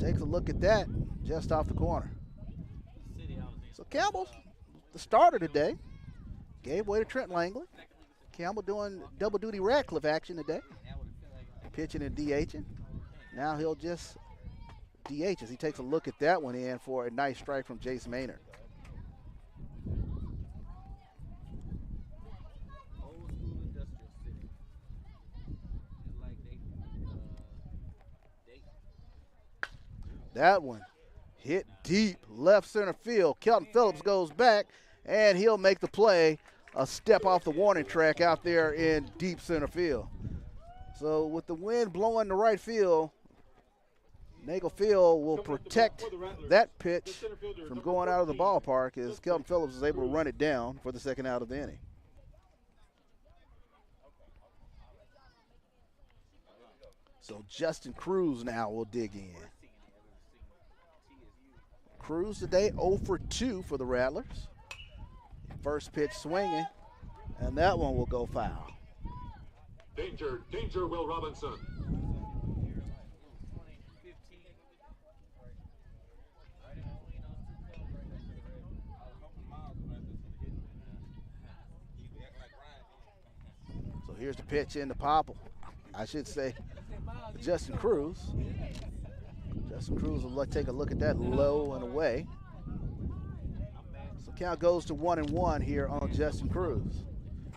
Takes a look at that just off the corner. So Campbell's the starter today. Gave way to Trent Langley. Campbell doing double duty Radcliffe action today. Pitching and DHing. Now he'll just DH as he takes a look at that one in for a nice strike from Jace Maynard. That one hit deep left center field. Kelton Phillips goes back, and he'll make the play a step off the warning track out there in deep center field. So with the wind blowing to right field, Nagel Field will protect that pitch from going out of the ballpark as Kelton Phillips is able to run it down for the second out of the inning. So Justin Cruz now will dig in. Cruz today 0 for 2 for the Rattlers. First pitch swinging, and that one will go foul. Danger, danger, Will Robinson. So here's the pitch into Popple. I should say Justin Cruz. Justin Cruz will take a look at that low and away. So count goes to 1-1 here on Justin Cruz.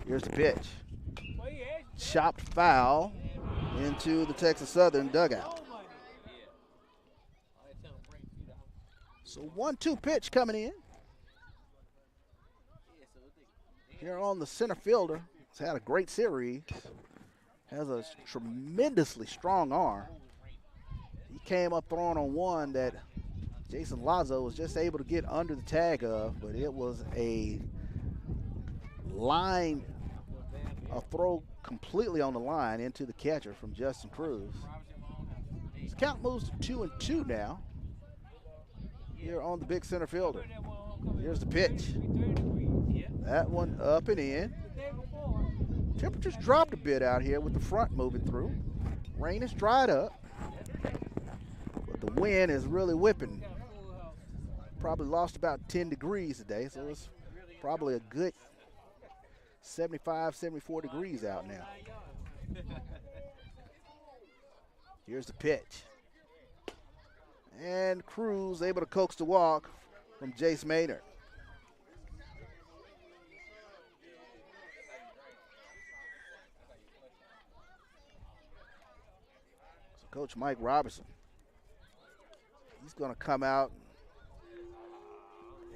Here's the pitch. Chopped foul into the Texas Southern dugout. So 1-2 pitch coming in. Here on the center fielder. He's had a great series. Has a tremendously strong arm. He came up throwing on one that Jason Lazo was just able to get under the tag of, but it was a throw completely on the line into the catcher from Justin Cruz. His count moves to 2-2 now here on the big center fielder. Here's the pitch. That one up and in. Temperatures dropped a bit out here with the front moving through. Rain has dried up, but the wind is really whipping. Probably lost about 10 degrees today, so it's probably a good 75, 74 degrees out now. Here's the pitch. And Cruz able to coax the walk from Jace Maynard. So Coach Mike Robertson, he's going to come out.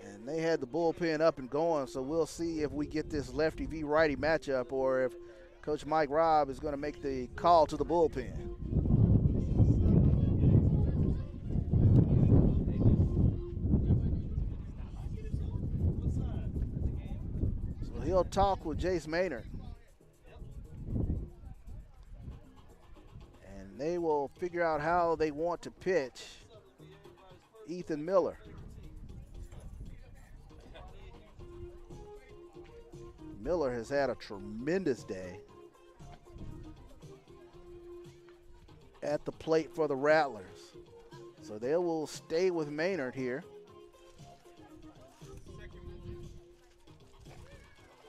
And they had the bullpen up and going, so we'll see if we get this lefty v righty matchup or if Coach Mike Robb is going to make the call to the bullpen. So he'll talk with Jace Maynard. And they will figure out how they want to pitch Ethan Miller. Miller has had a tremendous day. at the plate for the Rattlers. So they will stay with Maynard here.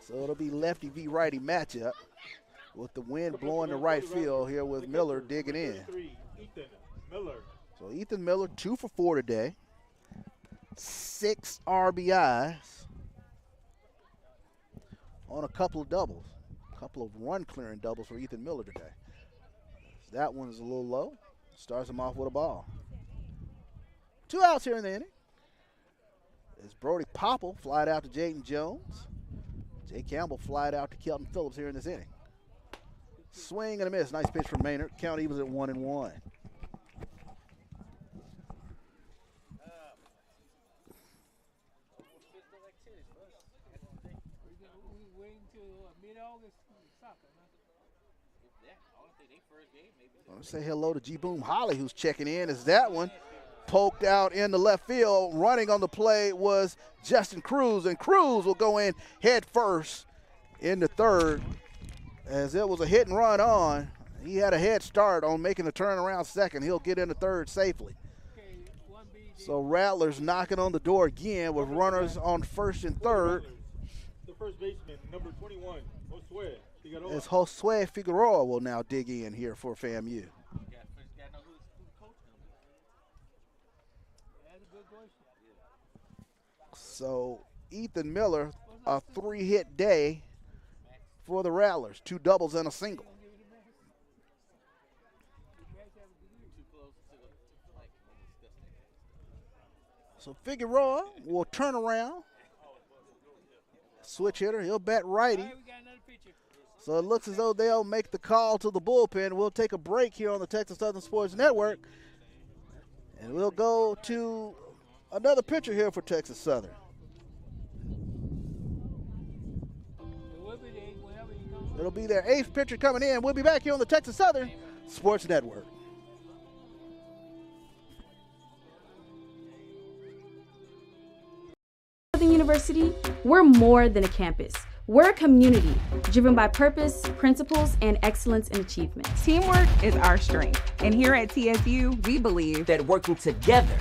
So it'll be lefty v righty matchup with the wind blowing to right field here with Miller digging in. So Ethan Miller 2 for 4 today. 6 RBIs on a couple of doubles. A couple of run clearing doubles for Ethan Miller today. That one's a little low. Starts him off with a ball. 2 outs here in the inning. As Brody Popple flied out to Jaden Jones. Jay Campbell flied out to Kelton Phillips here in this inning. Swing and a miss. Nice pitch from Maynard. Count evens at 1-1. I want to say hello to G. Boom Holly, who's checking in, as that one poked out in the left field. Running on the play was Justin Cruz, and Cruz will go in head first in the third, as it was a hit and run on. He had a head start on making the turnaround second. He'll get into third safely. So Rattlers knocking on the door again with runners on first and third. The first baseman, number 21, Josue Figueroa. As Josue Figueroa will now dig in here for FAMU. So Ethan Miller, a 3-hit day for the Rattlers. 2 doubles and a single. So Figueroa will turn around. Switch hitter, he'll bat righty. So it looks as though they'll make the call to the bullpen. We'll take a break here on the Texas Southern Sports Network. And we'll go to another pitcher here for Texas Southern. It'll be their 8th pitcher coming in. We'll be back here on the Texas Southern Sports Network. Southern University, we're more than a campus. We're a community driven by purpose, principles, and excellence in achievement. Teamwork is our strength. And here at TSU, we believe that working together,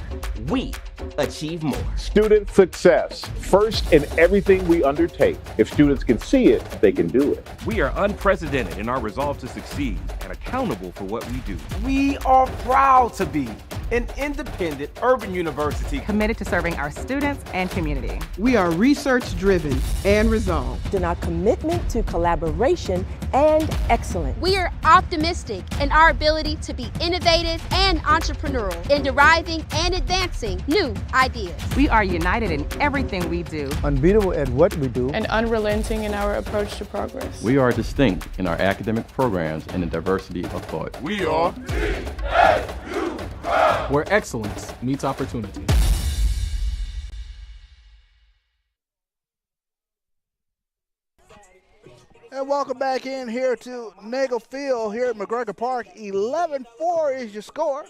we achieve more. Student success, first in everything we undertake. If students can see it, they can do it. We are unprecedented in our resolve to succeed and accountable for what we do. We are proud to be an independent urban university committed to serving our students and community. We are research-driven and resolved in our commitment to collaboration and excellence. We are optimistic in our ability to be innovative and entrepreneurial in deriving and advancing new ideas. We are united in everything we do, unbeatable at what we do, and unrelenting in our approach to progress. We are distinct in our academic programs and the diversity of thought. We are TSU, where excellence meets opportunity. And welcome back in here to Nagel Field here at McGregor Park. 11-4 is your score.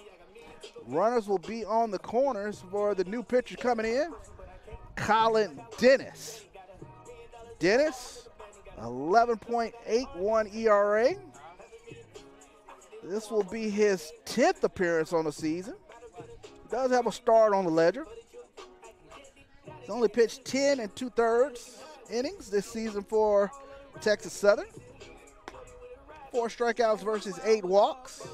Runners will be on the corners for the new pitcher coming in, Colin Dennis. Dennis, 11.81 ERA. This will be his 10th appearance on the season. He does have a start on the ledger. He's only pitched 10 2/3 innings this season for Texas Southern. 4 strikeouts versus 8 walks.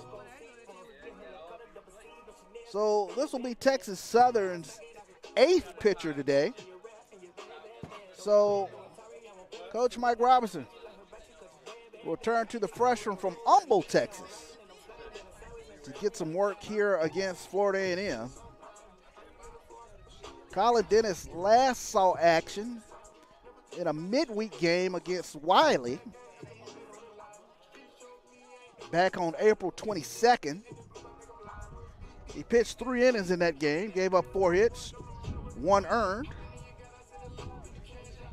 So this will be Texas Southern's 8th pitcher today. So Coach Mike Robinson will turn to the freshman from Humble, Texas, to get some work here against Florida A&M. Colin Dennis last saw action in a midweek game against Wiley back on April 22nd. He pitched 3 innings in that game, gave up 4 hits, 1 earned,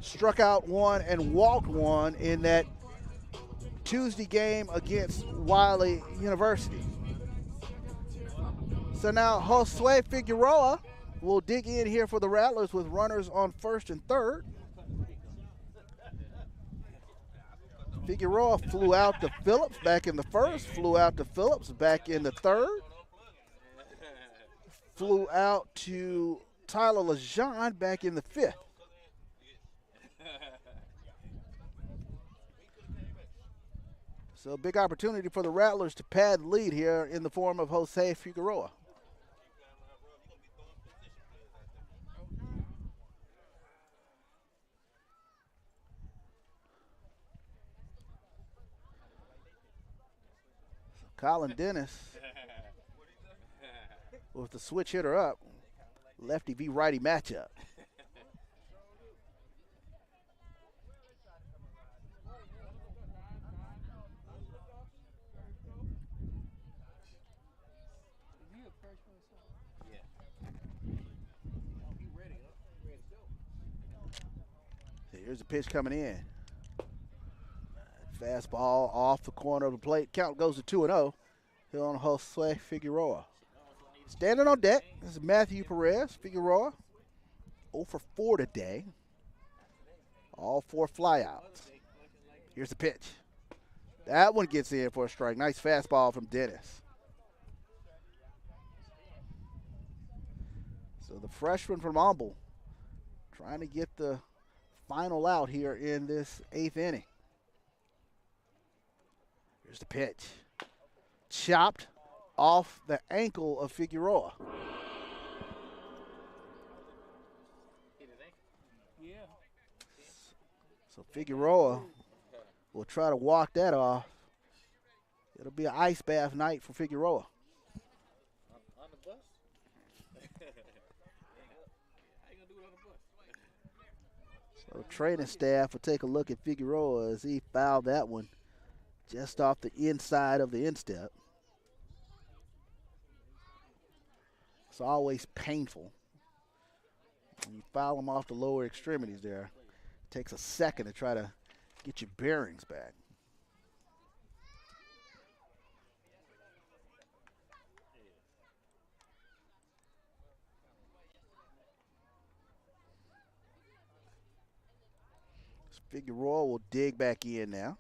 struck out 1 and walked 1 in that Tuesday game against Wiley University. So now Josue Figueroa will dig in here for the Rattlers with runners on first and third. Figueroa flew out to Phillips back in the first, flew out to Phillips back in the third, flew out to Tyler Lejean back in the fifth. So a big opportunity for the Rattlers to pad the lead here in the form of Jose Figueroa. Colin Dennis with the switch hitter up. Lefty v righty matchup. Here's the pitch coming in. Fastball off the corner of the plate. Count goes to 2-0. Here on Jose Figueroa. Standing on deck is Matthew Perez. Figueroa 0 for 4 today. All 4 flyouts. Here's the pitch. That one gets in for a strike. Nice fastball from Dennis. So the freshman from Humble trying to get the final out here in this 8th inning. Here's the pitch. Chopped off the ankle of Figueroa. So Figueroa will try to walk that off. It'll be an ice bath night for Figueroa. On the bus? So training staff will take a look at Figueroa as he fouled that one just off the inside of the instep. It's always painful when you foul them off the lower extremities there. It takes a second to try to get your bearings back. Figueroa will dig back in now.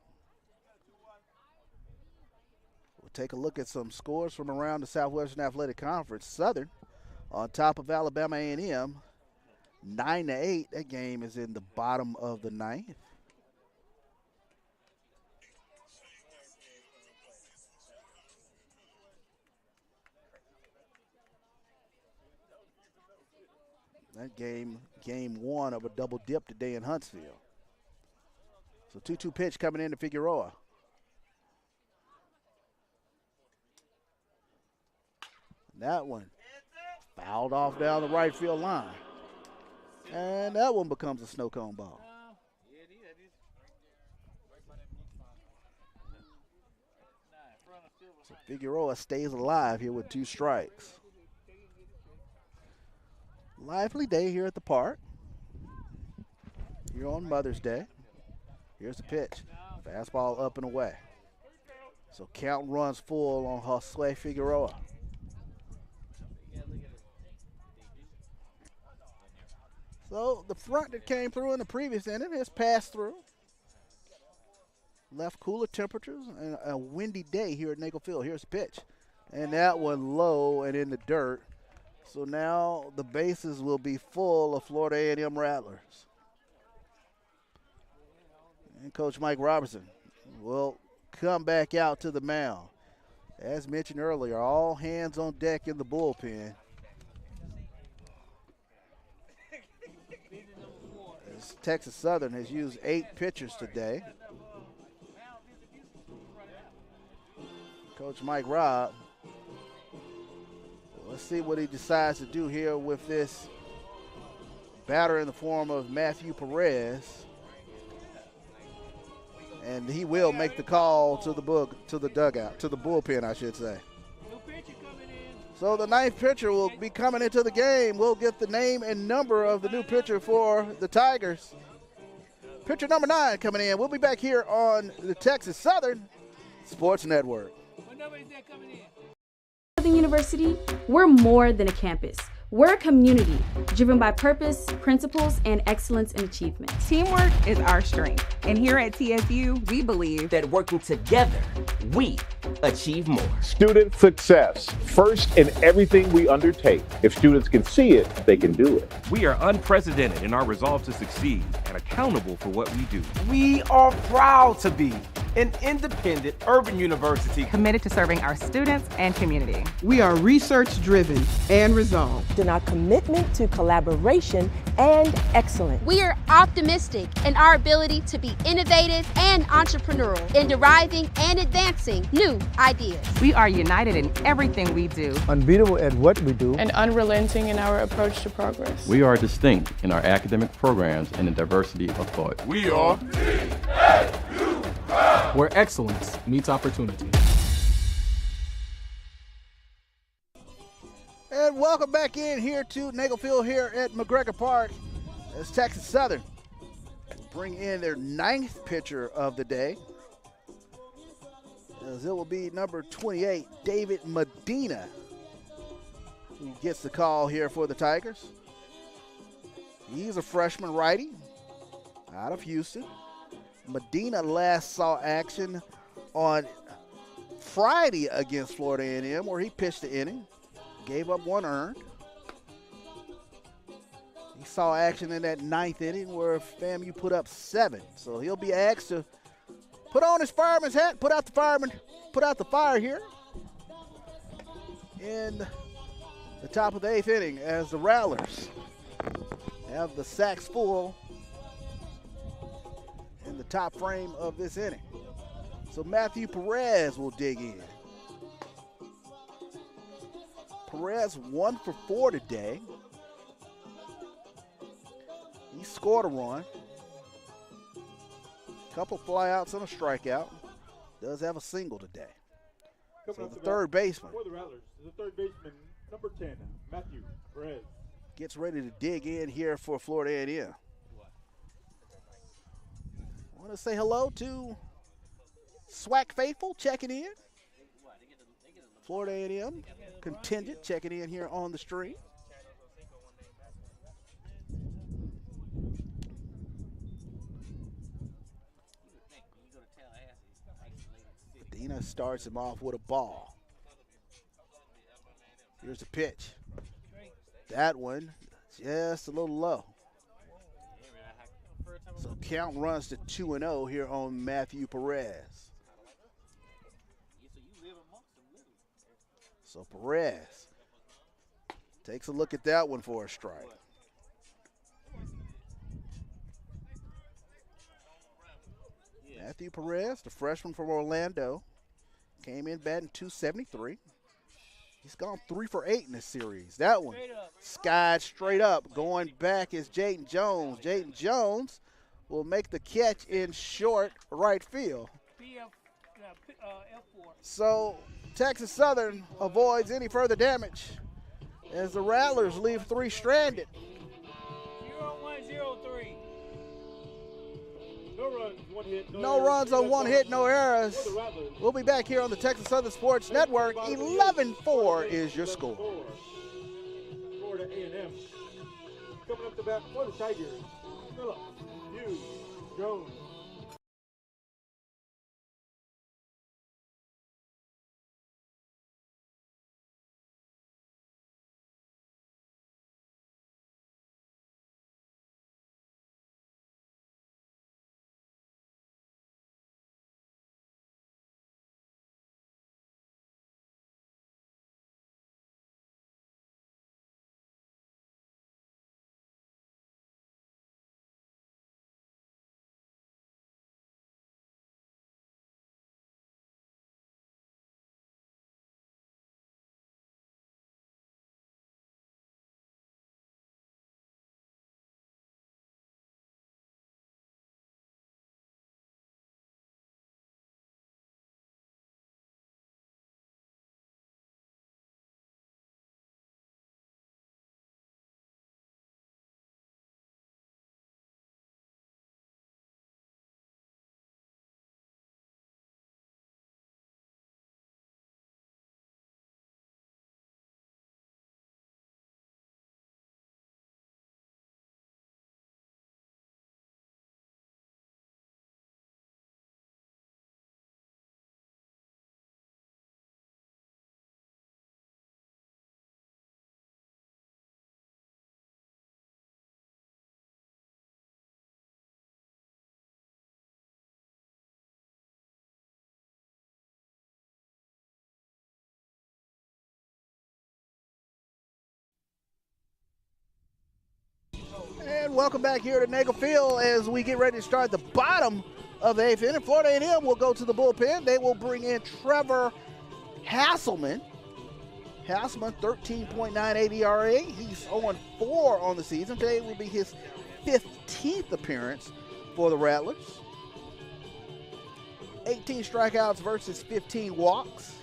We'll take a look at some scores from around the Southwestern Athletic Conference. Southern on top of Alabama A&M, 9-8. That game is in the bottom of the 9th. That game 1 of a double dip today in Huntsville. So 2-2 pitch coming in to Figueroa. That one fouled off down the right field line. And that one becomes a snow cone ball. So Figueroa stays alive here with 2 strikes. Lively day here at the park. Here on Mother's Day. Here's the pitch. Fastball up and away. So count runs full on Jose Figueroa. So the front that came through in the previous inning has passed through. Left cooler temperatures and a windy day here at Nagel Field. Here's the pitch. And that one low and in the dirt. So now the bases will be full of Florida A&M Rattlers. And Coach Mike Robertson will come back out to the mound. As mentioned earlier, all hands on deck in the bullpen. As Texas Southern has used 8 pitchers today. Coach Mike Robb, let's see what he decides to do here with this batter in the form of Matthew Perez. And he will make the call to the dugout, to the bullpen, I should say. So the 9th pitcher will be coming into the game. We'll get the name and number of the new pitcher for the Tigers. Pitcher number 9 coming in. We'll be back here on the Texas Southern Sports Network. Southern University, we're more than a campus. We're a community driven by purpose, principles, and excellence in achievement. Teamwork is our strength. And here at TSU, we believe that working together, we achieve more. Student success, first in everything we undertake. If students can see it, they can do it. We are unprecedented in our resolve to succeed and accountable for what we do. We are proud to be an independent urban university committed to serving our students and community. We are research-driven and resolved in our commitment to collaboration and excellence. We are optimistic in our ability to be innovative and entrepreneurial in deriving and advancing new ideas. We are united in everything we do, unbeatable at what we do, and unrelenting in our approach to progress. We are distinct in our academic programs and the diversity of thought. We are TSU, where excellence meets opportunity. And welcome back in here to Nagel Field here at McGregor Park as Texas Southern bring in their 9th pitcher of the day, as it will be number 28, David Medina, who gets the call here for the Tigers. He's a freshman righty out of Houston. Medina last saw action on Friday against Florida A&M, where he pitched the inning, gave up 1 earned. He saw action in that 9th inning where FAMU put up 7. So he'll be asked to put on his fireman's hat, put out the fire here in the top of the 8th inning as the Rattlers have the sacks full in the top frame of this inning. So Matthew Perez will dig in. Perez 1 for 4 today. He scored a run. Couple flyouts and a strikeout. Does have a single today. So the third baseman. For the Rattlers, the third baseman, number 10, Matthew Perez. Gets ready to dig in here for Florida A&M. I want to say hello to SWAC Faithful checking in. Florida A&M contingent checking in here on the stream. Medina starts him off with a ball. Here's the pitch. That one just a little low. So count runs to 2-0 here on Matthew Perez. So Perez takes a look at that one for a strike. Matthew Perez, the freshman from Orlando, came in batting .273. He's gone 3 for 8 in this series. That one skied straight up. Going back is Jayden Jones. Jayden Jones will make the catch in short right field. So Texas Southern avoids any further damage as the Rattlers leave 3 stranded. 0-1-0-3. No runs on 1 hit, no errors. We'll be back here on the Texas Southern Sports Network. 11-4 is your score. Florida A&M coming up to bat for the Tigers. Phillips, Hughes, Jones, And welcome back here to Nagel Field as we get ready to start the bottom of the 8th inning. Florida A&M will go to the bullpen. They will bring in Trevor Hasselman. Hasselman, 13.98 ERA. He's 0-4 on the season. Today will be his 15th appearance for the Rattlers. 18 strikeouts versus 15 walks.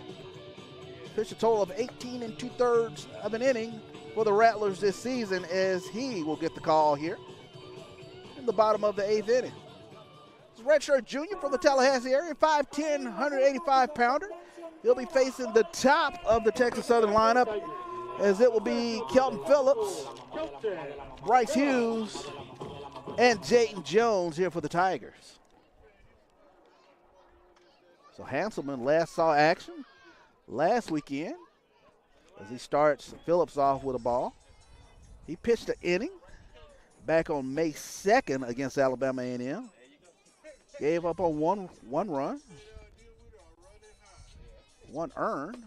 Pitched a total of 18 2/3 of an inning for the Rattlers this season as he will get the call here in the bottom of the 8th inning. He's a redshirt junior from the Tallahassee area, 5'10", 185-pounder. He'll be facing the top of the Texas Southern lineup as it will be Kelton Phillips, Bryce Hughes, and Jayden Jones here for the Tigers. So Hanselman last saw action last weekend as he starts Phillips off with a ball. He pitched an inning back on May 2nd against Alabama A&M. Gave up on one run, one earned.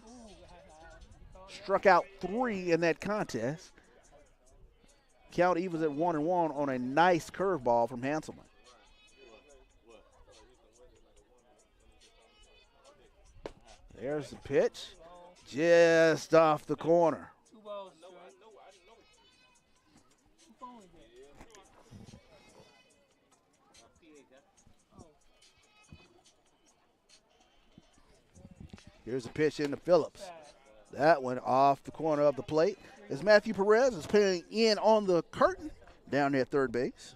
Struck out 3 in that contest. Count evens at 1-1 on a nice curveball from Hanselman. There's the pitch, just off the corner. Here's a pitch into Phillips. That one off the corner of the plate. As Matthew Perez is playing in on the curtain down there at third base.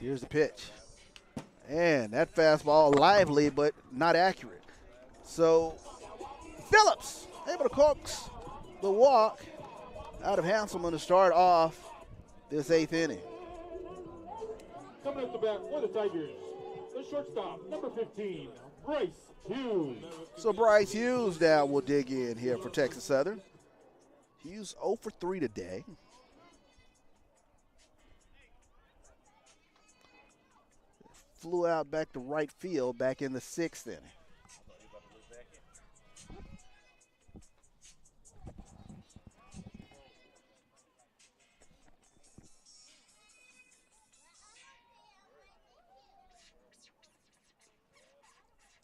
Here's the pitch. And that fastball lively but not accurate. So Phillips able to coax the walk out of Hanselman to start off this 8th inning. Coming up the bat for the Tigers, the shortstop, number 15, Bryce Hughes. So Bryce Hughes now will dig in here for Texas Southern. Hughes 0 for 3 today. Flew out back to right field back in the 6th inning.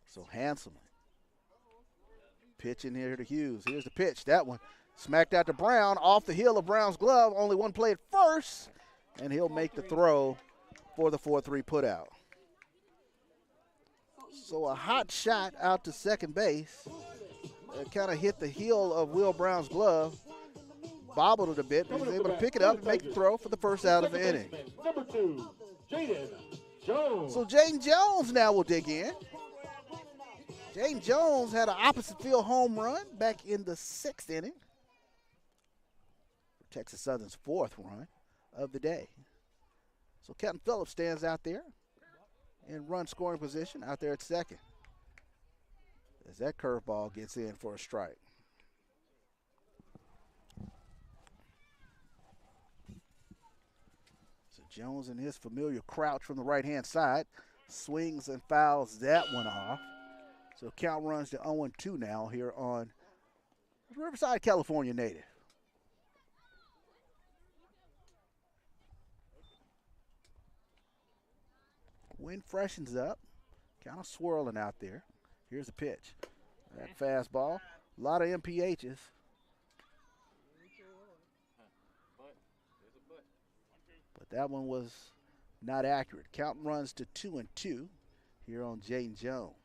So Hanselman pitching here to Hughes. Here's the pitch. That one smacked out to Brown off the heel of Brown's glove. Only one play at first, and he'll make the throw for the 4-3 putout. So a hot shot out to second base. Kind of hit the heel of Will Brown's glove. Bobbled it a bit, but he was able to pick it up and make the throw for the first out of the inning. Number 2, Jayden Jones. So Jayden Jones now will dig in. Jayden Jones had an opposite field home run back in the 6th inning. Texas Southern's 4th run of the day. So Kelton Phillips stands out there in run scoring position out there at second. As that curveball gets in for a strike. So Jones in his familiar crouch from the right-hand side swings and fouls that one off. So count runs to 0-2 now here on Riverside, California native. Wind freshens up, kind of swirling out there. Here's the pitch. That fastball, a lot of MPHs. But that one was not accurate. Count runs to 2-2 here on Jayden Jones.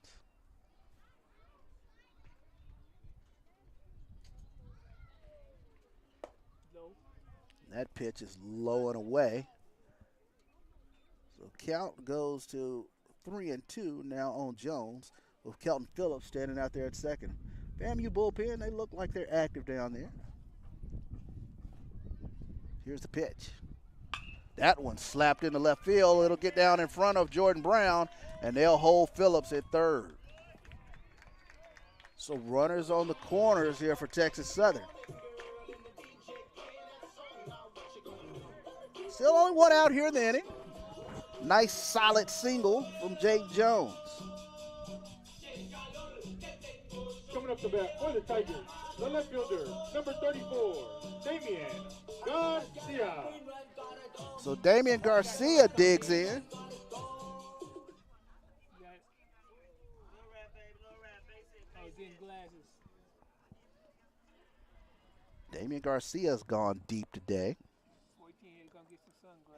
That pitch is low and away. So count goes to 3-2 now on Jones with Kelton Phillips standing out there at second. FAMU bullpen, they look like they're active down there. Here's the pitch. That one slapped into left field. It'll get down in front of Jordan Brown, and they'll hold Phillips at third. So runners on the corners here for Texas Southern. Still only one out here in the inning. Nice solid single from Jayden Jones. Coming up up the bat for the Tigers, the left fielder, number 34, Damian Garcia. So Damian Garcia digs in. Damian Garcia's gone deep today.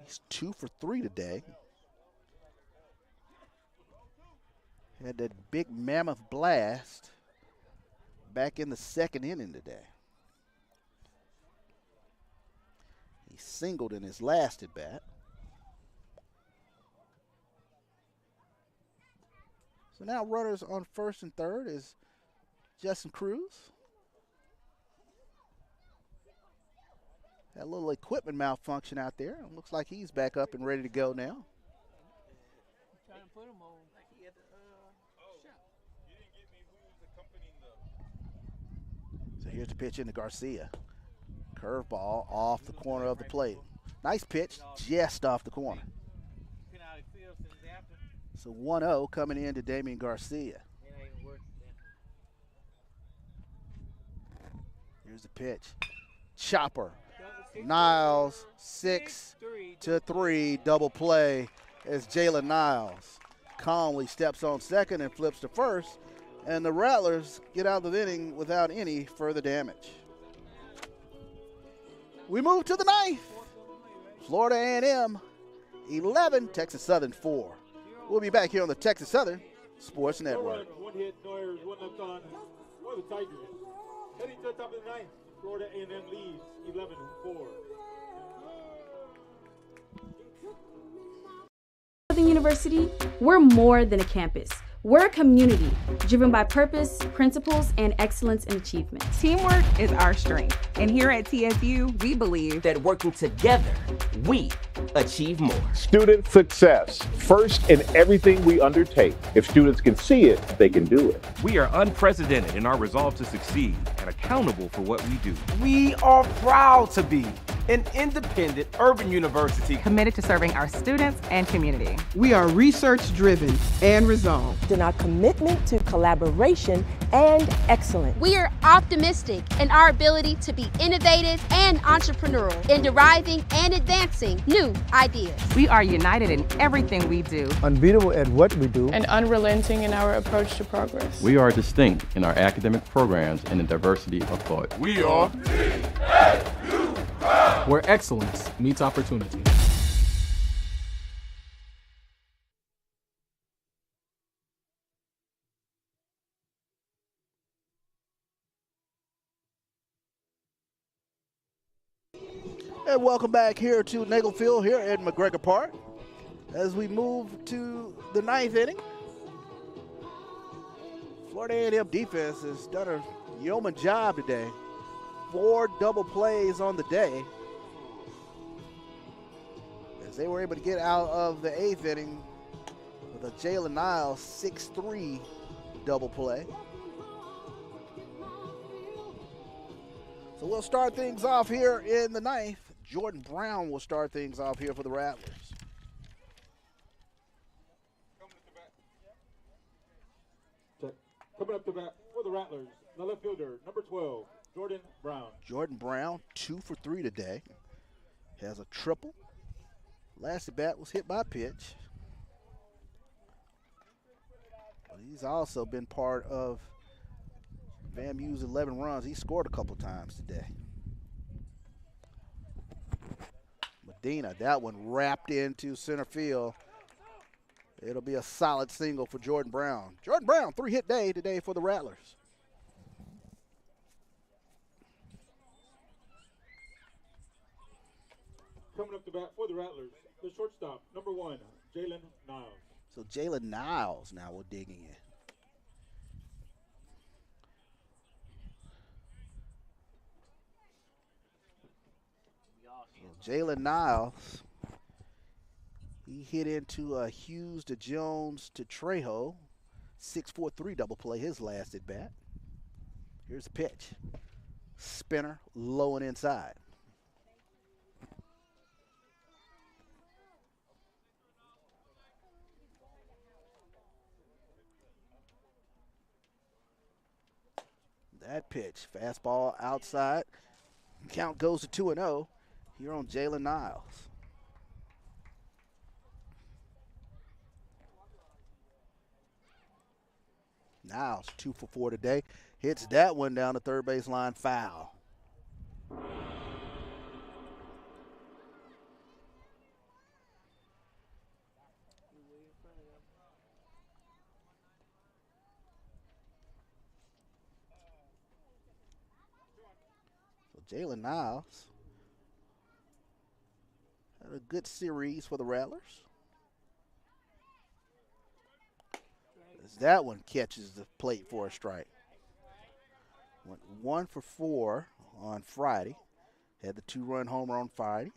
He's 2 for 3 today. Had that big mammoth blast back in the second inning today. He singled in his last at bat. So now runners on first and third is Justin Cruz. That little equipment malfunction out there. Looks like he's back up and ready to go now. Trying to put him on. Like he had the So here's the pitch into Garcia. Curveball off the corner of the plate. Nice pitch, just off the corner. So 1-0 coming in to Damian Garcia. Here's the pitch. Chopper. Niles 6-3 double play as Jalen Niles calmly steps on second and flips to first, and the Rattlers get out of the inning without any further damage. We move to the ninth. Florida A&M 11, Texas Southern 4. We'll be back here on the Texas Southern Sports Network. One hit, no errors, one left on for the Tigers. Heading to the top of the ninth, Florida A&M leads 11-4. Southern University, we're more than a campus. We're a community driven by purpose, principles, and excellence in achievement. Teamwork is our strength. And here at TSU, we believe that working together, we achieve more. Student success, first in everything we undertake. If students can see it, they can do it. We are unprecedented in our resolve to succeed and accountable for what we do. We are proud to be an independent urban university committed to serving our students and community. We are research-driven and resolved in our commitment to collaboration and excellence. We are optimistic in our ability to be innovative and entrepreneurial in deriving and advancing new ideas. We are united in everything we do, unbeatable at what we do, and unrelenting in our approach to progress. We are distinct in our academic programs and the diversity of thought. We are TSU, where excellence meets opportunity. And welcome back here to Nagel Field here at McGregor Park as we move to the ninth inning. Florida A&M defense has done a yeoman job today. 4 double plays on the day as they were able to get out of the 8th inning with a Jalen Niles 6-3 double play. So we'll start things off here in the ninth. Jordan Brown will start things off here for the Rattlers. Coming up to bat for the Rattlers, the left fielder, number 12, Jordan Brown. Jordan Brown, 2 for 3 today. Has a triple. Last at bat was hit by a pitch. But he's also been part of FAMU's 11 runs. He scored a couple times today. Medina, that one wrapped into center field. It'll be a solid single for Jordan Brown. Jordan Brown, 3-hit day today for the Rattlers. Coming up to bat for the Rattlers, the shortstop, number 1, Jalen Niles. So Jalen Niles now will dig in. Jalen Niles, he hit into a Hughes to Jones to Trejo. 6-4-3 double play his last at bat. Here's the pitch. Spinner, low and inside. That pitch, fastball outside. Count goes to 2-0 here on Jalen Niles. Niles 2 for 4 today. Hits that one down the third baseline, foul. So Jalen Niles had a good series for the Rattlers. As that one catches the plate for a strike. Went 1 for 4 on Friday. Had the 2-run homer on Friday.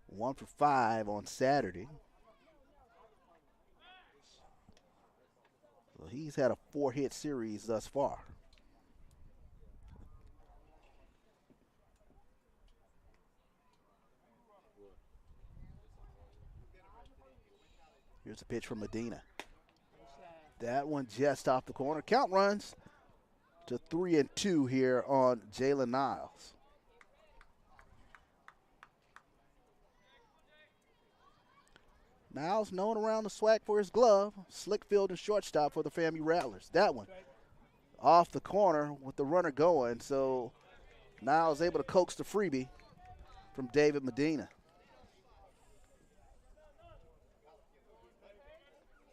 1 for 5 on Saturday. So he's had a 4-hit series thus far. Here's a pitch from Medina. That one just off the corner. Count runs to 3-2 here on Jalen Niles. Niles known around the SWAC for his glove. Slick field and shortstop for the FAMU Rattlers. That one off the corner with the runner going. So Niles able to coax the freebie from David Medina.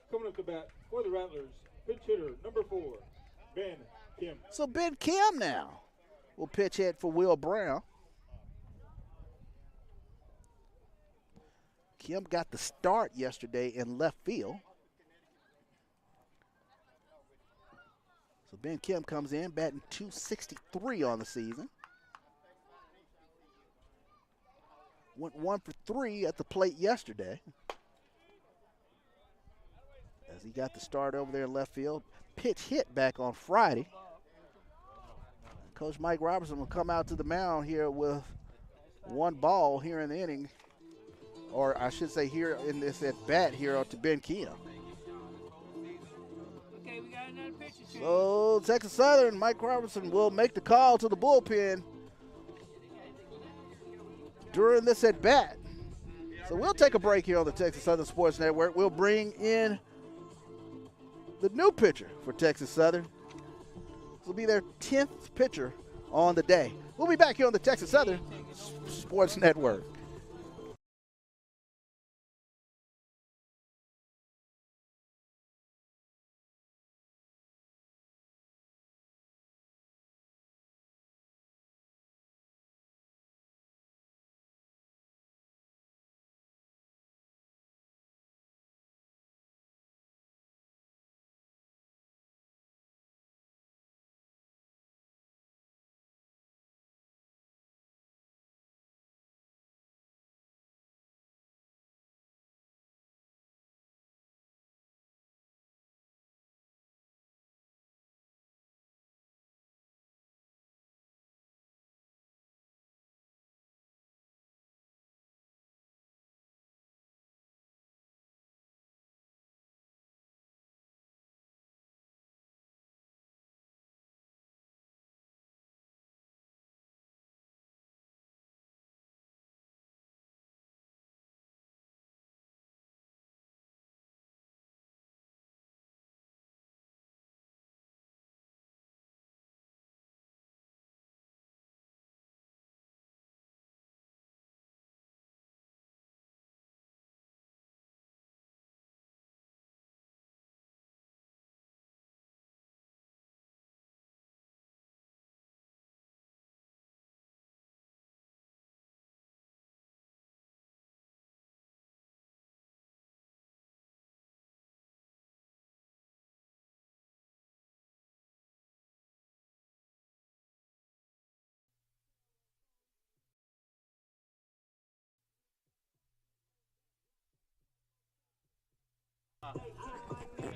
Coming up to bat for the Rattlers, pitch hitter number 4, Ben Kim. So Ben Kim now will pitch hit for Will Brown. Kim got the start yesterday in left field. So Ben Kim comes in batting .263 on the season. Went 1 for 3 at the plate yesterday. As he got the start over there in left field. Pitch hit back on Friday. Coach Mike Robertson will come out to the mound here with 1 ball here in the inning. Or I should say here in this at bat here to Ben Kim. Okay, we got another pitcher. So Texas Southern, Mike Robertson will make the call to the bullpen during this at bat. So we'll take a break here on the Texas Southern Sports Network. We'll bring in the new pitcher for Texas Southern. This will be their 10th pitcher on the day. We'll be back here on the Texas Southern Sports Network.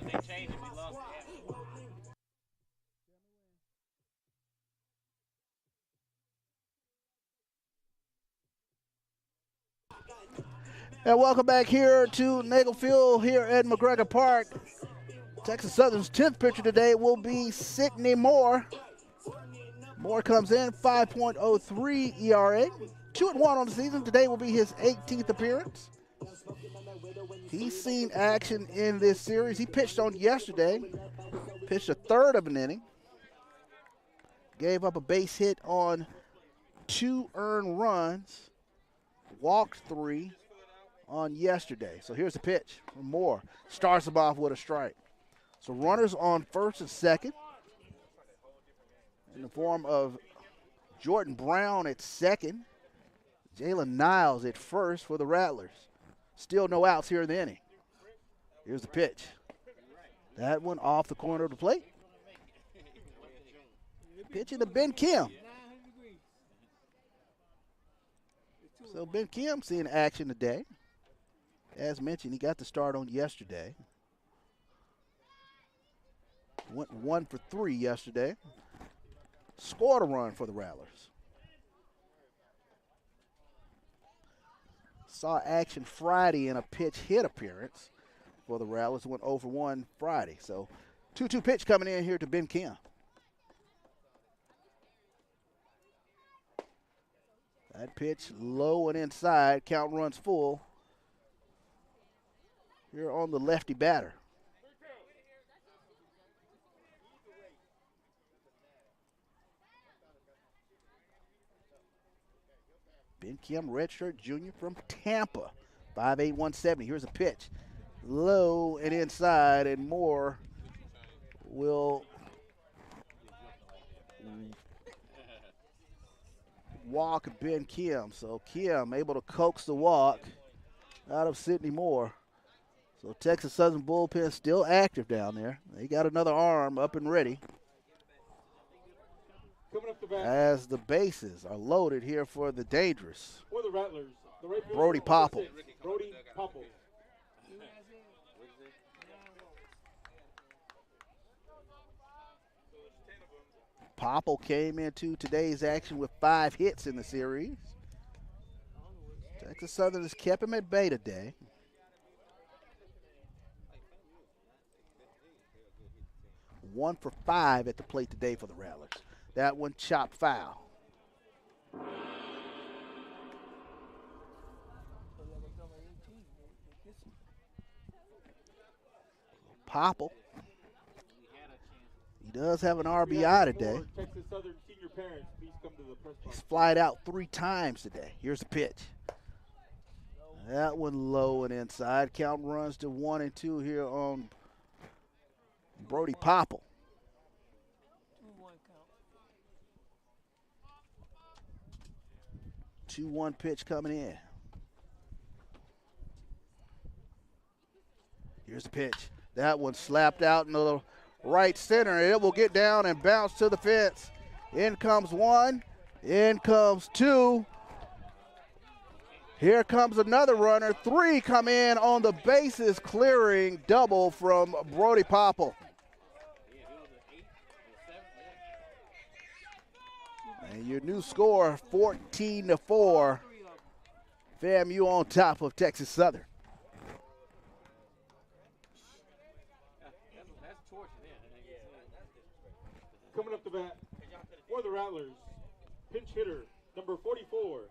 They changed it, we lost it. And welcome back here to Nagel Field here at McGregor Park. Texas Southern's 10th pitcher today will be Sidney Moore. Moore comes in, 5.03 ERA. 2-1 on the season. Today will be his 18th appearance. He's seen action in this series. He pitched on yesterday. Pitched a third of an inning. Gave up a base hit on 2 earned runs. Walked 3 on yesterday. So here's the pitch from Moore. Starts him off with a strike. So runners on first and second in the form of Jordan Brown at second. Jalen Niles at first for the Rattlers. Still no outs here in the inning. Here's the pitch. That one off the corner of the plate. Pitching to Ben Kim. So Ben Kim seeing action today. As mentioned, he got the start on yesterday. Went 1 for 3 yesterday. Scored a run for the Rattlers. Saw action Friday in a pitch hit appearance for the Rattlers. Went 0 for 1 Friday. So 2-2 pitch coming in here to Ben Kim. That pitch low and inside. Count runs full. Here on the lefty batter. Ben Kim, redshirt junior from Tampa, 5'8", 170. Here's a pitch. Low and inside, and Moore will walk Ben Kim. So Kim able to coax the walk out of Sidney Moore. So Texas Southern bullpen still active down there. They got another arm up and ready. As the bases are loaded here for the dangerous. For the Rattlers, the right fielder, Brody Popple. Brody Popple. Popple came into today's action with 5 hits in the series. Texas Southern has kept him at bay today. One for 5 at the plate today for the Rattlers. That one chopped foul. Popple. He does have an RBI today. Texas Southern senior parents, please come to the press box. He's flied out 3 times today. Here's the pitch. That one low and inside. Count runs to 1 and 2 here on Brody Popple. 2-1 pitch coming in. Here's the pitch. That one slapped out in the right center. It will get down and bounce to the fence. In comes 1. In comes 2. Here comes another runner. 3 come in on the bases clearing double from Brody Popple. And your new score, 14-4. FAMU on top of Texas Southern. Coming up to bat for the Rattlers, pinch hitter, number 44,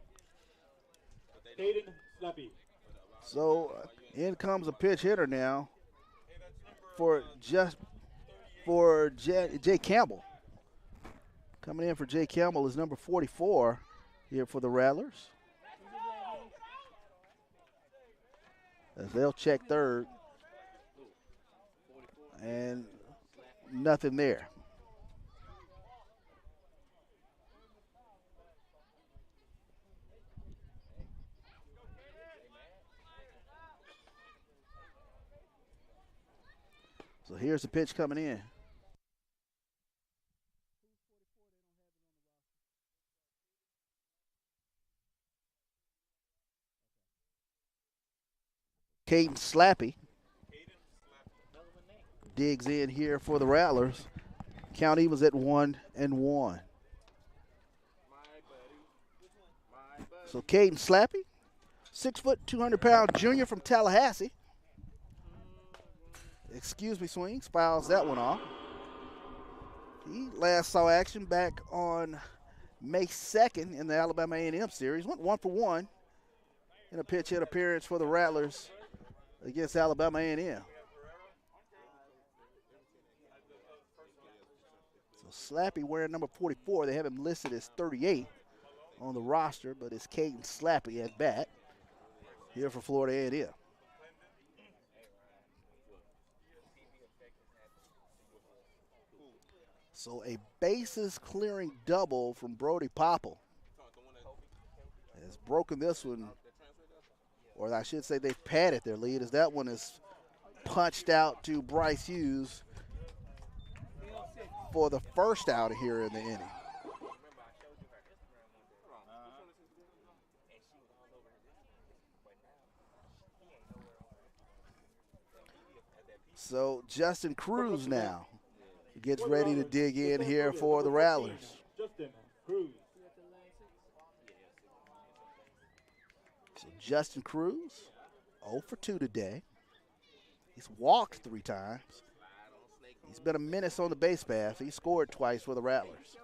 Caden Slappy. So in comes a pitch hitter now for Jay Campbell. Coming in for Jay Campbell is number 44 here for the Rattlers. As they'll check third. And nothing there. So here's the pitch coming in. Caden Slappy digs in here for the Rattlers. Count evens at 1-1. So Caden Slappy, 6 foot, 200-pound junior from Tallahassee. excuse me, swings, fouls that one off. He last saw action back on May 2nd in the Alabama A&M series. Went 1 for 1 in a pitch hit appearance for the Rattlers against Alabama A&M. So Slappy wearing number 44. They have him listed as 38 on the roster, but it's Caden Slappy at bat here for Florida A&M. So a bases clearing double from Brody Popple has broken this one, or I should say they've padded their lead, as that one is punched out to Bryce Hughes for the first out here in the inning. So Justin Cruz now gets ready to dig in here for the Rattlers. Justin Cruz. So Justin Cruz, 0 for 2 today. He's walked 3 times. He's been a menace on the base path. He scored twice for the Rattlers.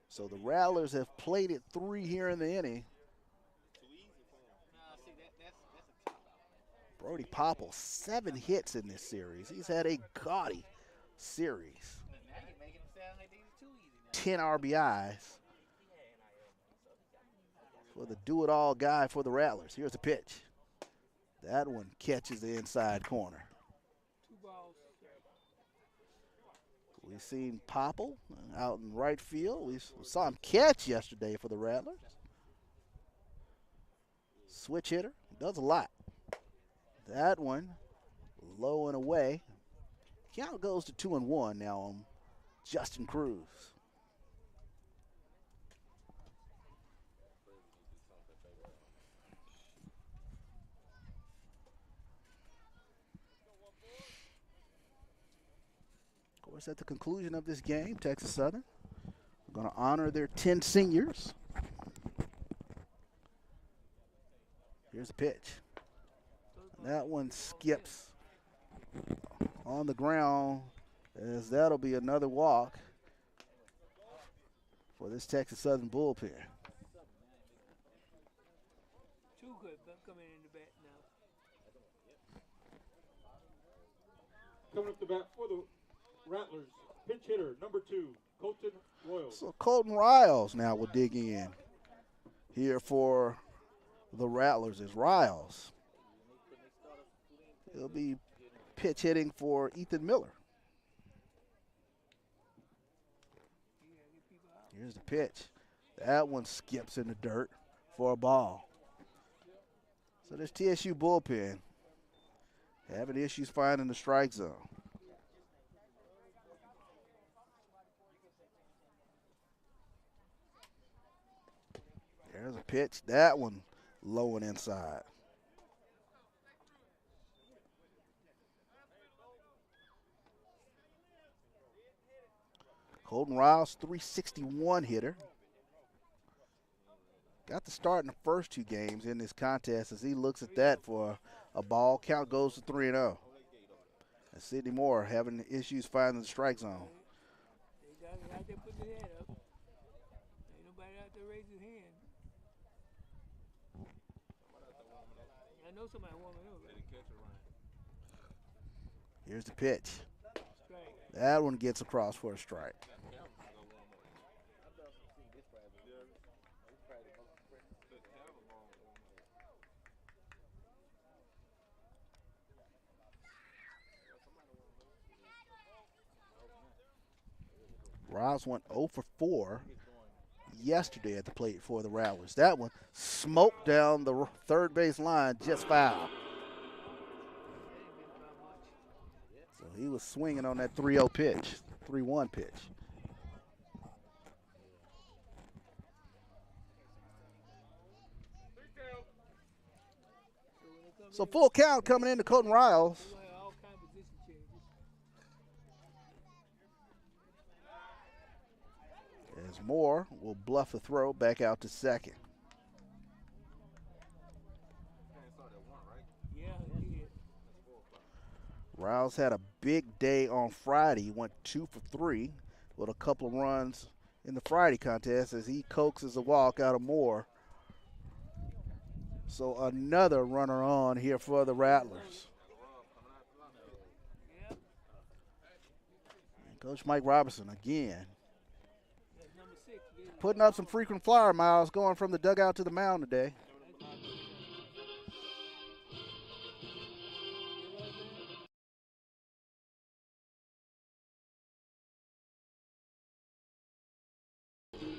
So the Rattlers have played it 3 here in the inning. Brody Popple, 7 hits in this series. He's had a gaudy series. 10 RBIs for the do-it-all guy for the Rattlers. Here's the pitch. That one catches the inside corner. We've seen Popple out in right field. We saw him catch yesterday for the Rattlers. Switch hitter, does a lot. That one low and away. Count goes to 2-1 now on Justin Cruz. Of course, at the conclusion of this game, Texas Southern are going to honor their 10 seniors. Here's the pitch. That one skips on the ground, as that'll be another walk for this Texas Southern bullpen. Too good coming in the bat now. Coming up the bat for the Rattlers, pinch hitter number 2, Colton Royals. So Colton Riles now will dig in here for the Rattlers. As Riles, he'll be pitch hitting for Ethan Miller. Here's the pitch. That one skips in the dirt for a ball. So this TSU bullpen having issues finding the strike zone. There's a pitch. That one low and inside. Colton Riles, 361 hitter. Got the start in the first 2 games in this contest as he looks at that for a ball. Count goes to 3-0. And Sidney Moore having issues finding the strike zone. They out there putting their head up. Ain't nobody out there raising his hand. I know somebody warming up. Here's the pitch. That one gets across for a strike. Riles went 0 for 4 yesterday at the plate for the Rattlers. That one smoked down the third base line, just foul. So he was swinging on that 3-0 pitch, 3-1 pitch. So full count coming into Colton Riles. As Moore will bluff the throw back out to second. Rouse had a big day on Friday. He went 2 for 3 with a couple of runs in the Friday contest as he coaxes a walk out of Moore. So another runner on here for the Rattlers. And Coach Mike Robertson again putting up some frequent flyer miles going from the dugout to the mound today.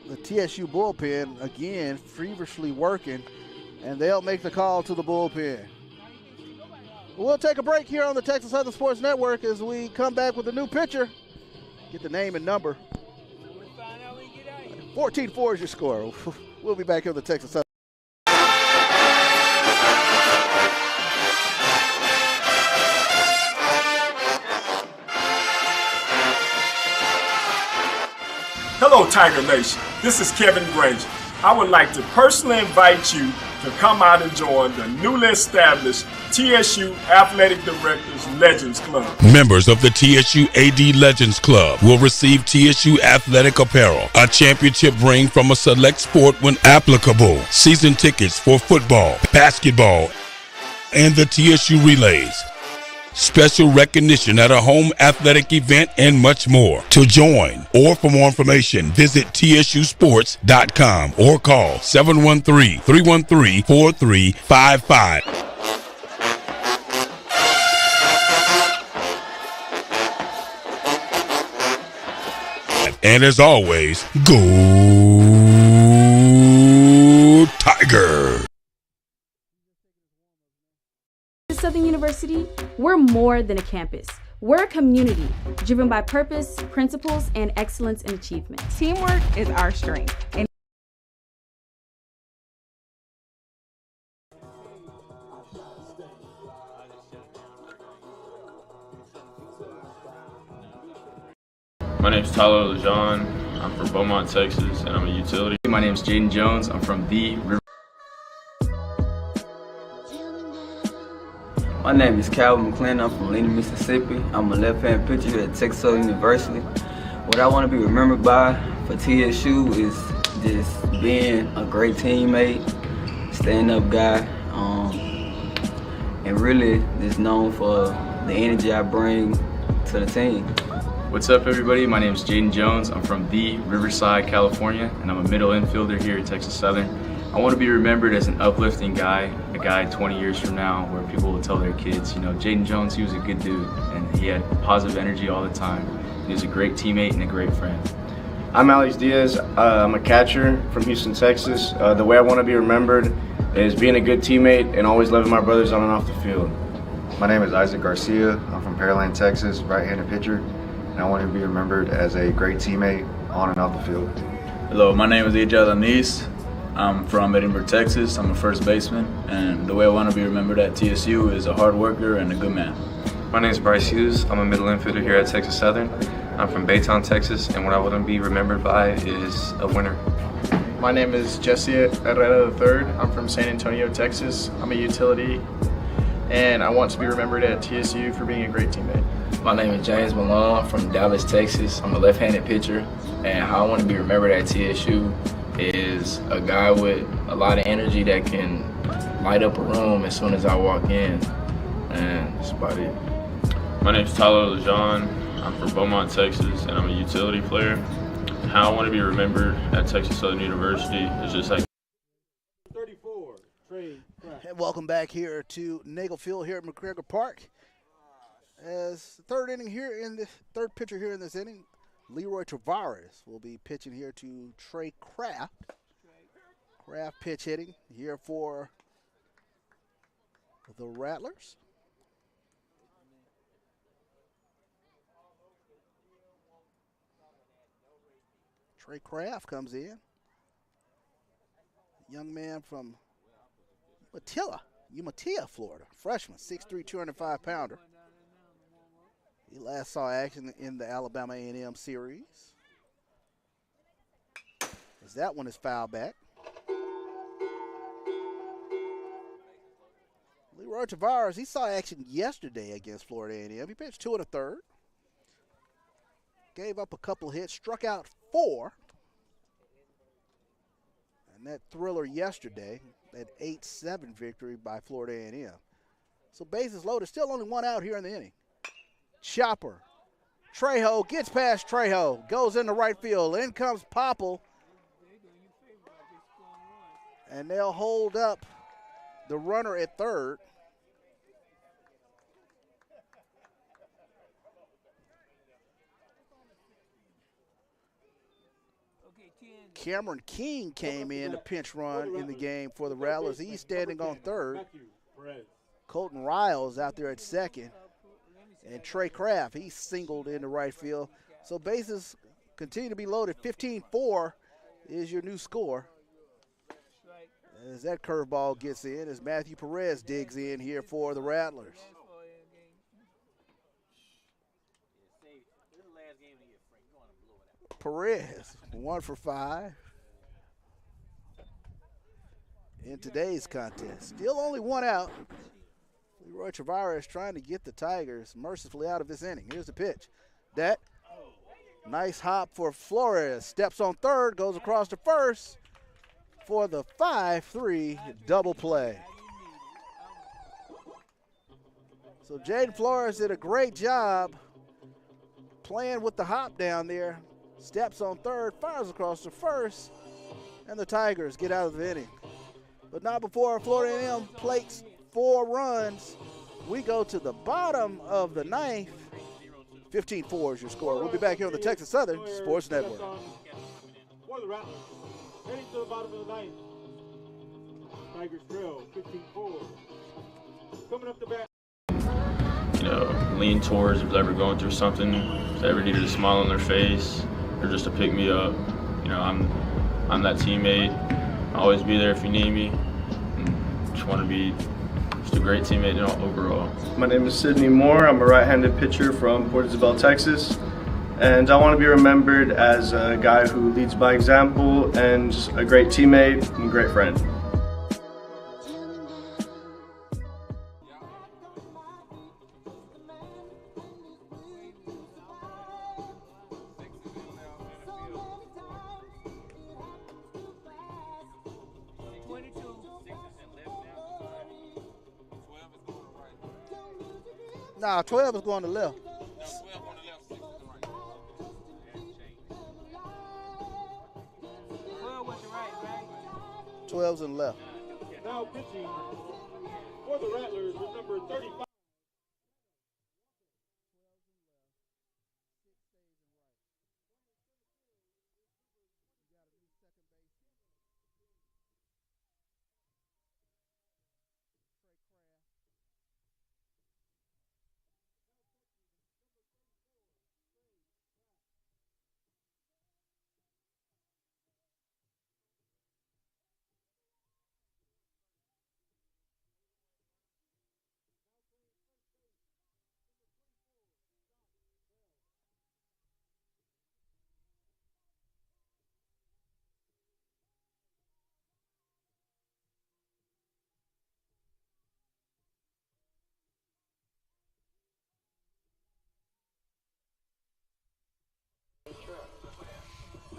The TSU bullpen, again, feverishly working, and they'll make the call to the bullpen. We'll take a break here on the Texas Southern Sports Network as we come back with a new pitcher. Get the name and number. 14-4 is your score. We'll be back here on the Texas Southern. Hello, Tiger Nation. This is Kevin Granger. I would like to personally invite you to come out and join the newly established TSU Athletic Directors Legends Club. Members of the TSU AD Legends Club will receive TSU athletic apparel, a championship ring from a select sport when applicable, season tickets for football, basketball, and the TSU Relays, special recognition at a home athletic event, and much more. To join or for more information, visit tsusports.com or call 713-313-4355. And as always, go Tiger! At Southern University, we're more than a campus. We're a community driven by purpose, principles, and excellence in achievement. Teamwork is our strength. And my name is Tyler Lejean. I'm from Beaumont, Texas, and I'm a utility. My name is Jaden Jones. I'm from the River. My name is Calvin McClendon. I'm from Lena, Mississippi. I'm a left-hand pitcher here at Texas Southern University. What I want to be remembered by for TSU is just being a great teammate, stand-up guy, and really just known for the energy I bring to the team. What's up, everybody? My name is Jaden Jones. I'm from the Riverside, California, and I'm a middle infielder here at Texas Southern. I want to be remembered as an uplifting guy, a guy 20 years from now where people will tell their kids, you know, Jaden Jones, he was a good dude, and he had positive energy all the time. He was a great teammate and a great friend. I'm Alex Diaz. I'm a catcher from Houston, Texas. The way I want to be remembered is being a good teammate and always loving my brothers on and off the field. My name is Isaac Garcia. I'm from Pearland, Texas, right-handed pitcher, and I want to be remembered as a great teammate on and off the field. Hello, my name is Rattlers. I'm from Edinburgh, Texas. I'm a first baseman, and the way I want to be remembered at TSU is a hard worker and a good man. My name is Bryce Hughes. I'm a middle infielder here at Texas Southern. I'm from Baytown, Texas, and what I want to be remembered by is a winner. My name is Jesse Herrera III. I'm from San Antonio, Texas. I'm a utility, and I want to be remembered at TSU for being a great teammate. My name is James Malone from Dallas, Texas. I'm a left-handed pitcher, and how I want to be remembered at TSU is a guy with a lot of energy that can light up a room as soon as I walk in, and that's about it. My name is Tyler Lejean. I'm from Beaumont, Texas, and I'm a utility player. How I want to be remembered at Texas Southern University is just like 34, Trey Kraft. And welcome back here to Nagel Field here at McGregor Park. As the third pitcher here in this inning, Leroy Tavares will be pitching here to Trey Kraft. Kraft pitch hitting here for the Rattlers. Trey Kraft comes in. Young man from Umatilla, Florida. Freshman, 6'3", 205-pounder. He last saw action in the Alabama A&M series. As that one is fouled back. Leroy Tavares, he saw action yesterday against Florida A&M. He pitched 2 1/3. Gave up a couple hits, struck out 4. And that thriller yesterday, that 8-7 victory by Florida A&M. So bases loaded, still only 1 out here in the inning. Chopper. Trejo gets past Trejo, goes into right field. In comes Popple. And they'll hold up the runner at third. Cameron King came in to pinch run in the game for the Rattlers. He's standing on third. Colton Riles out there at second. And Trey Kraft, he singled into right field. So bases continue to be loaded. 15-4 is your new score. As that curveball gets in, as Matthew Perez digs in here for the Rattlers. Perez, 1 for 5 in today's contest. Still only 1 out. Leroy Tavares trying to get the Tigers mercifully out of this inning. Here's the pitch. That nice hop for Flores. Steps on third, goes across to first for the 5-3 double play. So Jaden Flores did a great job playing with the hop down there. Steps on third, fires across to first, and the Tigers get out of the inning. But not before Florida A&M plates 4 runs. We go to the bottom of the ninth. 15-4 is your score. We'll be back here on the Texas Southern Sports Network. For the Rattlers, heading to the bottom of the ninth. Tigers trail 15-4. Coming up the bat. Lean towards if they're ever going through something, if they ever needed a smile on their face, or just to pick me up. I'm that teammate. I'll always be there if you need me. And just want to be just a great teammate overall. My name is Sidney Moore. I'm a right-handed pitcher from Port Isabel, Texas. And I want to be remembered as a guy who leads by example and just a great teammate and great friend. Nah, 12 is going to left. 12's in left. Now pitching for the Rattlers with number 35.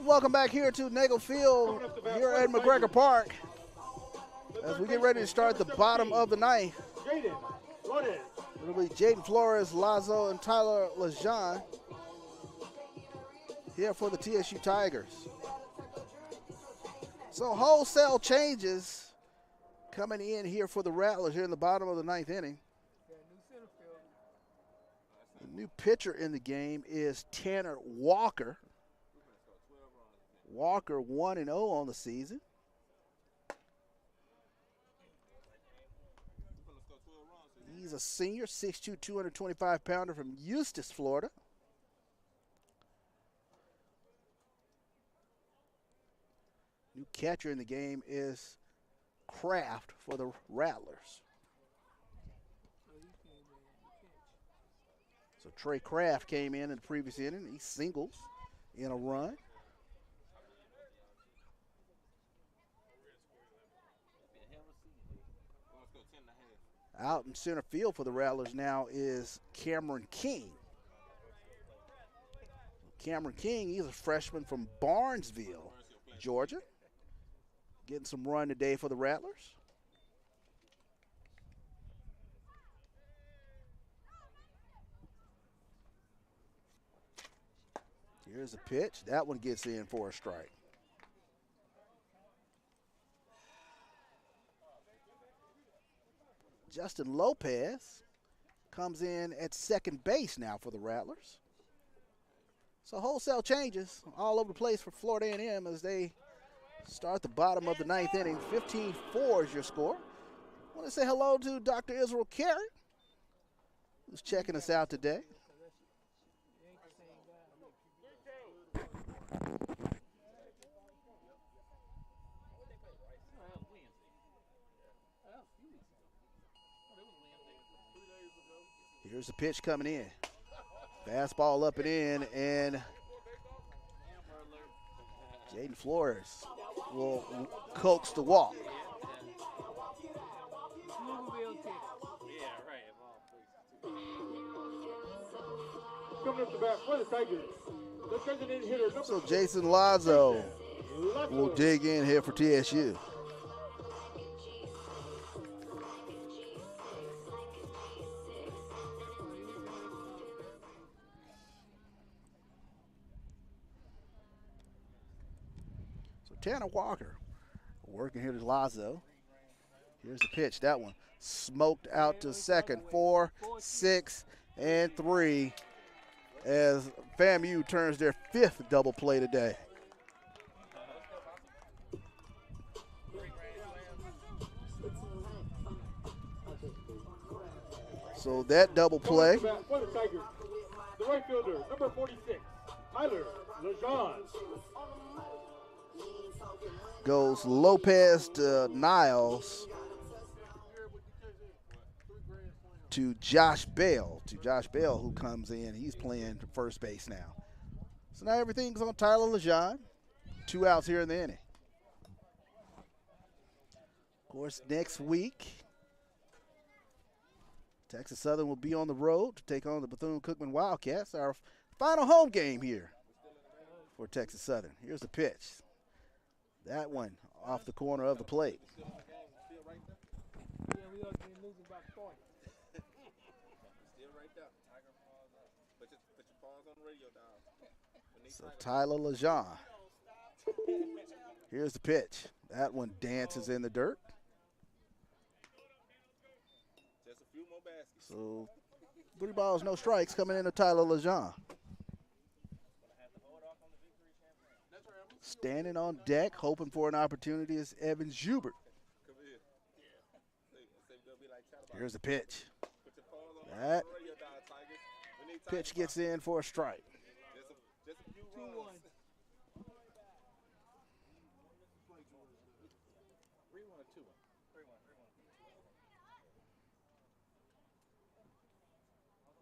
Welcome back here to Nagel Field here at McGregor Park as we get ready to start the bottom of the ninth. It'll be Jaden Flores, Lazo, and Tyler Lejean here for the TSU Tigers. So wholesale changes coming in here for the Rattlers here in the bottom of the ninth inning. The new pitcher in the game is Tanner Walker. Walker 1-0 on the season. He's a senior, 6'2", 225-pounder from Eustis, Florida. New catcher in the game is Kraft for the Rattlers. So Trey Kraft came in the previous inning. He singles in a run. Out in center field for the Rattlers now is Cameron King. Cameron King, he's a freshman from Barnesville, Georgia. Getting some run today for the Rattlers. Here's a pitch. That one gets in for a strike. Justin Lopez comes in at second base now for the Rattlers. So wholesale changes all over the place for Florida A&M as they start the bottom of the ninth inning. 15-4 is your score. I want to say hello to Dr. Israel Carey, who's checking us out today. Here's the pitch coming in. Fastball up and in, and Jaden Flores will coax the walk. Coming up the bat for the Tigers, the designated hitter number So Jason Lazo will dig in here for TSU. Tanner Walker working here to Lazo. Here's the pitch. That one smoked out to second. 4, 6, and 3 as FAMU turns their 5th double play today. So that double play. For the Tigers, the right fielder, number 46, Tyler Lejean. Goes Lopez to Niles to Josh Bell. Who comes in. He's playing first base now. So now everything's on Tyler Lejean. 2 outs here in the inning. Of course, next week, Texas Southern will be on the road to take on the Bethune-Cookman Wildcats. Our final home game here for Texas Southern. Here's the pitch. That one off the corner of the plate. So Tyler Lejean. Here's the pitch. That one dances in the dirt. So 3 balls, no strikes coming into Tyler Lejean. Standing on deck, hoping for an opportunity is Evan Schubert. Here's the pitch. That pitch gets in for a strike.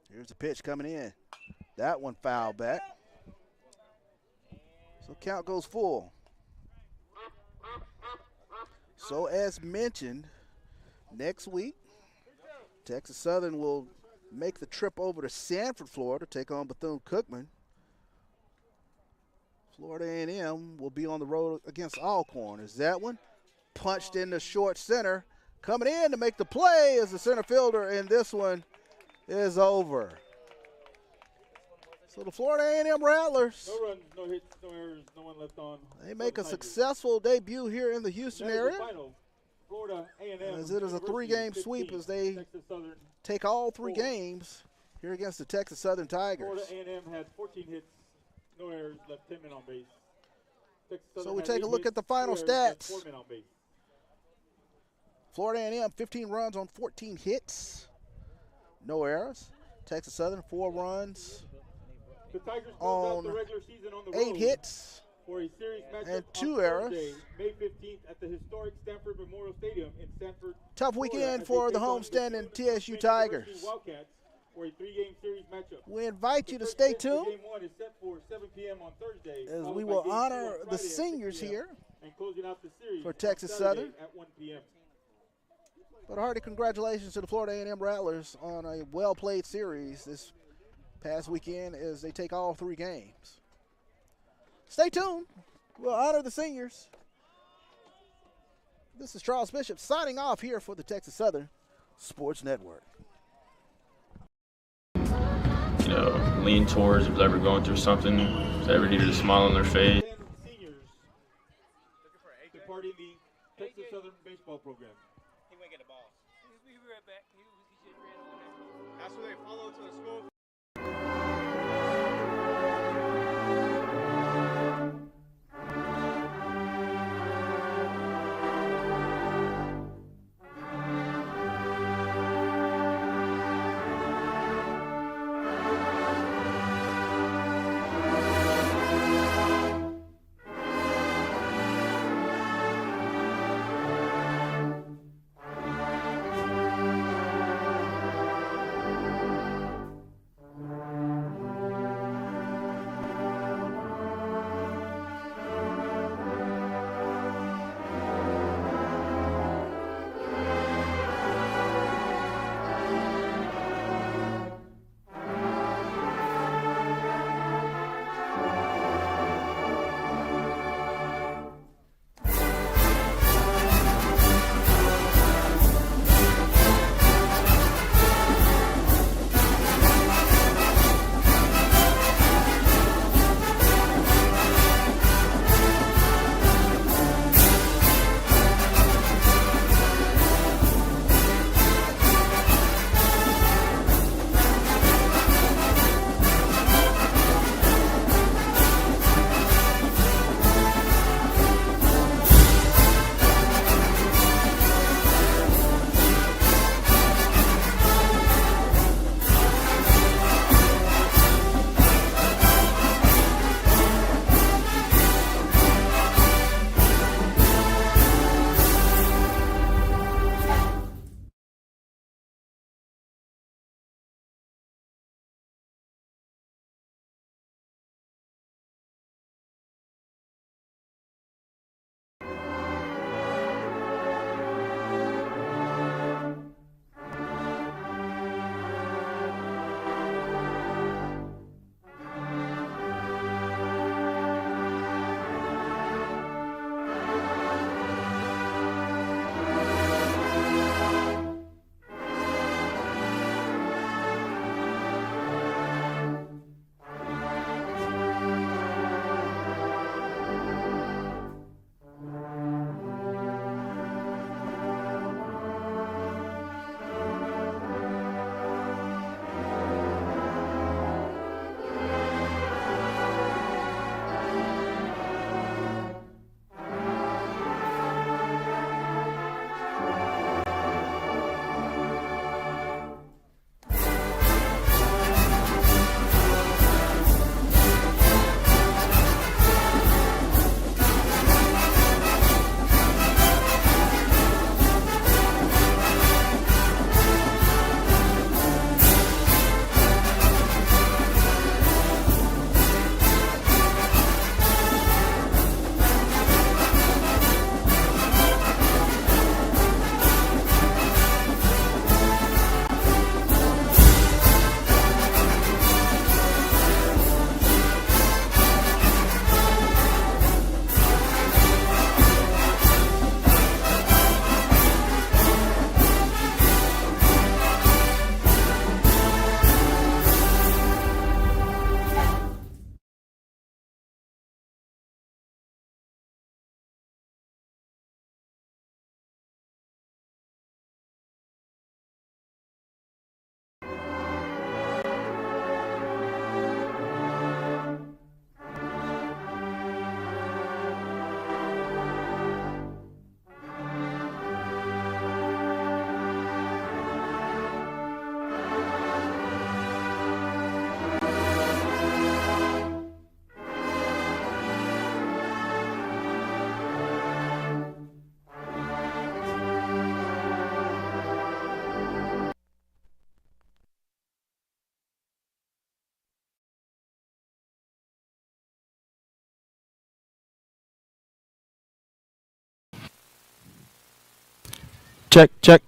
Here's the pitch coming in. That one fouled back. So count goes full. So as mentioned, next week, Texas Southern will make the trip over to Sanford, Florida, to take on Bethune-Cookman. Florida A&M will be on the road against Alcorn. Is that one punched into short center? Coming in to make the play is the center fielder, and this one is over. So the Florida A&M Rattlers, No runs, no hits, no errors, no one left on. they make a successful debut here in the Houston area. Florida A&M, As it is a 3-game sweep as they take all 3 games here against the Texas Southern Tigers. Florida A&M had 14 hits, no errors, left 10 men on base. Texas So Southern we had take a 8 look hits, at the final 2 errors, stats. 4 men on base. Florida A&M, 15 runs on 14 hits, no errors. Texas Southern, 4 runs The Tigers closed out the on regular season on the 8 road hits for a series matchup and on 2 errors. Thursday, May 15th at the historic Stanford Memorial Stadium in Stanford. Tough Florida, weekend as for they the take on homestanding Bethune TSU University Tigers. Wildcats for a 3-game series matchup. We invite you to The stay first pitch for tuned Game 1 is set for 7 p.m. on Thursday, as followed we by will Game 2 honor on the Friday at 6 seniors p.m. here and closing out the series for on Texas Saturday Southern. at 1 p.m. But a hearty congratulations to the Florida A&M Rattlers on a well-played series this past weekend as they take all 3 games. Stay tuned. We'll honor the seniors. This is Charles Bishop signing off here for the Texas Southern Sports Network. You know, lean towards if they're ever going through something, if they ever needed a smile on their face. Seniors departing the Texas Southern baseball program. He went get the ball. He right back. He just ran over there. That's where they follow to the school. Check, check.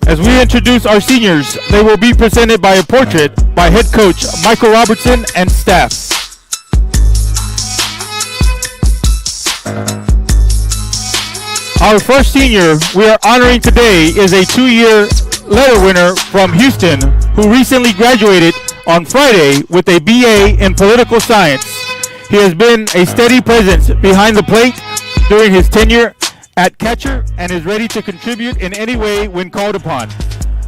As we introduce our seniors, they will be presented by a portrait by head coach Michael Robertson and staff. Our first senior we are honoring today is a 2-year letter winner from Houston who recently graduated on Friday with a BA in political science. He has been a steady presence behind the plate during his tenure at catcher and is ready to contribute in any way when called upon.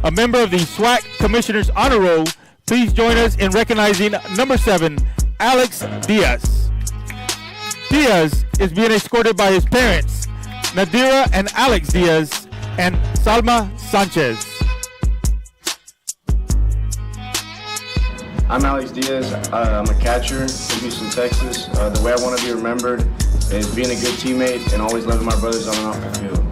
A member of the SWAC Commissioner's Honor Roll, please join us in recognizing number 7, Alex Diaz. Diaz is being escorted by his parents, Nadira and Alex Diaz, and Salma Sanchez. I'm Alex Diaz. I'm a catcher from Houston, Texas. The way I want to be remembered is being a good teammate and always loving my brothers on and off the field.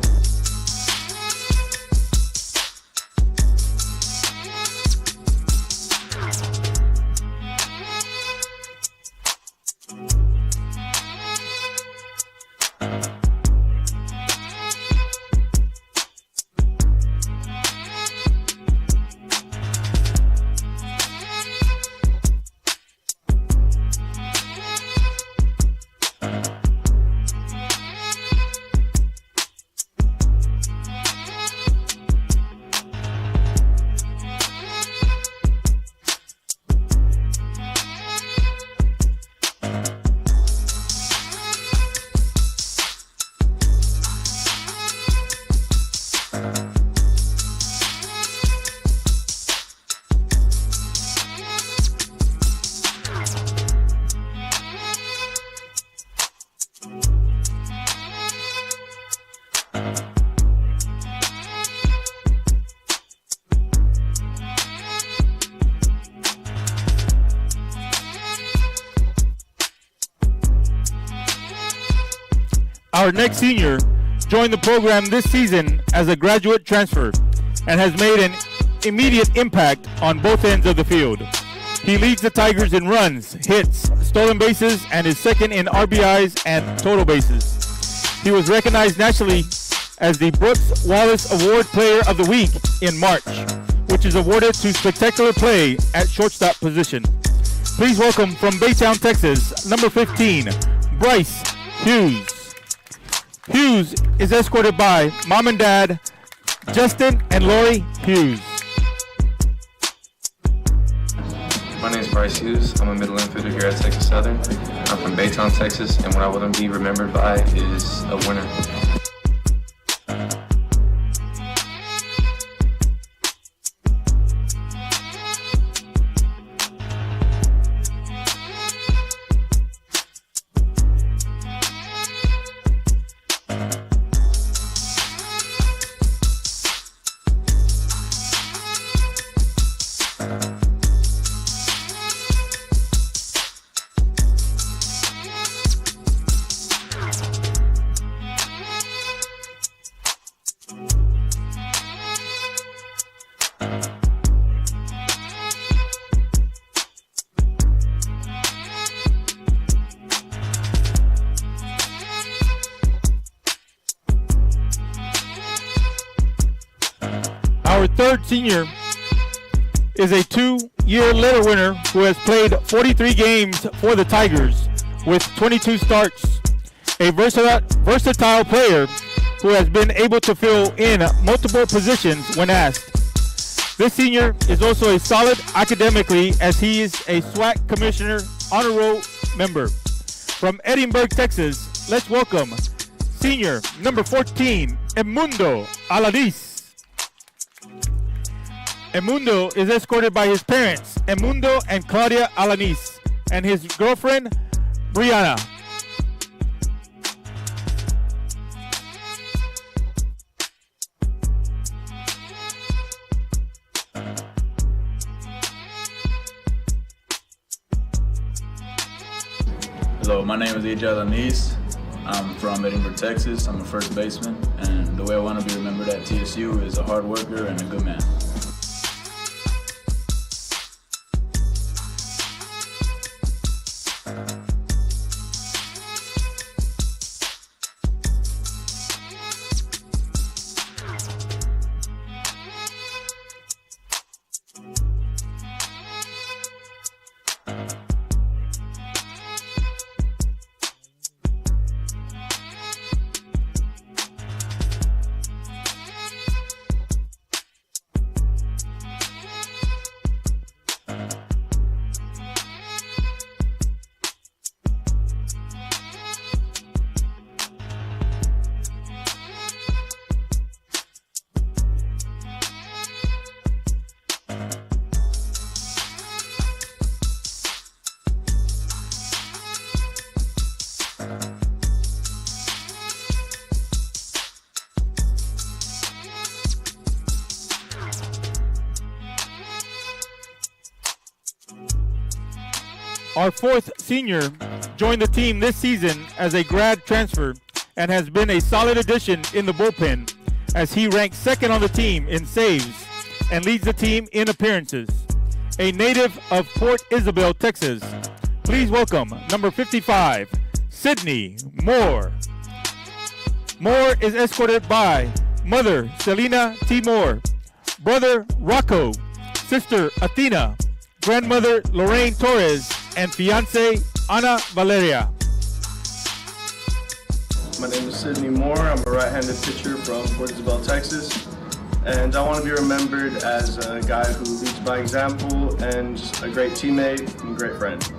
Our next senior joined the program this season as a graduate transfer and has made an immediate impact on both ends of the field. He leads the Tigers in runs, hits, stolen bases, and is second in RBIs and total bases. He was recognized nationally as the Brooks Wallace Award Player of the Week in March, which is awarded to spectacular play at shortstop position. Please welcome from Baytown, Texas, number 15, Bryce Hughes. Hughes is escorted by mom and dad, Justin and Lori Hughes. My name is Bryce Hughes. I'm a middle infielder here at Texas Southern. I'm from Baytown, Texas, and what I want to be remembered by is a winner. Our third senior is a 2-year letter winner who has played 43 games for the Tigers with 22 starts. A versatile player who has been able to fill in multiple positions when asked. This senior is also a solid academically as he is a SWAC Commissioner Honor Roll member. From Edinburgh, Texas, let's welcome senior number 14, Emundo Alanis. Emundo is escorted by his parents, Emundo and Claudia Alanis, and his girlfriend, Brianna. Hello, my name is EJ Alanis. I'm from Edinburgh, Texas. I'm a first baseman, and the way I want to be remembered at TSU is a hard worker and a good man. Our fourth senior joined the team this season as a grad transfer and has been a solid addition in the bullpen as he ranks second on the team in saves and leads the team in appearances. A native of Port Isabel, Texas, please welcome number 55, Sydney Moore. Moore is escorted by mother Selena T. Moore, brother Rocco, sister Athena, grandmother Lorraine Torres, and fiance Ana Valeria. My name is Sydney Moore. I'm a right-handed pitcher from Port Isabel, Texas. And I want to be remembered as a guy who leads by example and just a great teammate and great friend.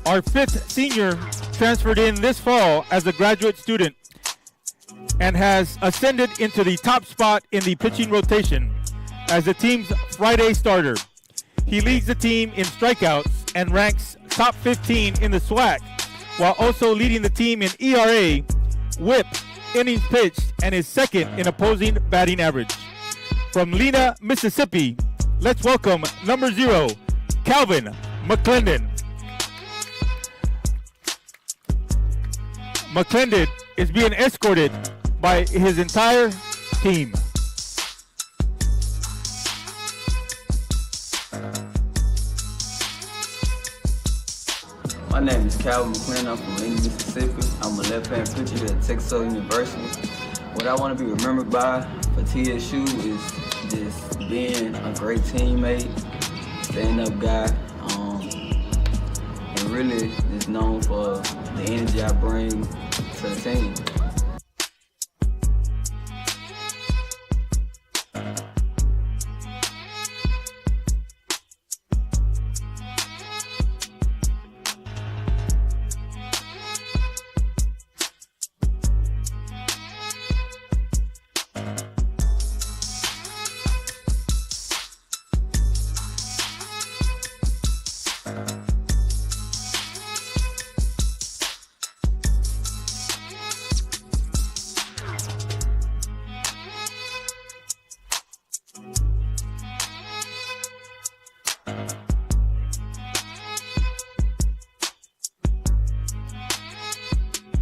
Our fifth senior transferred in this fall as a graduate student and has ascended into the top spot in the pitching rotation as the team's Friday starter. He leads the team in strikeouts and ranks top 15 in the SWAC, while also leading the team in ERA, WHIP, innings pitched, and is second in opposing batting average. From Lena, Mississippi, let's welcome number 0, Calvin McClendon. McClendon is being escorted by his entire team. My name is Calvin McClendon. I'm from Lena, Mississippi. I'm a left-hand pitcher here at Texas Southern University. What I want to be remembered by for TSU is just being a great teammate, stand-up guy, and really just known for the energy I bring to the team.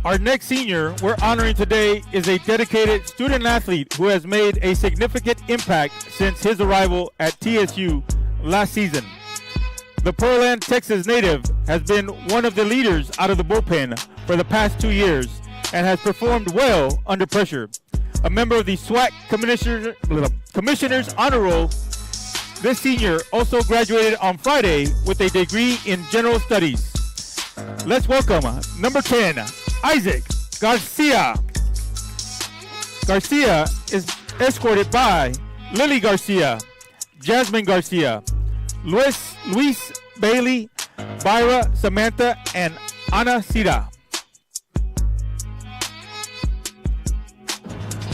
Our next senior we're honoring today is a dedicated student athlete who has made a significant impact since his arrival at TSU last season. The Pearland, Texas native has been one of the leaders out of the bullpen for the past 2 years and has performed well under pressure. A member of the SWAC Commissioner's Honor Roll, this senior also graduated on Friday with a degree in General Studies. Let's welcome number 10, Isaac Garcia. Garcia is escorted by Lily Garcia, Jasmine Garcia, Luis Bailey, Byra, Samantha, and Ana Cira.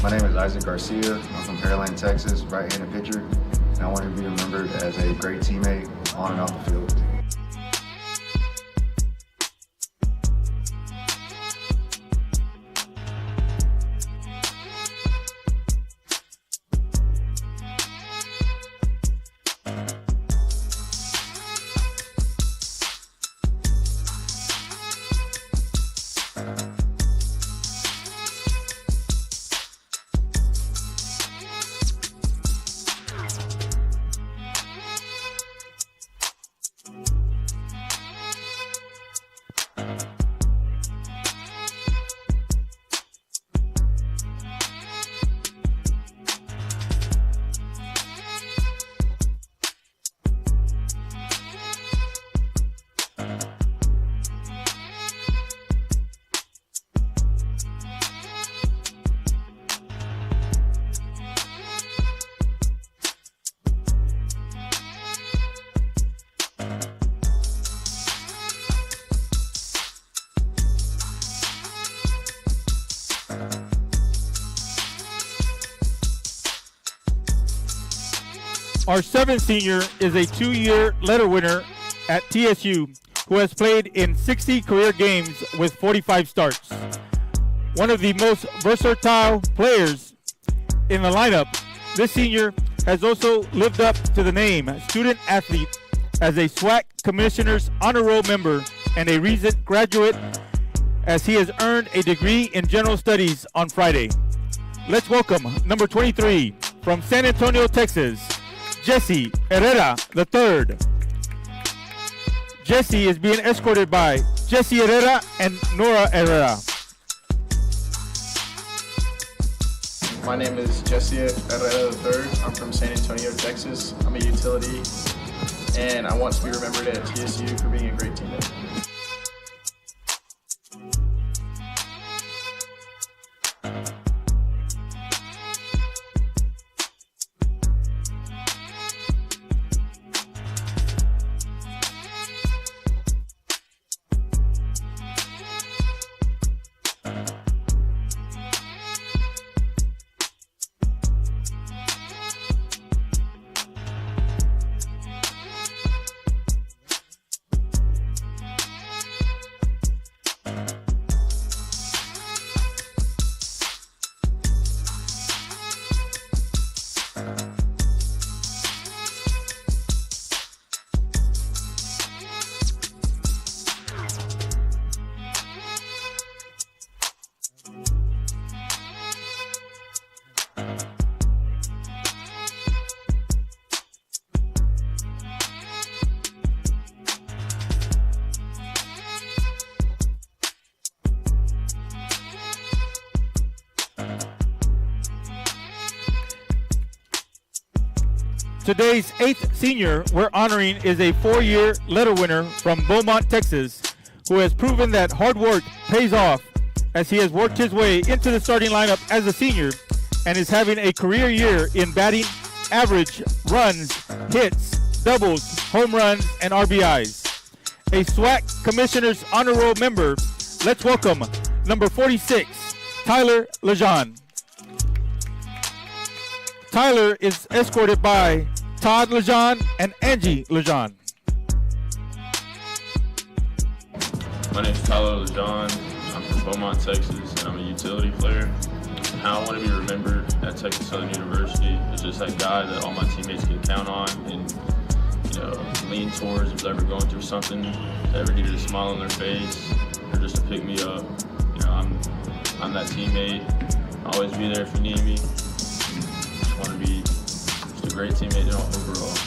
My name is Isaac Garcia. I'm from Pearland, Texas, right-handed pitcher, and I want to be remembered as a great teammate on and off the field. Our seventh senior is a 2-year letter winner at TSU who has played in 60 career games with 45 starts. One of the most versatile players in the lineup, this senior has also lived up to the name student athlete as a SWAC Commissioner's Honor Roll member and a recent graduate as he has earned a degree in General Studies on Friday. Let's welcome number 23 from San Antonio, Texas, Jesse Herrera III. Jesse is being escorted by Jesse Herrera and Nora Herrera. My name is Jesse Herrera III. I'm from San Antonio, Texas. I'm a utility, and I want to be remembered at TSU for being a great teammate. Today's 8th senior we're honoring is a 4-year letter winner from Beaumont, Texas, who has proven that hard work pays off as he has worked his way into the starting lineup as a senior and is having a career year in batting average, runs, hits, doubles, home runs, and RBIs. A SWAC Commissioner's Honor Roll member, let's welcome number 46, Tyler Lejean. Tyler is escorted by Todd Lejean and Angie Lejean. My name is Tyler Lejean. I'm from Beaumont, Texas, and I'm a utility player. And how I want to be remembered at Texas Southern University is just that guy that all my teammates can count on and lean towards if they're ever going through something, if they ever needed a smile on their face, or just to pick me up. I'm that teammate. I'll always be there if you need me. Just want to be just a great teammate overall.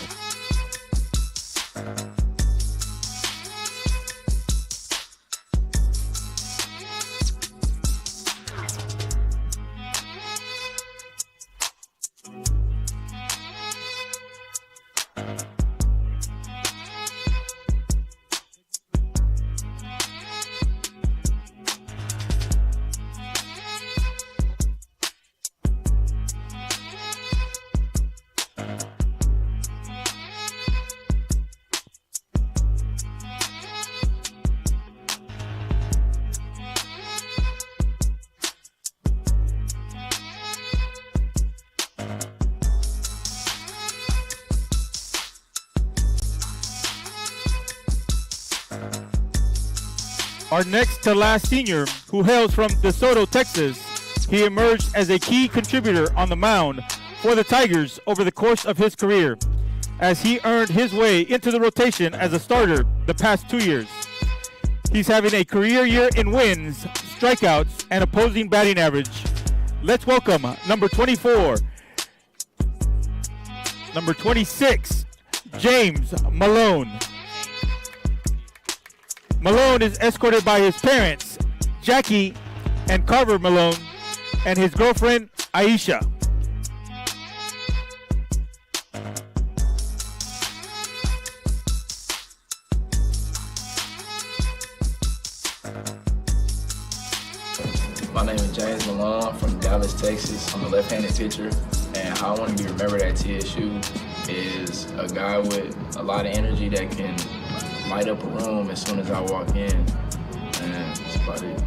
Our next to last senior, who hails from DeSoto, Texas, he emerged as a key contributor on the mound for the Tigers over the course of his career, as he earned his way into the rotation as a starter the past 2 years. He's having a career year in wins, strikeouts, and opposing batting average. Let's welcome number 24, number 26, James Malone. Malone is escorted by his parents, Jackie and Carver Malone, and his girlfriend, Aisha. My name is James Malone from Dallas, Texas. I'm a left-handed pitcher, and how I want to be remembered at TSU is a guy with a lot of energy that can light up a room as soon as I walk in, and that's about it.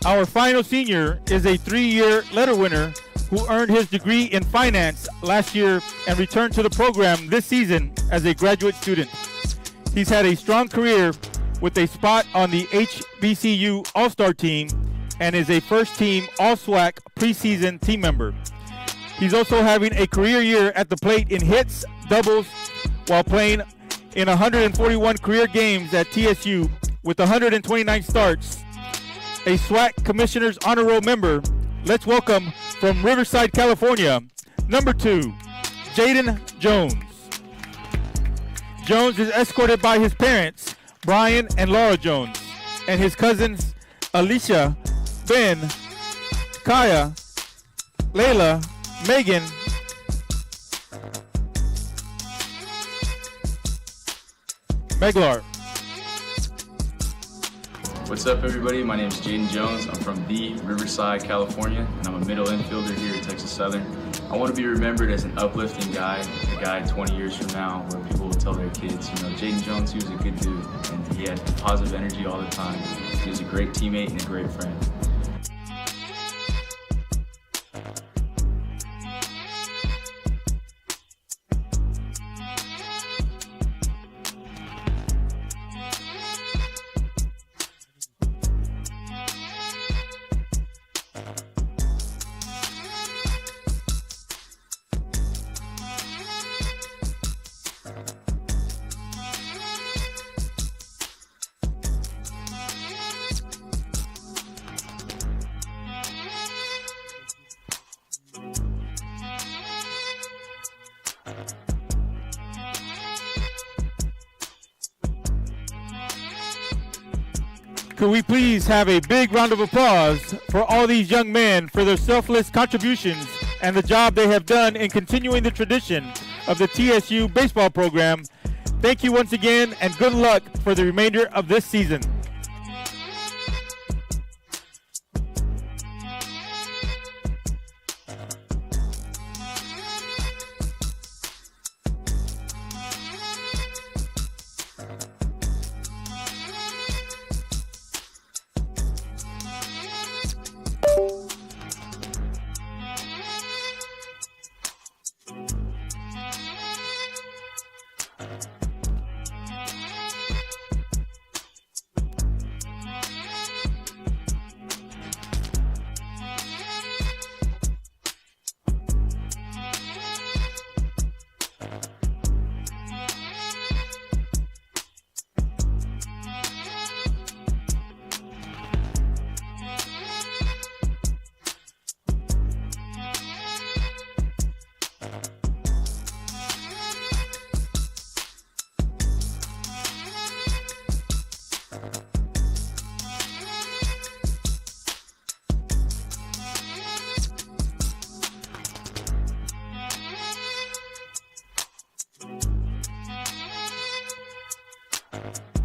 Our final senior is a 3-year letter winner who earned his degree in finance last year and returned to the program this season as a graduate student. He's had a strong career with a spot on the HBCU All-Star team and is a first-team All-SWAC preseason team member. He's also having a career year at the plate in hits, doubles, while playing in 141 career games at TSU with 129 starts. A SWAC Commissioner's Honor Roll member. Let's welcome from Riverside, California, number 2, Jaden Jones. Jones is escorted by his parents, Brian and Laura Jones, and his cousins, Alicia, Ben, Kaya, Layla, Megan, Meglar. What's up, everybody? My name is Jaden Jones. I'm from the Riverside, California, and I'm a middle infielder here at Texas Southern. I want to be remembered as an uplifting guy, a guy 20 years from now where people will tell their kids, you know, Jaden Jones, he was a good dude, and he had positive energy all the time. He was a great teammate and a great friend. Could we please have a big round of applause for all these young men for their selfless contributions and the job they have done in continuing the tradition of the TSU baseball program. Thank you once again, and good luck for the remainder of this season. Bye.